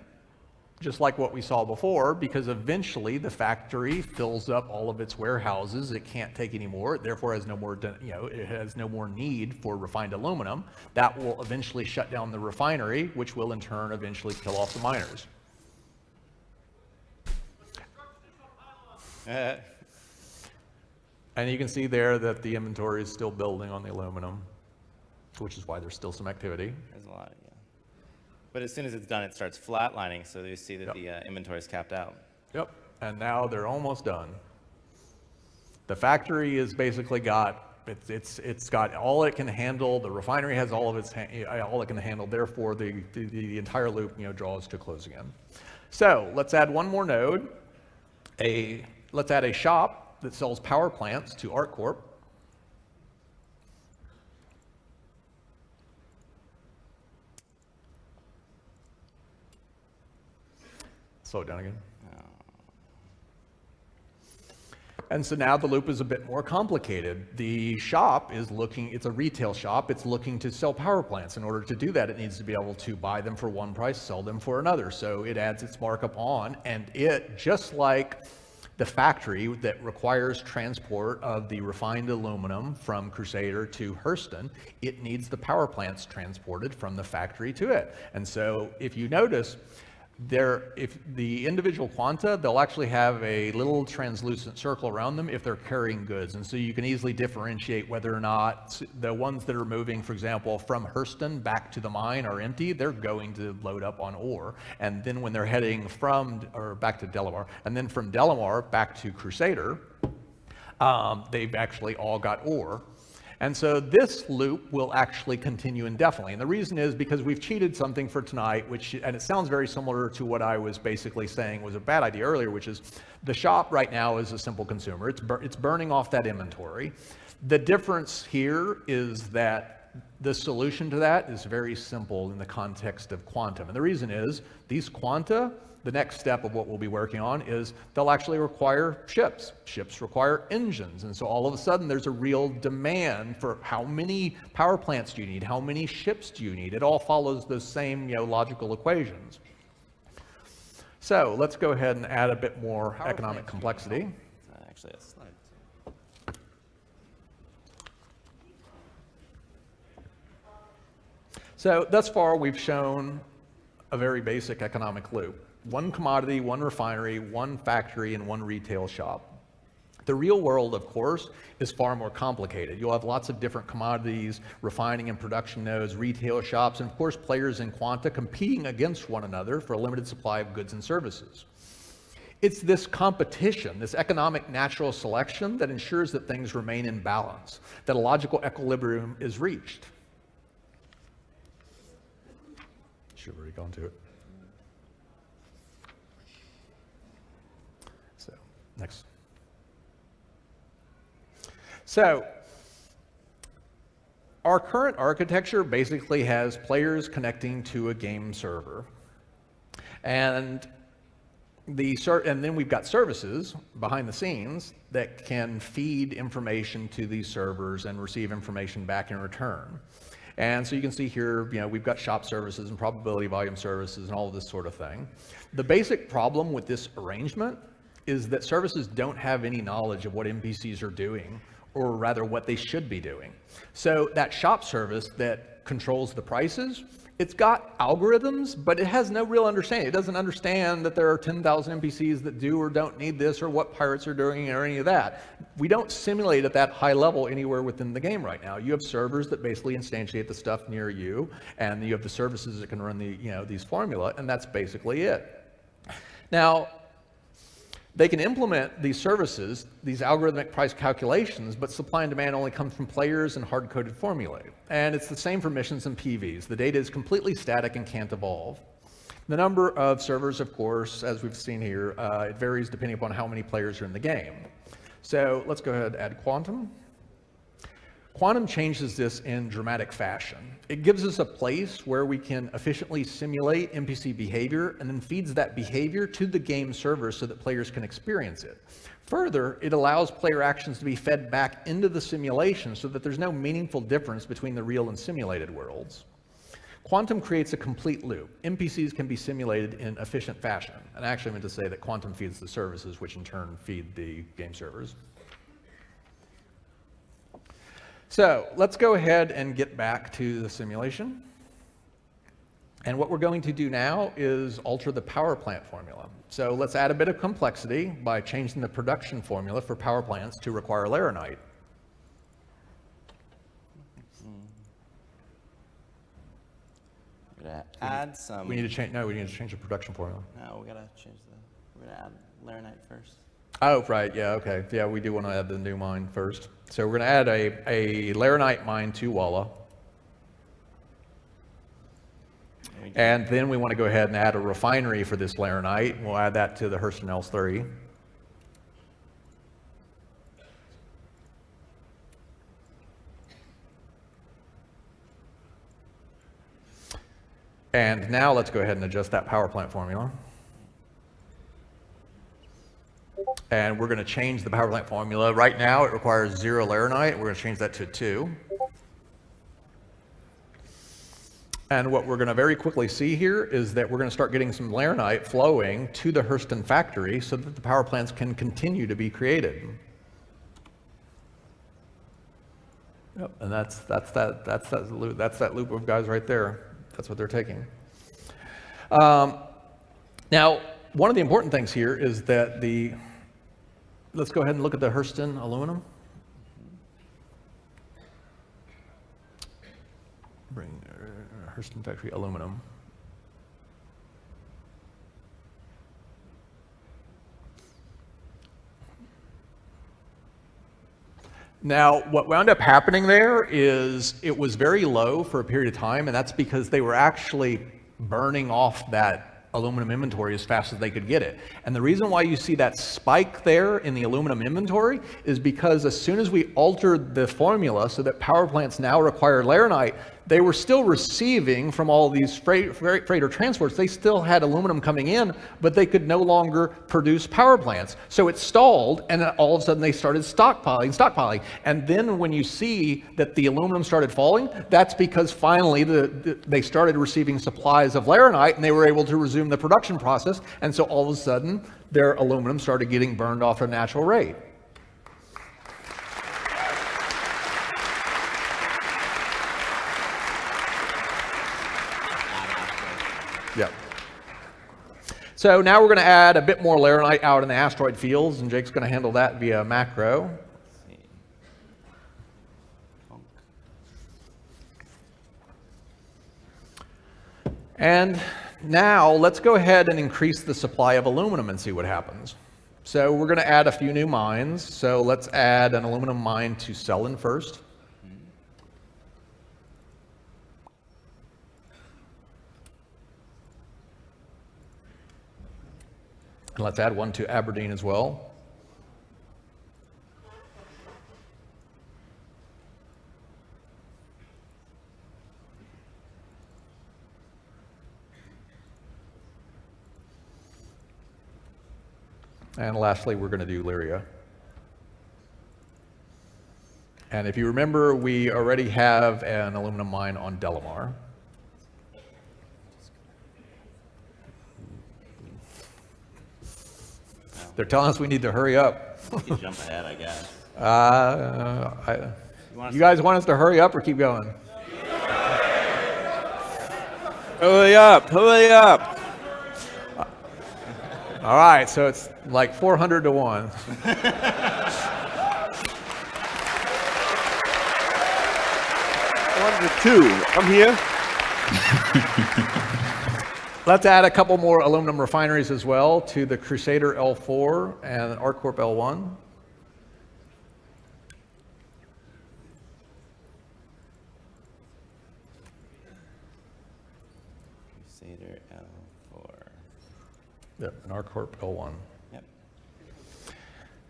just like what we saw before, because eventually the factory fills up all of its warehouses. It can't take any more. It therefore has no more, it has no more need for refined aluminum. That will eventually shut down the refinery, which will in turn eventually kill off the miners. And you can see there that the inventory is still building on the aluminum, which is why there's still some activity. There's a lot, yeah. But as soon as it's done, it starts flatlining, so you see that the inventory is capped out. Yep, and now they're almost done. The factory is basically got, it's got all it can handle. The refinery has all of its, all it can handle. Therefore, the entire loop, draws to close again. So let's add one more node. Let's add a shop that sells power plants to ArcCorp. Slow it down again. And so now the loop is a bit more complicated. The shop is it's a retail shop. It's looking to sell power plants. In order to do that, it needs to be able to buy them for one price, sell them for another. So it adds its markup on, and it, just like the factory that requires transport of the refined aluminum from Crusader to Hurston, it needs the power plants transported from the factory to it. And so if you notice, if the individual quanta, they'll actually have a little translucent circle around them if they're carrying goods. And so you can easily differentiate whether or not the ones that are moving, for example, from Hurston back to the mine are empty. They're going to load up on ore. And then when they're heading back to Delamar, and then from Delamar back to Crusader, they've actually all got ore. And so this loop will actually continue indefinitely. And the reason is because we've cheated something for tonight, and it sounds very similar to what I was basically saying was a bad idea earlier, which is the shop right now is a simple consumer. It's burning off that inventory. The difference here is that the solution to that is very simple in the context of quantum. And the reason is these quanta, the next step of what we'll be working on is they'll actually require ships. Ships require engines. And so all of a sudden there's a real demand for how many power plants do you need? How many ships do you need? It all follows those same logical equations. So let's go ahead and add a bit more economic complexity. Actually, a slide. So thus far we've shown a very basic economic loop. One commodity, one refinery, one factory, and one retail shop. The real world, of course, is far more complicated. You'll have lots of different commodities, refining and production nodes, retail shops, and of course players in quanta competing against one another for a limited supply of goods and services. It's this competition, this economic natural selection that ensures that things remain in balance, that a logical equilibrium is reached. Should have already gone to it. So, next. So, our current architecture basically has players connecting to a game server. And then we've got services behind the scenes that can feed information to these servers and receive information back in return. And so you can see here, we've got shop services and probability volume services and all of this sort of thing. The basic problem with this arrangement is that services don't have any knowledge of what NPCs are doing, or rather what they should be doing. So that shop service that controls the prices It's got algorithms, but it has no real understanding. It doesn't understand that there are 10,000 NPCs that do or don't need this, or what pirates are doing, or any of that. We don't simulate at that high level anywhere within the game right now. You have servers that basically instantiate the stuff near you, and you have the services that can run the, these formula, and that's basically it. Now, they can implement these services, these algorithmic price calculations, but supply and demand only comes from players and hard-coded formulae. And it's the same for missions and PVs. The data is completely static and can't evolve. The number of servers, of course, as we've seen here, it varies depending upon how many players are in the game. So let's go ahead and add Quantum. Quantum changes this in dramatic fashion. It gives us a place where we can efficiently simulate NPC behavior and then feeds that behavior to the game server so that players can experience it. Further, it allows player actions to be fed back into the simulation so that there's no meaningful difference between the real and simulated worlds. Quantum creates a complete loop. NPCs can be simulated in efficient fashion. And I actually meant to say that Quantum feeds the services, which in turn feed the game servers. So let's go ahead and get back to the simulation. And what we're going to do now is alter the power plant formula. So let's add a bit of complexity by changing the production formula for power plants to require laranite. We're gonna add some. We need to change. No, we need to change the production formula. No, we gotta change the. We're gonna add laranite first. Oh, right. Yeah. Okay. Yeah, we do want to add the new mine first. So we're going to add a laranite mine to Walla. And then we want to go ahead and add a refinery for this laranite. We'll add that to the Hurston L3. And now let's go ahead and adjust that power plant formula. And we're going to change the power plant formula. Right now it requires 0 laranite. We're going to change that to 2. And what we're going to very quickly see here is that we're going to start getting some laranite flowing to the Hurston factory so that the power plants can continue to be created. Yep, and that's that loop of guys right there. That's what they're taking. Now, one of the important things here is that let's go ahead and look at the Hurston aluminum. Bring Hurston factory aluminum. Now, what wound up happening there is it was very low for a period of time, and that's because they were actually burning off that aluminum inventory as fast as they could get it. And the reason why you see that spike there in the aluminum inventory is because as soon as we altered the formula so that power plants now require laranite, they were still receiving from all these freighter transports. They still had aluminum coming in, but they could no longer produce power plants. So it stalled, and then all of a sudden they started stockpiling. And then when you see that the aluminum started falling, that's because finally they started receiving supplies of laranite, and they were able to resume the production process. And so all of a sudden, their aluminum started getting burned off at a natural rate. Yep. So now we're going to add a bit more laranite out in the asteroid fields, and Jake's going to handle that via macro. And now let's go ahead and increase the supply of aluminum and see what happens. So we're going to add a few new mines. So let's add an aluminum mine to Cellin first. And let's add one to Aberdeen as well. And lastly, we're going to do Lyria. And if you remember, we already have an aluminum mine on Delamar. They're telling us we need to hurry up. You can jump ahead, I guess. You guys want us to hurry up or keep going? Hurry up, hurry up. All right, so it's like 400 to 1. 1 to 2. I'm here. Let's add a couple more aluminum refineries as well to the Crusader L4 and ArcCorp L1. Crusader L4. Yep, and ArcCorp L1. Yep.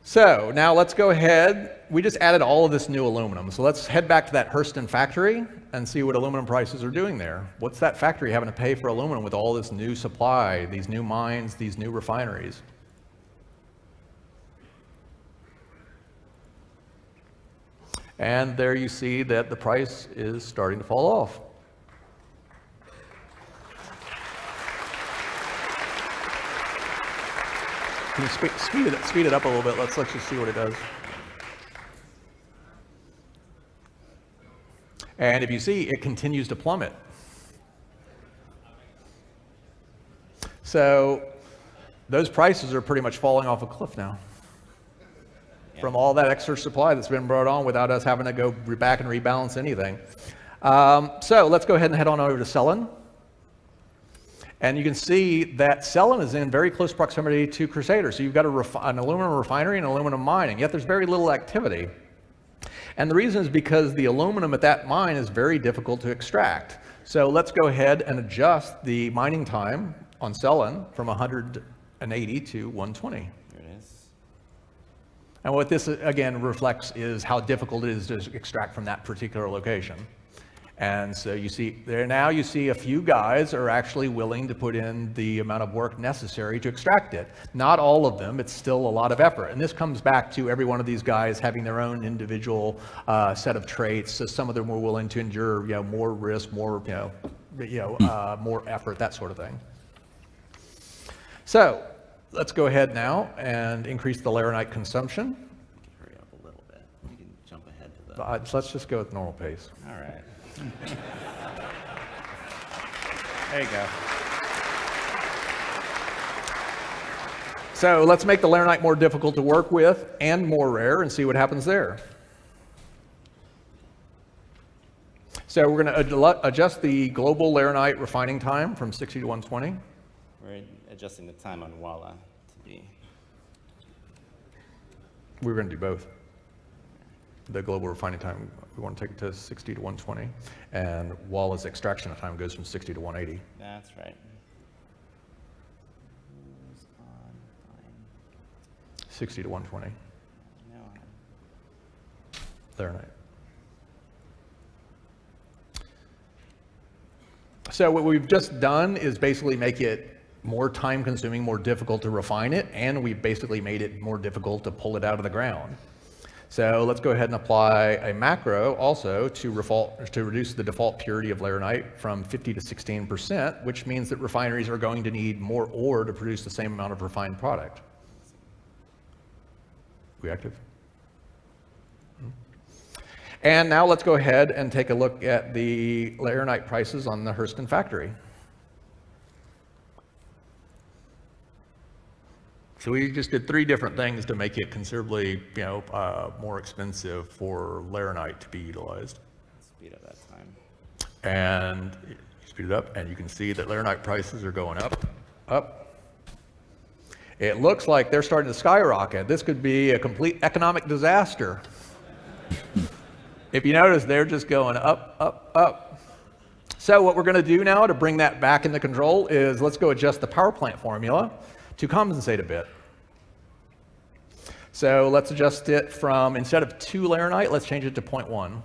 So now let's go ahead. We just added all of this new aluminum. So let's head back to that Hurston factory and see what aluminum prices are doing there. What's that factory having to pay for aluminum with all this new supply, these new mines, these new refineries? And there you see that the price is starting to fall off. Can you speed it up a little bit? Let's just see what it does. And if you see, it continues to plummet. So those prices are pretty much falling off a cliff now from all that extra supply that's been brought on without us having to go back and rebalance anything. So let's go ahead and head on over to Cellin. And you can see that Cellin is in very close proximity to Crusader. So you've got an aluminum refinery and aluminum mining, yet there's very little activity. And the reason is because the aluminum at that mine is very difficult to extract. So let's go ahead and adjust the mining time on Cellin from 180 to 120. There it is. And what this again reflects is how difficult it is to extract from that particular location. And so you see there now you see a few guys are actually willing to put in the amount of work necessary to extract it. Not all of them, it's still a lot of effort. And this comes back to every one of these guys having their own individual set of traits. So some of them were willing to endure, more risk, more, more effort, that sort of thing. So let's go ahead now and increase the laranite consumption. Hurry up a little bit. You can jump ahead to the. Let's just go with normal pace. All right. There you go. So let's make the laranite more difficult to work with and more rare and see what happens there. So we're going to adjust the global laranite refining time from 60 to 120. We're adjusting the time on Walla to be. We're going to do both. The global refining time, we want to take it to 60 to 120. And Walla's extraction time goes from 60 to 180. That's right. Who's on fine? 60 to 120. No. Laranite. So what we've just done is basically make it more time consuming, more difficult to refine it, and we've basically made it more difficult to pull it out of the ground. So let's go ahead and apply a macro also to reduce the default purity of laranite from 50 to 16%, which means that refineries are going to need more ore to produce the same amount of refined product. Reactive. And now let's go ahead and take a look at the laranite prices on the Hurston factory. So we just did 3 different things to make it considerably, more expensive for laranite to be utilized. Speed up that time. And you speed it up, and you can see that laranite prices are going up. It looks like they're starting to skyrocket. This could be a complete economic disaster. If you notice, they're just going up, up, up. So what we're going to do now to bring that back into control is let's go adjust the power plant formula to compensate a bit. So let's adjust it from, instead of 2 laranite, let's change it to 0.1.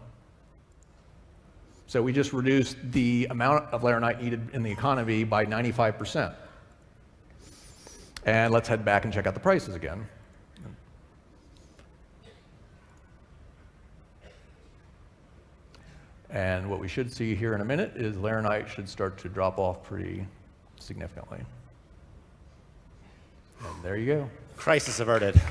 So we just reduced the amount of laranite needed in the economy by 95%. And let's head back and check out the prices again. And what we should see here in a minute is laranite should start to drop off pretty significantly. And there you go. Crisis averted.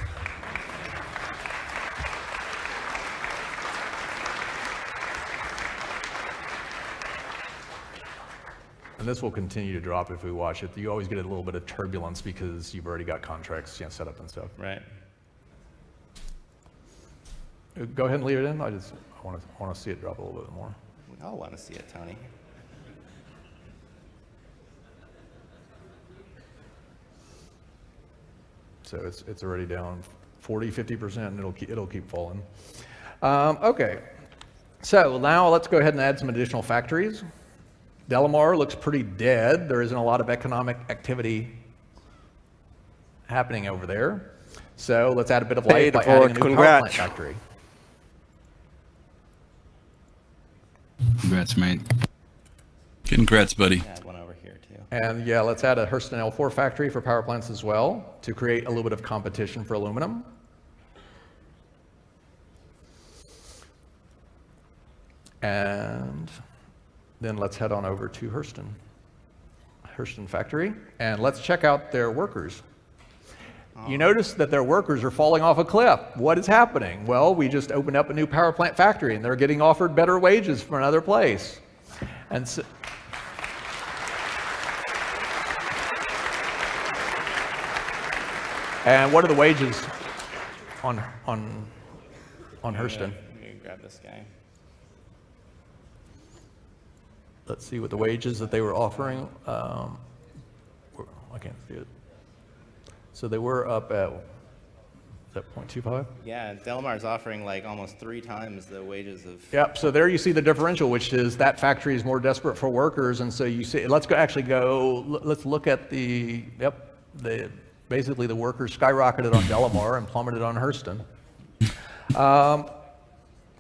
And this will continue to drop if we watch it. You always get a little bit of turbulence because you've already got contracts set up and stuff. Right. Go ahead and leave it in. I want to see it drop a little bit more. We all want to see it, Tony. So it's already down 40, 50%, and it'll keep falling. Okay, so now let's go ahead and add some additional factories. Delamar looks pretty dead. There isn't a lot of economic activity happening over there. So let's add a bit of life by adding a new power plant factory. Congrats, mate. Congrats, buddy. Add one over here too. And yeah, let's add a Hurston L4 factory for power plants as well to create a little bit of competition for aluminum. And then let's head on over to Hurston factory, and let's check out their workers. You notice that their workers are falling off a cliff. What is happening? Well, we just opened up a new power plant factory, and they're getting offered better wages from another place. And so, and what are the wages on Hurston? Let me grab this guy. Let's see what the wages that they were offering. I can't see it. So they were up at, is that 0.25? Yeah, Delamar's offering like almost 3 times the wages of. Yep, so there you see the differential, which is that factory is more desperate for workers. And so you see, let's look at basically the workers skyrocketed on Delamar and plummeted on Hurston.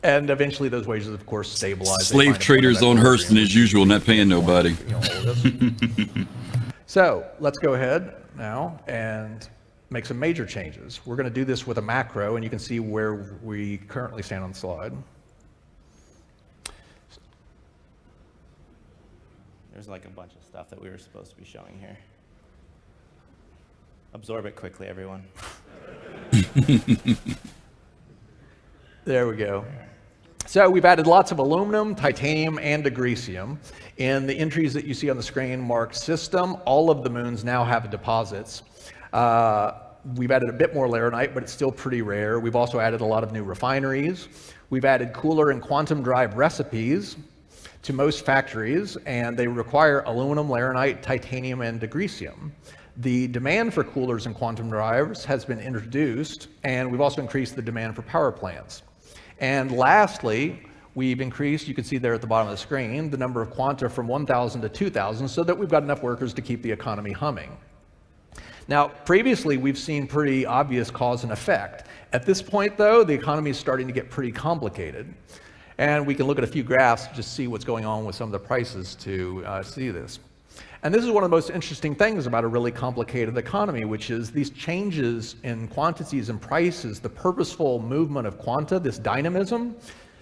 And eventually those wages, of course, stabilize. Slave traders on Hurston as usual, not paying nobody. So let's go ahead now and make some major changes. We're going to do this with a macro, and you can see where we currently stand on the slide. There's like a bunch of stuff that we were supposed to be showing here. Absorb it quickly, everyone. There we go. So we've added lots of aluminum, titanium, and agricium. In the entries that you see on the screen marked system, all of the moons now have deposits. We've added a bit more laranite, but it's still pretty rare. We've also added a lot of new refineries. We've added cooler and quantum drive recipes to most factories, and they require aluminum, laranite, titanium, and agricium. The demand for coolers and quantum drives has been introduced, and we've also increased the demand for power plants. And lastly, we've increased, you can see there at the bottom of the screen, the number of quanta from 1,000 to 2,000 so that we've got enough workers to keep the economy humming. Now, previously, we've seen pretty obvious cause and effect. At this point, though, the economy is starting to get pretty complicated. And we can look at a few graphs to just see what's going on with some of the prices to see this. And this is one of the most interesting things about a really complicated economy, which is these changes in quantities and prices, the purposeful movement of quanta, this dynamism.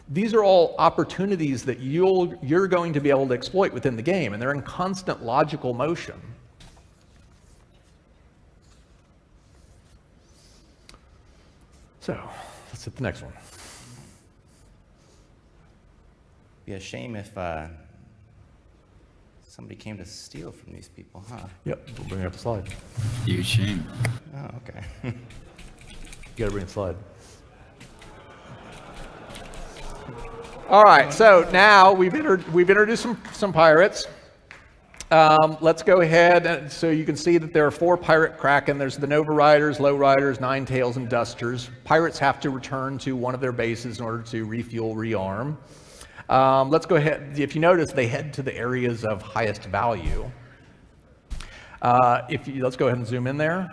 These are all opportunities that you're going to be able to exploit within the game, and they're in constant logical motion. So let's hit the next one. Be a shame if somebody came to steal from these people, huh? Yep, we'll bring up the slide. Huge shame. Oh, okay. You gotta bring the slide. All right, so now we've introduced some pirates. Let's go ahead, and so you can see that there are 4 pirate kraken. There's the Nova Riders, Low Riders, Nine Tails, and Dusters. Pirates have to return to one of their bases in order to refuel, rearm. Let's go ahead. If you notice, they head to the areas of highest value. Let's go ahead and zoom in there.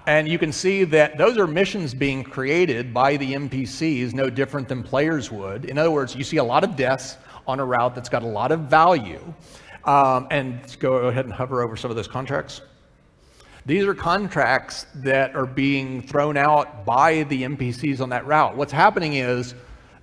And you can see that those are missions being created by the NPCs, no different than players would. In other words, you see a lot of deaths on a route that's got a lot of value. And go ahead and hover over some of those contracts. These are contracts that are being thrown out by the NPCs on that route. What's happening is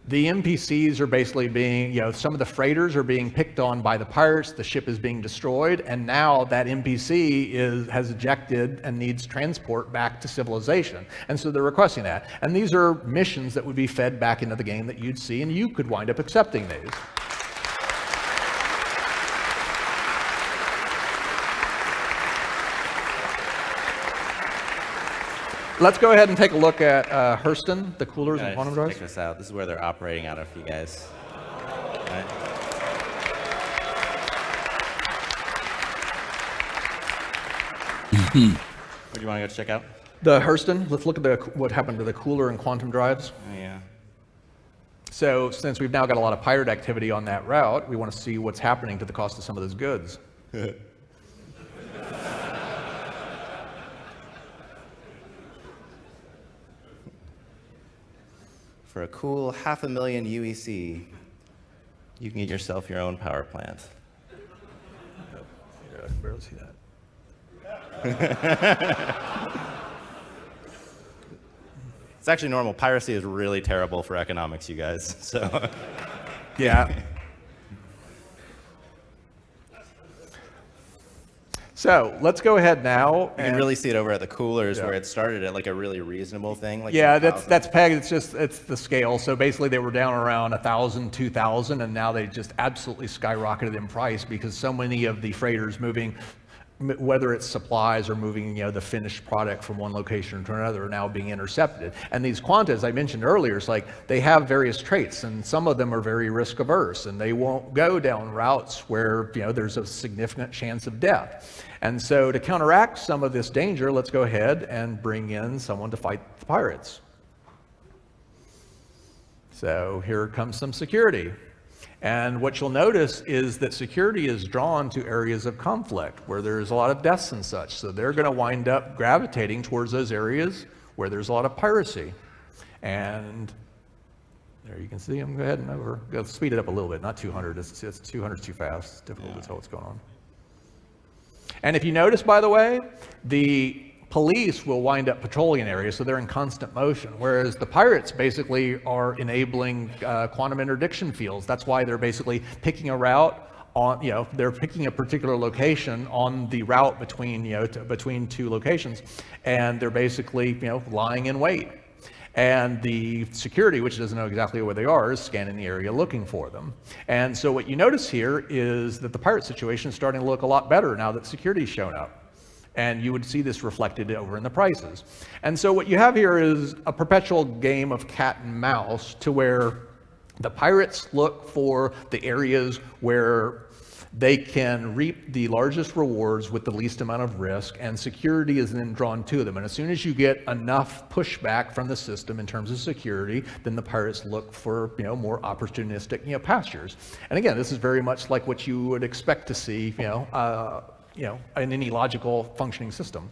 the NPCs are basically being, some of the freighters are being picked on by the pirates, the ship is being destroyed, and now that NPC has ejected and needs transport back to civilization. And so they're requesting that. And these are missions that would be fed back into the game that you'd see, and you could wind up accepting these. let's go ahead and take a look at Hurston, the coolers and quantum drives. Check this out. This is where they're operating out of, you guys. All right. Where do you want to go check out? The Hurston. Let's look at what happened to the cooler and quantum drives. Oh, yeah. So since we've now got a lot of pirate activity on that route, we want to see what's happening to the cost of some of those goods. For a cool 500,000 UEC, you can get yourself your own power plant. I can barely see that. It's actually normal. Piracy is really terrible for economics, you guys. So, yeah. So let's go ahead now. You can really see it over at the coolers where it started at like a really reasonable thing. Like yeah, that's pegged. It's the scale. So basically, they were down around 1,000, 2,000, and now they just absolutely skyrocketed in price because so many of the freighters moving, whether it's supplies or moving, the finished product from one location to another, are now being intercepted. And these quanta, as I mentioned earlier, it's like they have various traits, and some of them are very risk averse, and they won't go down routes where there's a significant chance of death. And so to counteract some of this danger, let's go ahead and bring in someone to fight the pirates. So here comes some security. And what you'll notice is that security is drawn to areas of conflict where there's a lot of deaths and such. So they're going to wind up gravitating towards those areas where there's a lot of piracy. And there you can see them. Go ahead and over. Go speed it up a little bit, not 200. It's 200 too fast. It's difficult to tell what's going on. And if you notice, by the way, the police will wind up patrolling an area, so they're in constant motion, whereas the pirates basically are enabling quantum interdiction fields. That's why they're basically picking a route on, they're picking a particular location on the route between, between two locations, and they're basically, lying in wait. And the security, which doesn't know exactly where they are, is scanning the area looking for them. And so what you notice here is that the pirate situation is starting to look a lot better now that security's shown up. And you would see this reflected over in the prices. And so what you have here is a perpetual game of cat and mouse, to where the pirates look for the areas where they can reap the largest rewards with the least amount of risk, and security is then drawn to them. And as soon as you get enough pushback from the system in terms of security, then the pirates look for more opportunistic pastures. And again, this is very much like what you would expect to see in any logical functioning system.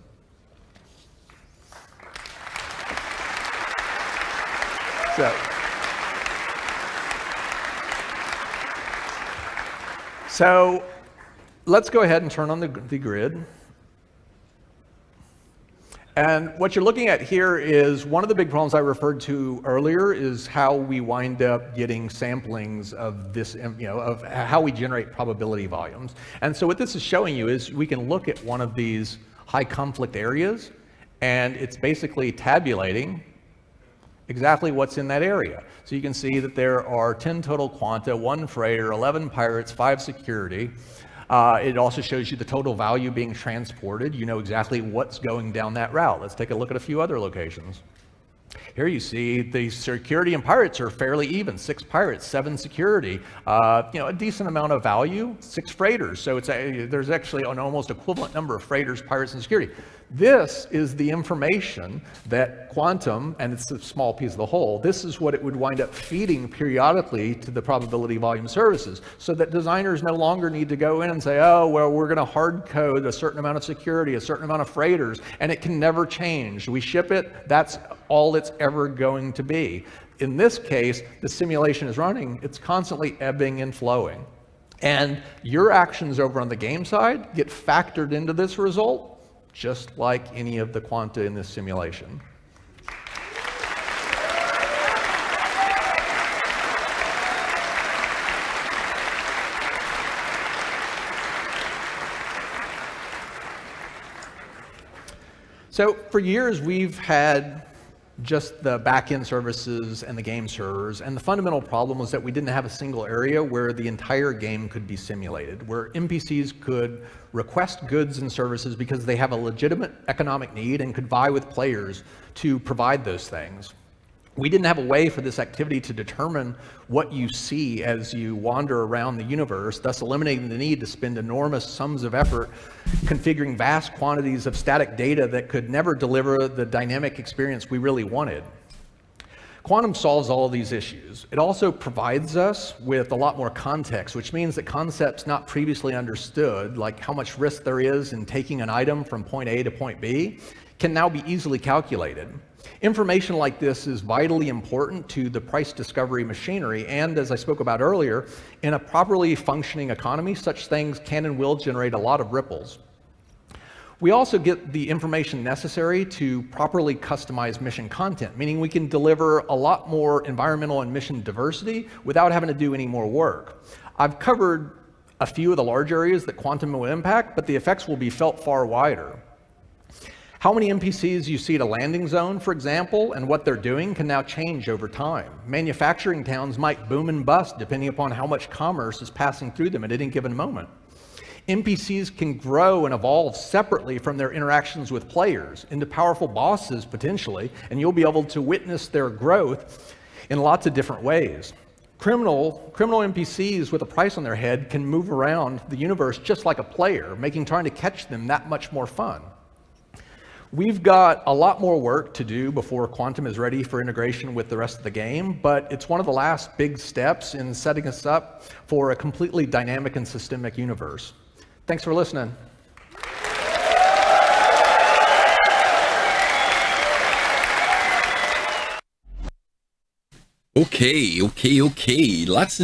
So let's go ahead and turn on the grid. And what you're looking at here is one of the big problems I referred to earlier is how we wind up getting samplings of this, of how we generate probability volumes. And so what this is showing you is we can look at one of these high conflict areas, and it's basically tabulating exactly what's in that area. So you can see that there are 10 total quanta, 1 freighter, 11 pirates, 5 security. It also shows you the total value being transported. You know exactly what's going down that route. Let's take a look at a few other locations. Here you see the security and pirates are fairly even. 6 pirates, 7 security. A decent amount of value. 6 freighters. So there's actually an almost equivalent number of freighters, pirates, and security. This is the information that quantum, and it's a small piece of the whole, this is what it would wind up feeding periodically to the probability volume services, so that designers no longer need to go in and say, oh, well, we're going to hard code a certain amount of security, a certain amount of freighters, and it can never change. We ship it, that's all it's ever going to be. In this case, the simulation is running, it's constantly ebbing and flowing. And your actions over on the game side get factored into this result, just like any of the quanta in this simulation. So for years we've had just the back-end services and the game servers. And the fundamental problem was that we didn't have a single area where the entire game could be simulated, where NPCs could request goods and services because they have a legitimate economic need and could vie with players to provide those things. We didn't have a way for this activity to determine what you see as you wander around the universe, thus eliminating the need to spend enormous sums of effort configuring vast quantities of static data that could never deliver the dynamic experience we really wanted. Quantum solves all of these issues. It also provides us with a lot more context, which means that concepts not previously understood, like how much risk there is in taking an item from point A to point B, can now be easily calculated. Information like this is vitally important to the price discovery machinery, and as I spoke about earlier, in a properly functioning economy, such things can and will generate a lot of ripples. We also get the information necessary to properly customize mission content, meaning we can deliver a lot more environmental and mission diversity without having to do any more work. I've covered a few of the large areas that quantum will impact, but the effects will be felt far wider. How many NPCs you see at a landing zone, for example, and what they're doing can now change over time. Manufacturing towns might boom and bust depending upon how much commerce is passing through them at any given moment. NPCs can grow and evolve separately from their interactions with players into powerful bosses potentially, and you'll be able to witness their growth in lots of different ways. Criminal NPCs with a price on their head can move around the universe just like a player, making trying to catch them that much more fun. We've got a lot more work to do before Quantum is ready for integration with the rest of the game, but it's one of the last big steps in setting us up for a completely dynamic and systemic universe. Thanks for listening. Okay. Lots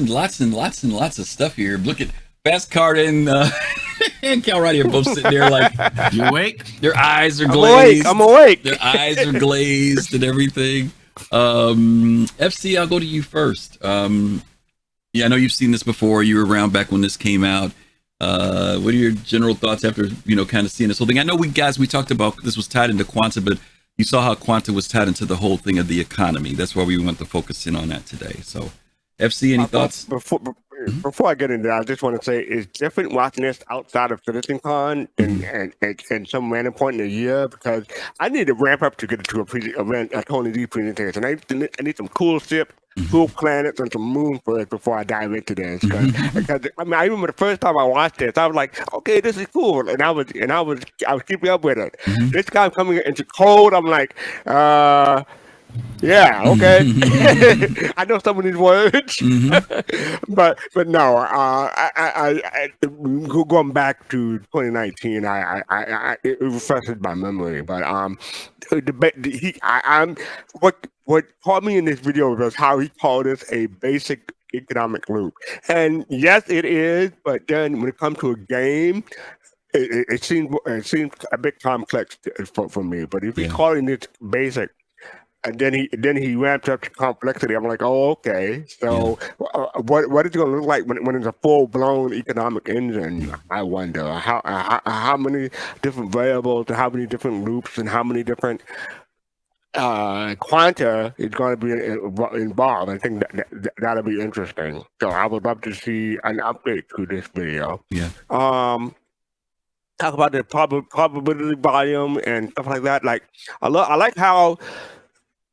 of stuff here. Look at fastcart and and Kalrati are both sitting there like, you awake? Their eyes are glazed. I'm awake. Their eyes are glazed and everything. FC, I'll go to you first. Yeah, I know you've seen this before. You were around back when this came out. What are your general thoughts after, kind of seeing this whole thing? I know we talked about this was tied into Quanta, but you saw how Quanta was tied into the whole thing of the economy. That's why we want to focus in on that today. So, FC, any thoughts? Before I get into that, I just want to say it's different watching this outside of CitizenCon and some random point in the year, because I need to ramp up to get to a Tony D presentation. I need some cool ship, cool planets, and some moon first before I dive into this. Because I remember the first time I watched this, I was like, okay, this is cool, and I was keeping up with it. This guy coming into cold, I'm like, yeah, okay. I know some of these words, but no. I going back to 2019, it refreshes my memory. But what caught me in this video was how he called this a basic economic loop. And yes, it is. But then when it comes to a game, it seems a bit complex for me. But if he's calling it basic, and then he ramped up to complexity. I'm like, oh, okay. So what is it going to look like when it's a full blown economic engine? I wonder how many different variables, and how many different loops, and how many different quanta is going to be involved. I think that'll be interesting. So I would love to see an update to this video. Yeah. Talk about the probability volume and stuff like that. Like I like how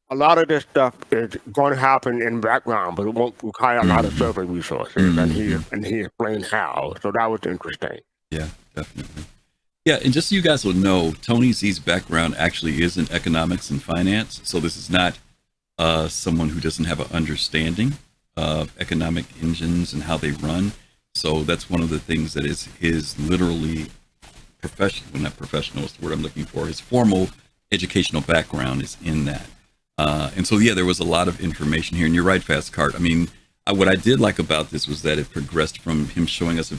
a lot of this stuff is going to happen in the background, but it won't require a lot of server resources, and he explained how. So that was interesting. Yeah, definitely. Yeah, and just so you guys will know, Tony Z's background actually is in economics and finance, so this is not someone who doesn't have an understanding of economic engines and how they run. So that's one of the things that is his literally professional, not professional is the word I'm looking for, his formal educational background is in that. And so, yeah, there was a lot of information here. And you're right, Fastcart. I mean, what I did like about this was that it progressed from him showing us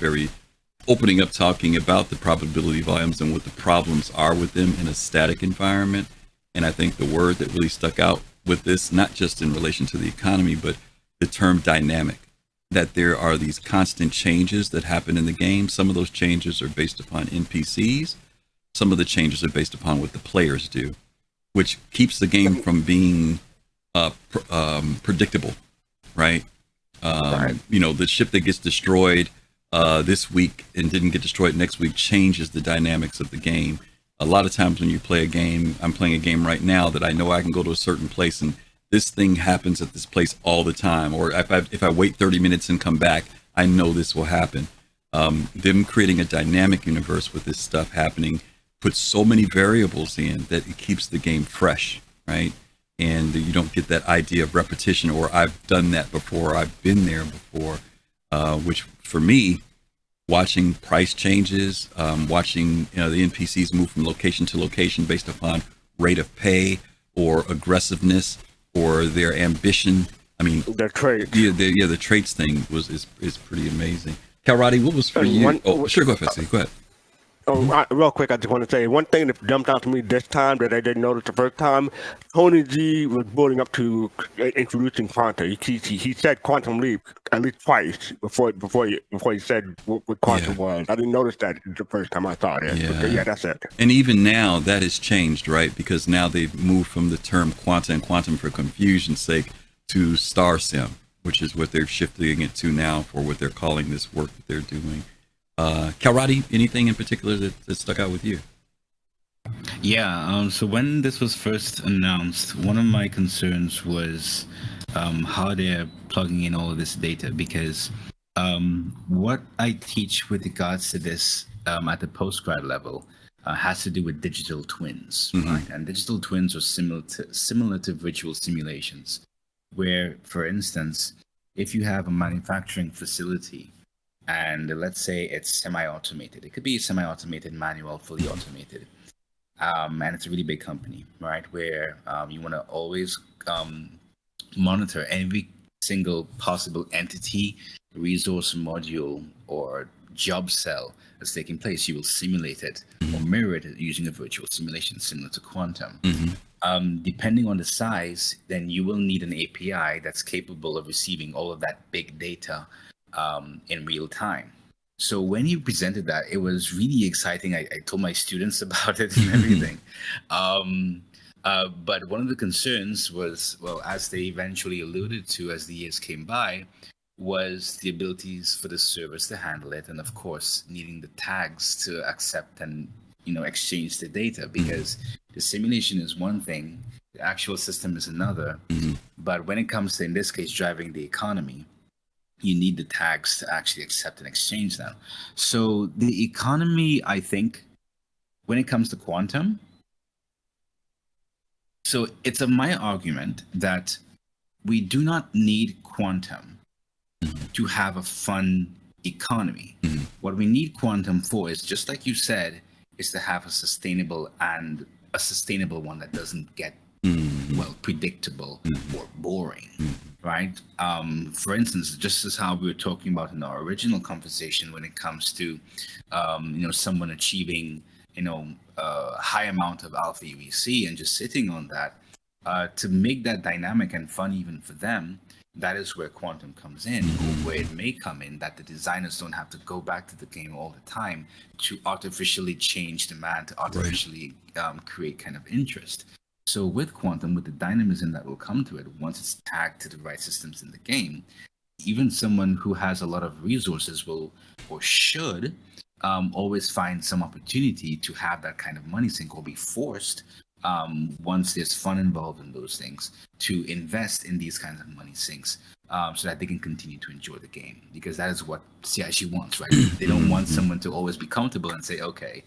opening up, talking about the probability volumes and what the problems are with them in a static environment. And I think the word that really stuck out with this, not just in relation to the economy, but the term dynamic, that there are these constant changes that happen in the game. Some of those changes are based upon NPCs. Some of the changes are based upon what the players do. which keeps the game from being predictable, right? You know, the ship that gets destroyed this week and didn't get destroyed next week changes the dynamics of the game. A lot of times when you play a game, I'm playing a game right now that I know I can go to a certain place and this thing happens at this place all the time. Or if I wait 30 minutes and come back, I know this will happen. Them creating a dynamic universe with this stuff happening puts so many variables in that it keeps the game fresh, right? And you don't get that idea of repetition or I've done that before, I've been there before, which for me, watching price changes, watching the NPCs move from location to location based upon rate of pay or aggressiveness or their ambition. I mean, their traits. The traits thing is pretty amazing. Kalrati, what was for you? Sure, go ahead, Fessy. Go ahead. Real quick, I just want to say one thing that jumped out to me this time that I didn't notice the first time. Tony G was building up to introducing quantum. He said quantum leap at least twice before he said what quantum was. I didn't notice that the first time I saw it. Yeah, that's it. And even now that has changed, right? Because now they've moved from the term quantum and quantum for confusion's sake to star sim, which is what they're shifting it to now for what they're calling this work that they're doing. Kalrati, anything in particular that stuck out with you? Yeah, so when this was first announced, one of my concerns was how they're plugging in all of this data, because what I teach with regards to this at the postgrad level has to do with digital twins, right? And digital twins are similar to virtual simulations, where, for instance, if you have a manufacturing facility, and let's say it's semi-automated. It could be semi-automated, manual, fully automated. And it's a really big company, right? Where you want to always monitor every single possible entity, resource module, or job cell that's taking place. You will simulate it or mirror it using a virtual simulation similar to quantum. Depending on the size, then you will need an API that's capable of receiving all of that big data in real time. So when you presented that, it was really exciting. I told my students about it and everything. But one of the concerns was, well, as they eventually alluded to as the years came by, was the abilities for the servers to handle it, and of course needing the tags to accept and exchange the data, because the simulation is one thing, the actual system is another. But when it comes to, in this case, driving the economy, you need the tags to actually accept and exchange them. So the economy, I think, when it comes to quantum, so it's my argument that we do not need quantum to have a fun economy. What we need quantum for is, just like you said, is to have a sustainable one that doesn't get predictable or boring, right? For instance, just as how we were talking about in our original conversation, when it comes to someone achieving a high amount of alpha UEC and just sitting on that, to make that dynamic and fun even for them, that is where quantum comes in, or where it may come in, that the designers don't have to go back to the game all the time to artificially change demand, to artificially create kind of interest. So with quantum, with the dynamism that will come to it, once it's tagged to the right systems in the game, even someone who has a lot of resources will, or should, always find some opportunity to have that kind of money sink, or be forced, once there's fun involved in those things, to invest in these kinds of money sinks, so that they can continue to enjoy the game, because that is what CIG wants, right? They don't want someone to always be comfortable and say, okay,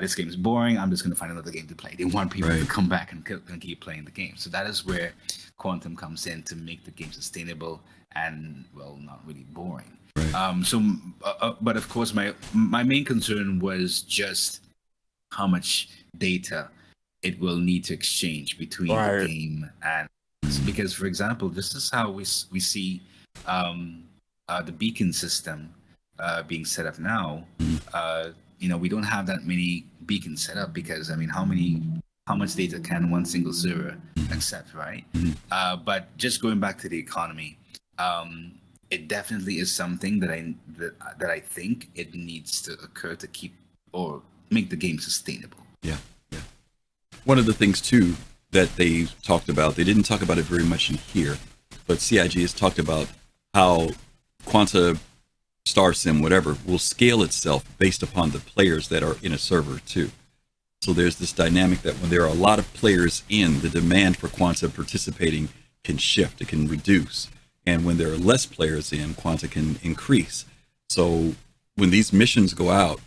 this game is boring, I'm just going to find another game to play. They want people to come back and keep playing the game. So that is where quantum comes in, to make the game sustainable and, well, not really boring. But of course, my main concern was just how much data it will need to exchange between the game and, because, for example, this is how we see the beacon system being set up now. We don't have that many beacons set up, because I mean, how much data can one single server accept, right? But just going back to the economy, it definitely is something that I think it needs to occur to keep or make the game sustainable. Yeah. One of the things too, that they talked about, they didn't talk about it very much in here, but CIG has talked about how Quanta, Star Sim, whatever, will scale itself based upon the players that are in a server too. So there's this dynamic that when there are a lot of players in, the demand for Quanta participating can shift, it can reduce. And when there are less players in, Quanta can increase. So when these missions go out,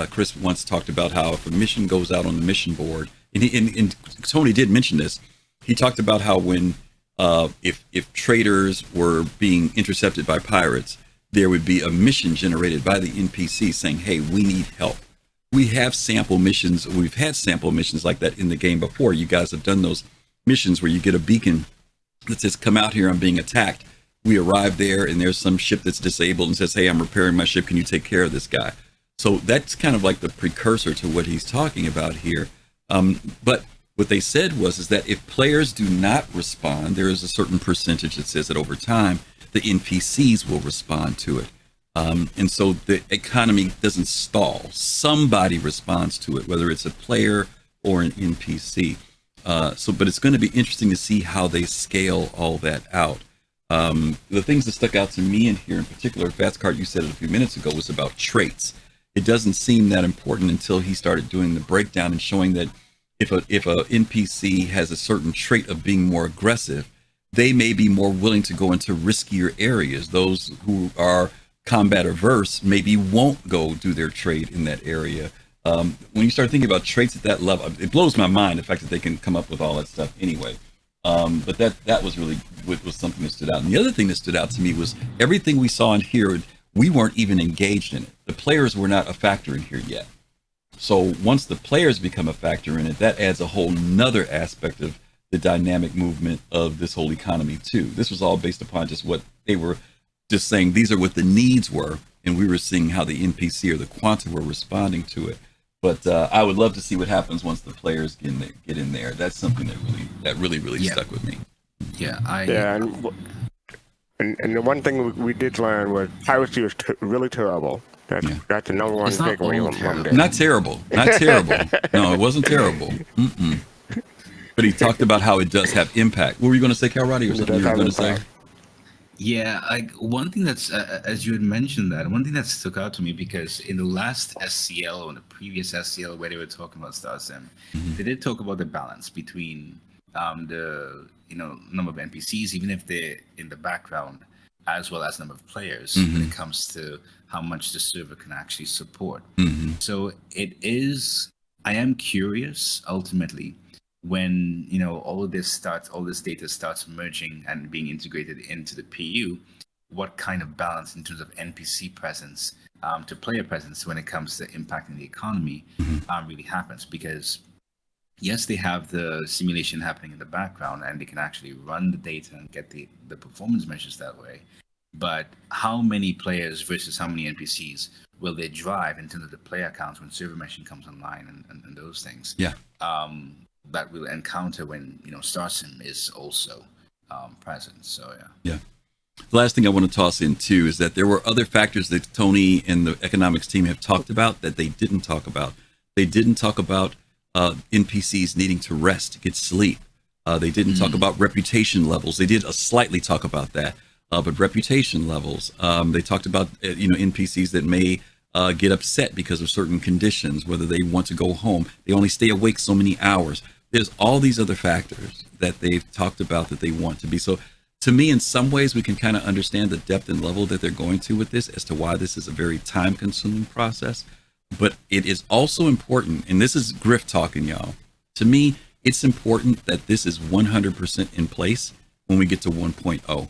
Chris once talked about how if a mission goes out on the mission board, and Tony did mention this, he talked about how when if traders were being intercepted by pirates, there would be a mission generated by the NPC saying, hey, we need help. We have sample missions. We've had sample missions like that in the game before. You guys have done those missions where you get a beacon that says, come out here, I'm being attacked. We arrive there and there's some ship that's disabled and says, hey, I'm repairing my ship. Can you take care of this guy? So that's kind of like the precursor to what he's talking about here. But what they said is that if players do not respond, there is a certain percentage that says that over time, the NPCs will respond to it. And so the economy doesn't stall. Somebody responds to it, whether it's a player or an NPC. But it's going to be interesting to see how they scale all that out. The things that stuck out to me in here in particular, fastcart, you said it a few minutes ago, was about traits. It doesn't seem that important until he started doing the breakdown and showing that if a NPC has a certain trait of being more aggressive, they may be more willing to go into riskier areas. Those who are combat averse maybe won't go do their trade in that area. When you start thinking about traits at that level, it blows my mind the fact that they can come up with all that stuff anyway. But that was really was something that stood out. And the other thing that stood out to me was everything we saw in here, we weren't even engaged in it. The players were not a factor in here yet. So once the players become a factor in it, that adds a whole nother aspect of the dynamic movement of this whole economy too. This was all based upon just what they were just saying. These are what the needs were, and we were seeing how the NPC or the Quanta were responding to it. But I would love to see what happens once the players get in there. That's something that really stuck with me. Yeah, and the one thing we did learn was piracy was really terrible. That's the number one takeaway from there. Not terrible. No, it wasn't terrible. Mm-mm. But he talked about how it does have impact. What were you going to say, Kalrati, or something you were going to say? Yeah, like one thing that's, as you had mentioned that, one thing that stuck out to me, because in the last SCL or the previous SCL where they were talking about Star Sim, they did talk about the balance between the number of NPCs, even if they're in the background, as well as number of players when it comes to how much the server can actually support. So I am curious ultimately when all this data starts merging and being integrated into the PU, what kind of balance in terms of NPC presence to player presence when it comes to impacting the economy really happens. Because yes, they have the simulation happening in the background and they can actually run the data and get the performance measures that way. But how many players versus how many NPCs will they drive in terms of the player counts when server meshing comes online and those things? Yeah. That we'll encounter when Star Sim is also present. So yeah. The last thing I want to toss in too is that there were other factors that Tony and the economics team have talked about that they didn't talk about. They didn't talk about NPCs needing to rest, get sleep. They didn't talk about reputation levels. They did slightly talk about that, but reputation levels. They talked about NPCs that may get upset because of certain conditions, whether they want to go home. They only stay awake so many hours. There's all these other factors that they've talked about that they want to be. So to me, in some ways, we can kind of understand the depth and level that they're going to with this as to why this is a very time-consuming process. But it is also important, and this is Griff talking, y'all. To me, it's important that this is 100% in place when we get to 1.0.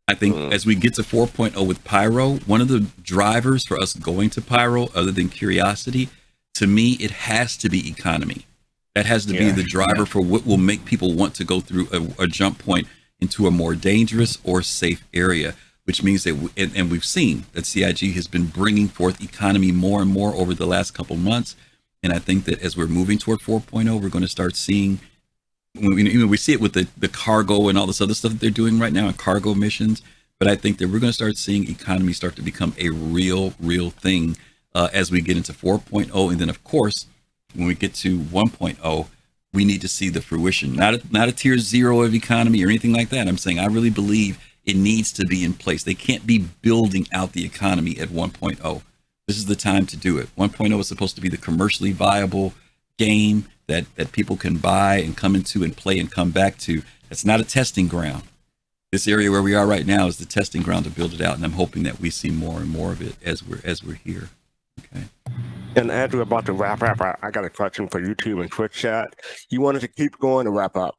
I think as we get to 4.0 with Pyro, one of the drivers for us going to Pyro, other than curiosity, to me, it has to be economy. That has to be the driver for what will make people want to go through a jump point into a more dangerous or safe area, which means that, and we've seen that CIG has been bringing forth economy more and more over the last couple months. And I think that as we're moving toward 4.0, we're going to start seeing, we see it with the cargo and all this other stuff that they're doing right now in cargo missions. But I think that we're going to start seeing economy start to become a real thing as we get into 4.0. And then, of course, when we get to 1.0, we need to see the fruition, not a tier 0 of economy or anything like that. I'm saying I really believe it needs to be in place. They can't be building out the economy at 1.0. This is the time to do it. 1.0 is supposed to be the commercially viable game that people can buy and come into and play and come back to. It's not a testing ground. This area where we are right now is the testing ground to build it out, and I'm hoping that we see more and more of it as we're here. Okay. And as we're about to wrap up, I got a question for YouTube and Twitch chat. You wanted to keep going or wrap up?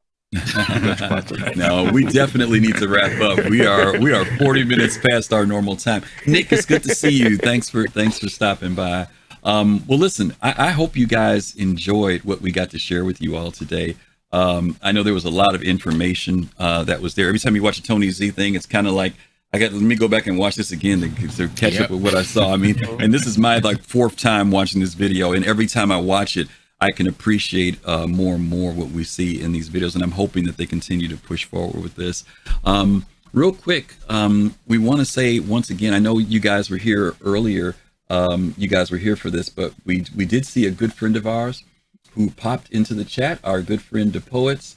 No, we definitely need to wrap up. We are 40 minutes past our normal time. Nick, it's good to see you. Thanks for stopping by. Well, listen, I hope you guys enjoyed what we got to share with you all today. I know there was a lot of information that was there. Every time you watch a Tony Z thing, it's kind of like, let me go back and watch this again to catch up with what I saw. I mean, and this is my fourth time watching this video, and every time I watch it, I can appreciate more and more what we see in these videos, and I'm hoping that they continue to push forward with this. Real quick, we want to say once again, I know you guys were here earlier. You guys were here for this, but we did see a good friend of ours who popped into the chat, our good friend DePoets.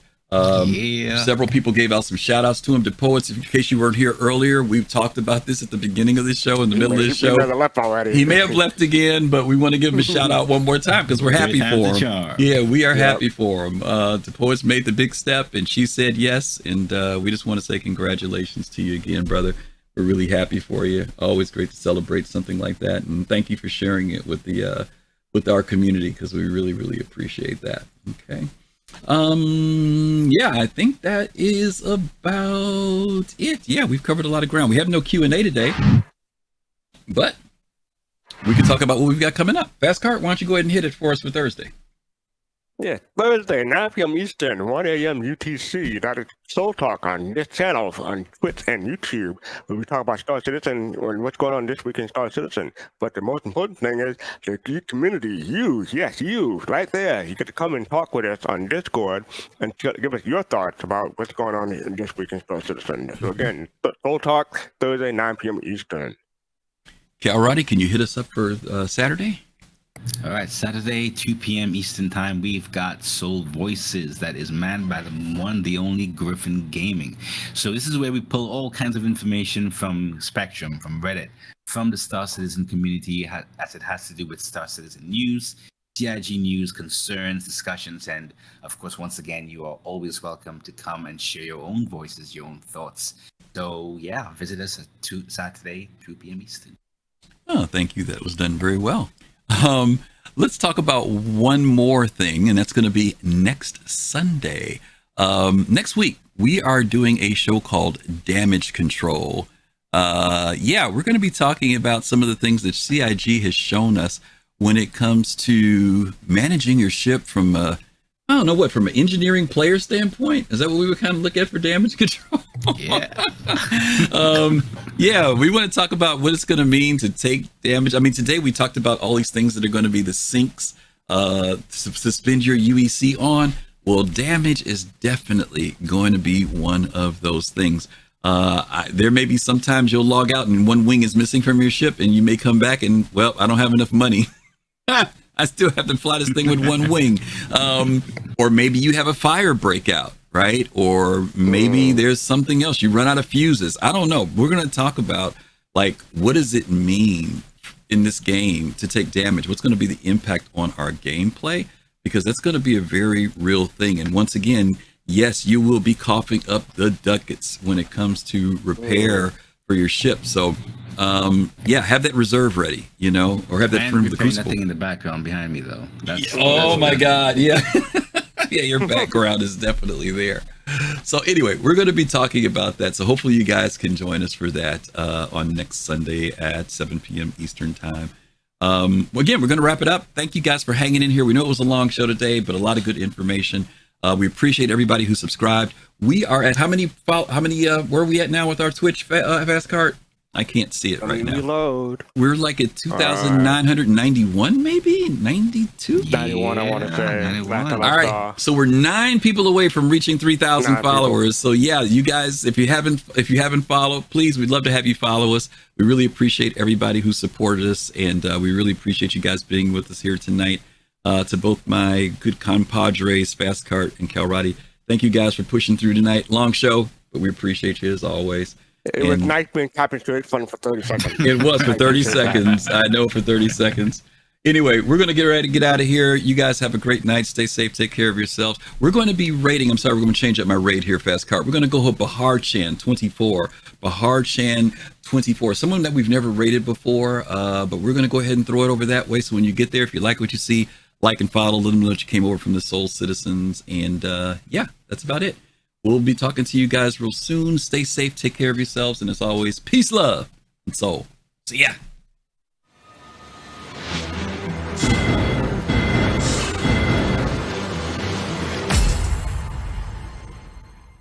Several people gave out some shout outs to him. DePoets, in case you weren't here earlier, we've talked about this at the beginning of the show, in the middle of the show. He may have left again, but we want to give him a shout out one more time because we're happy for him. Yeah, we are happy for him. DePoets made the big step and she said yes. And we just want to say congratulations to you again, brother. We're really happy for you. Always great to celebrate something like that. And thank you for sharing it with the with our community, because we really, really appreciate that. Okay. Yeah, I think that is about it. Yeah, we've covered a lot of ground. We have no Q&A today, but we can talk about what we've got coming up. Fastcart, why don't you go ahead and hit it for us for Thursday? Yeah, Thursday, 9 p.m. Eastern, 1 a.m. UTC. That is Soul Talk on this channel on Twitch and YouTube, where we talk about Star Citizen and what's going on this week in Star Citizen. But the most important thing is the geek community, you, right there. You get to come and talk with us on Discord and give us your thoughts about what's going on this week in Star Citizen. So again, Soul Talk, Thursday, 9 p.m. Eastern. Kalrati, can you hit us up for Saturday? All right, Saturday, 2 p.m. Eastern Time, we've got Soul Voices that is manned by the one, the only Griffin Gaming. So this is where we pull all kinds of information from Spectrum, from Reddit, from the Star Citizen community, as it has to do with Star Citizen news, CIG news, concerns, discussions, and of course, once again, you are always welcome to come and share your own voices, your own thoughts. So yeah, visit us at Saturday, 2 p.m. Eastern. Oh, thank you. That was done very well. Let's talk about one more thing, and that's going to be next Sunday. Next week, we are doing a show called Damage Control. Yeah, we're going to be talking about some of the things that CIG has shown us when it comes to managing your ship from from an engineering player standpoint. Is that what we would kind of look at for damage control? Yeah. Yeah, we want to talk about what it's going to mean to take damage. I mean, today we talked about all these things that are going to be the sinks, suspend your UEC on. Well, damage is definitely going to be one of those things. There may be sometimes you'll log out and one wing is missing from your ship, and you may come back and, well, I don't have enough money. I still have to fly this thing with one wing. Or maybe you have a fire breakout, right? Or maybe there's something else. You run out of fuses. I don't know. We're going to talk about, what does it mean in this game to take damage? What's going to be the impact on our gameplay? Because that's going to be a very real thing. And once again, yes, you will be coughing up the ducats when it comes to repair for your ship. So, yeah, have that reserve ready, or have that from the crucible. That thing in the background behind me, though. Oh my God, yeah. Yeah, your background is definitely there. So anyway, we're going to be talking about that. So hopefully you guys can join us for that on next Sunday at 7 p.m. Eastern time. Again, we're going to wrap it up. Thank you guys for hanging in here. We know it was a long show today, but a lot of good information. We appreciate everybody who subscribed. We are at how many where are we at now with our Twitch Fastcart? I can't see it right now. Reload. We're at 2,991, maybe 92. 91, I want to say. 91. All right, so we're 9 people away from reaching 3,000 followers. So yeah, you guys, if you haven't followed, please, we'd love to have you follow us. We really appreciate everybody who supported us, and we really appreciate you guys being with us here tonight. to both my good compadres, Fastcart and Kalrati. Thank you guys for pushing through tonight. Long show, but we appreciate you as always. It was nice being Captain Straight Fun for 30 seconds. It was for 30 seconds. I know, for 30 seconds. Anyway, we're going to get ready to get out of here. You guys have a great night. Stay safe. Take care of yourselves. We're going to be rating. I'm sorry, we're going to change up my raid here, Fastcart. We're going to go with Bahar Chan 24. Bahar Chan 24. Someone that we've never rated before, but we're going to go ahead and throw it over that way. So when you get there, if you like what you see, like and follow. Let them know that you came over from the Soul Citizens. And yeah, that's about it. We'll be talking to you guys real soon. Stay safe. Take care of yourselves. And as always, peace, love, and soul. See ya.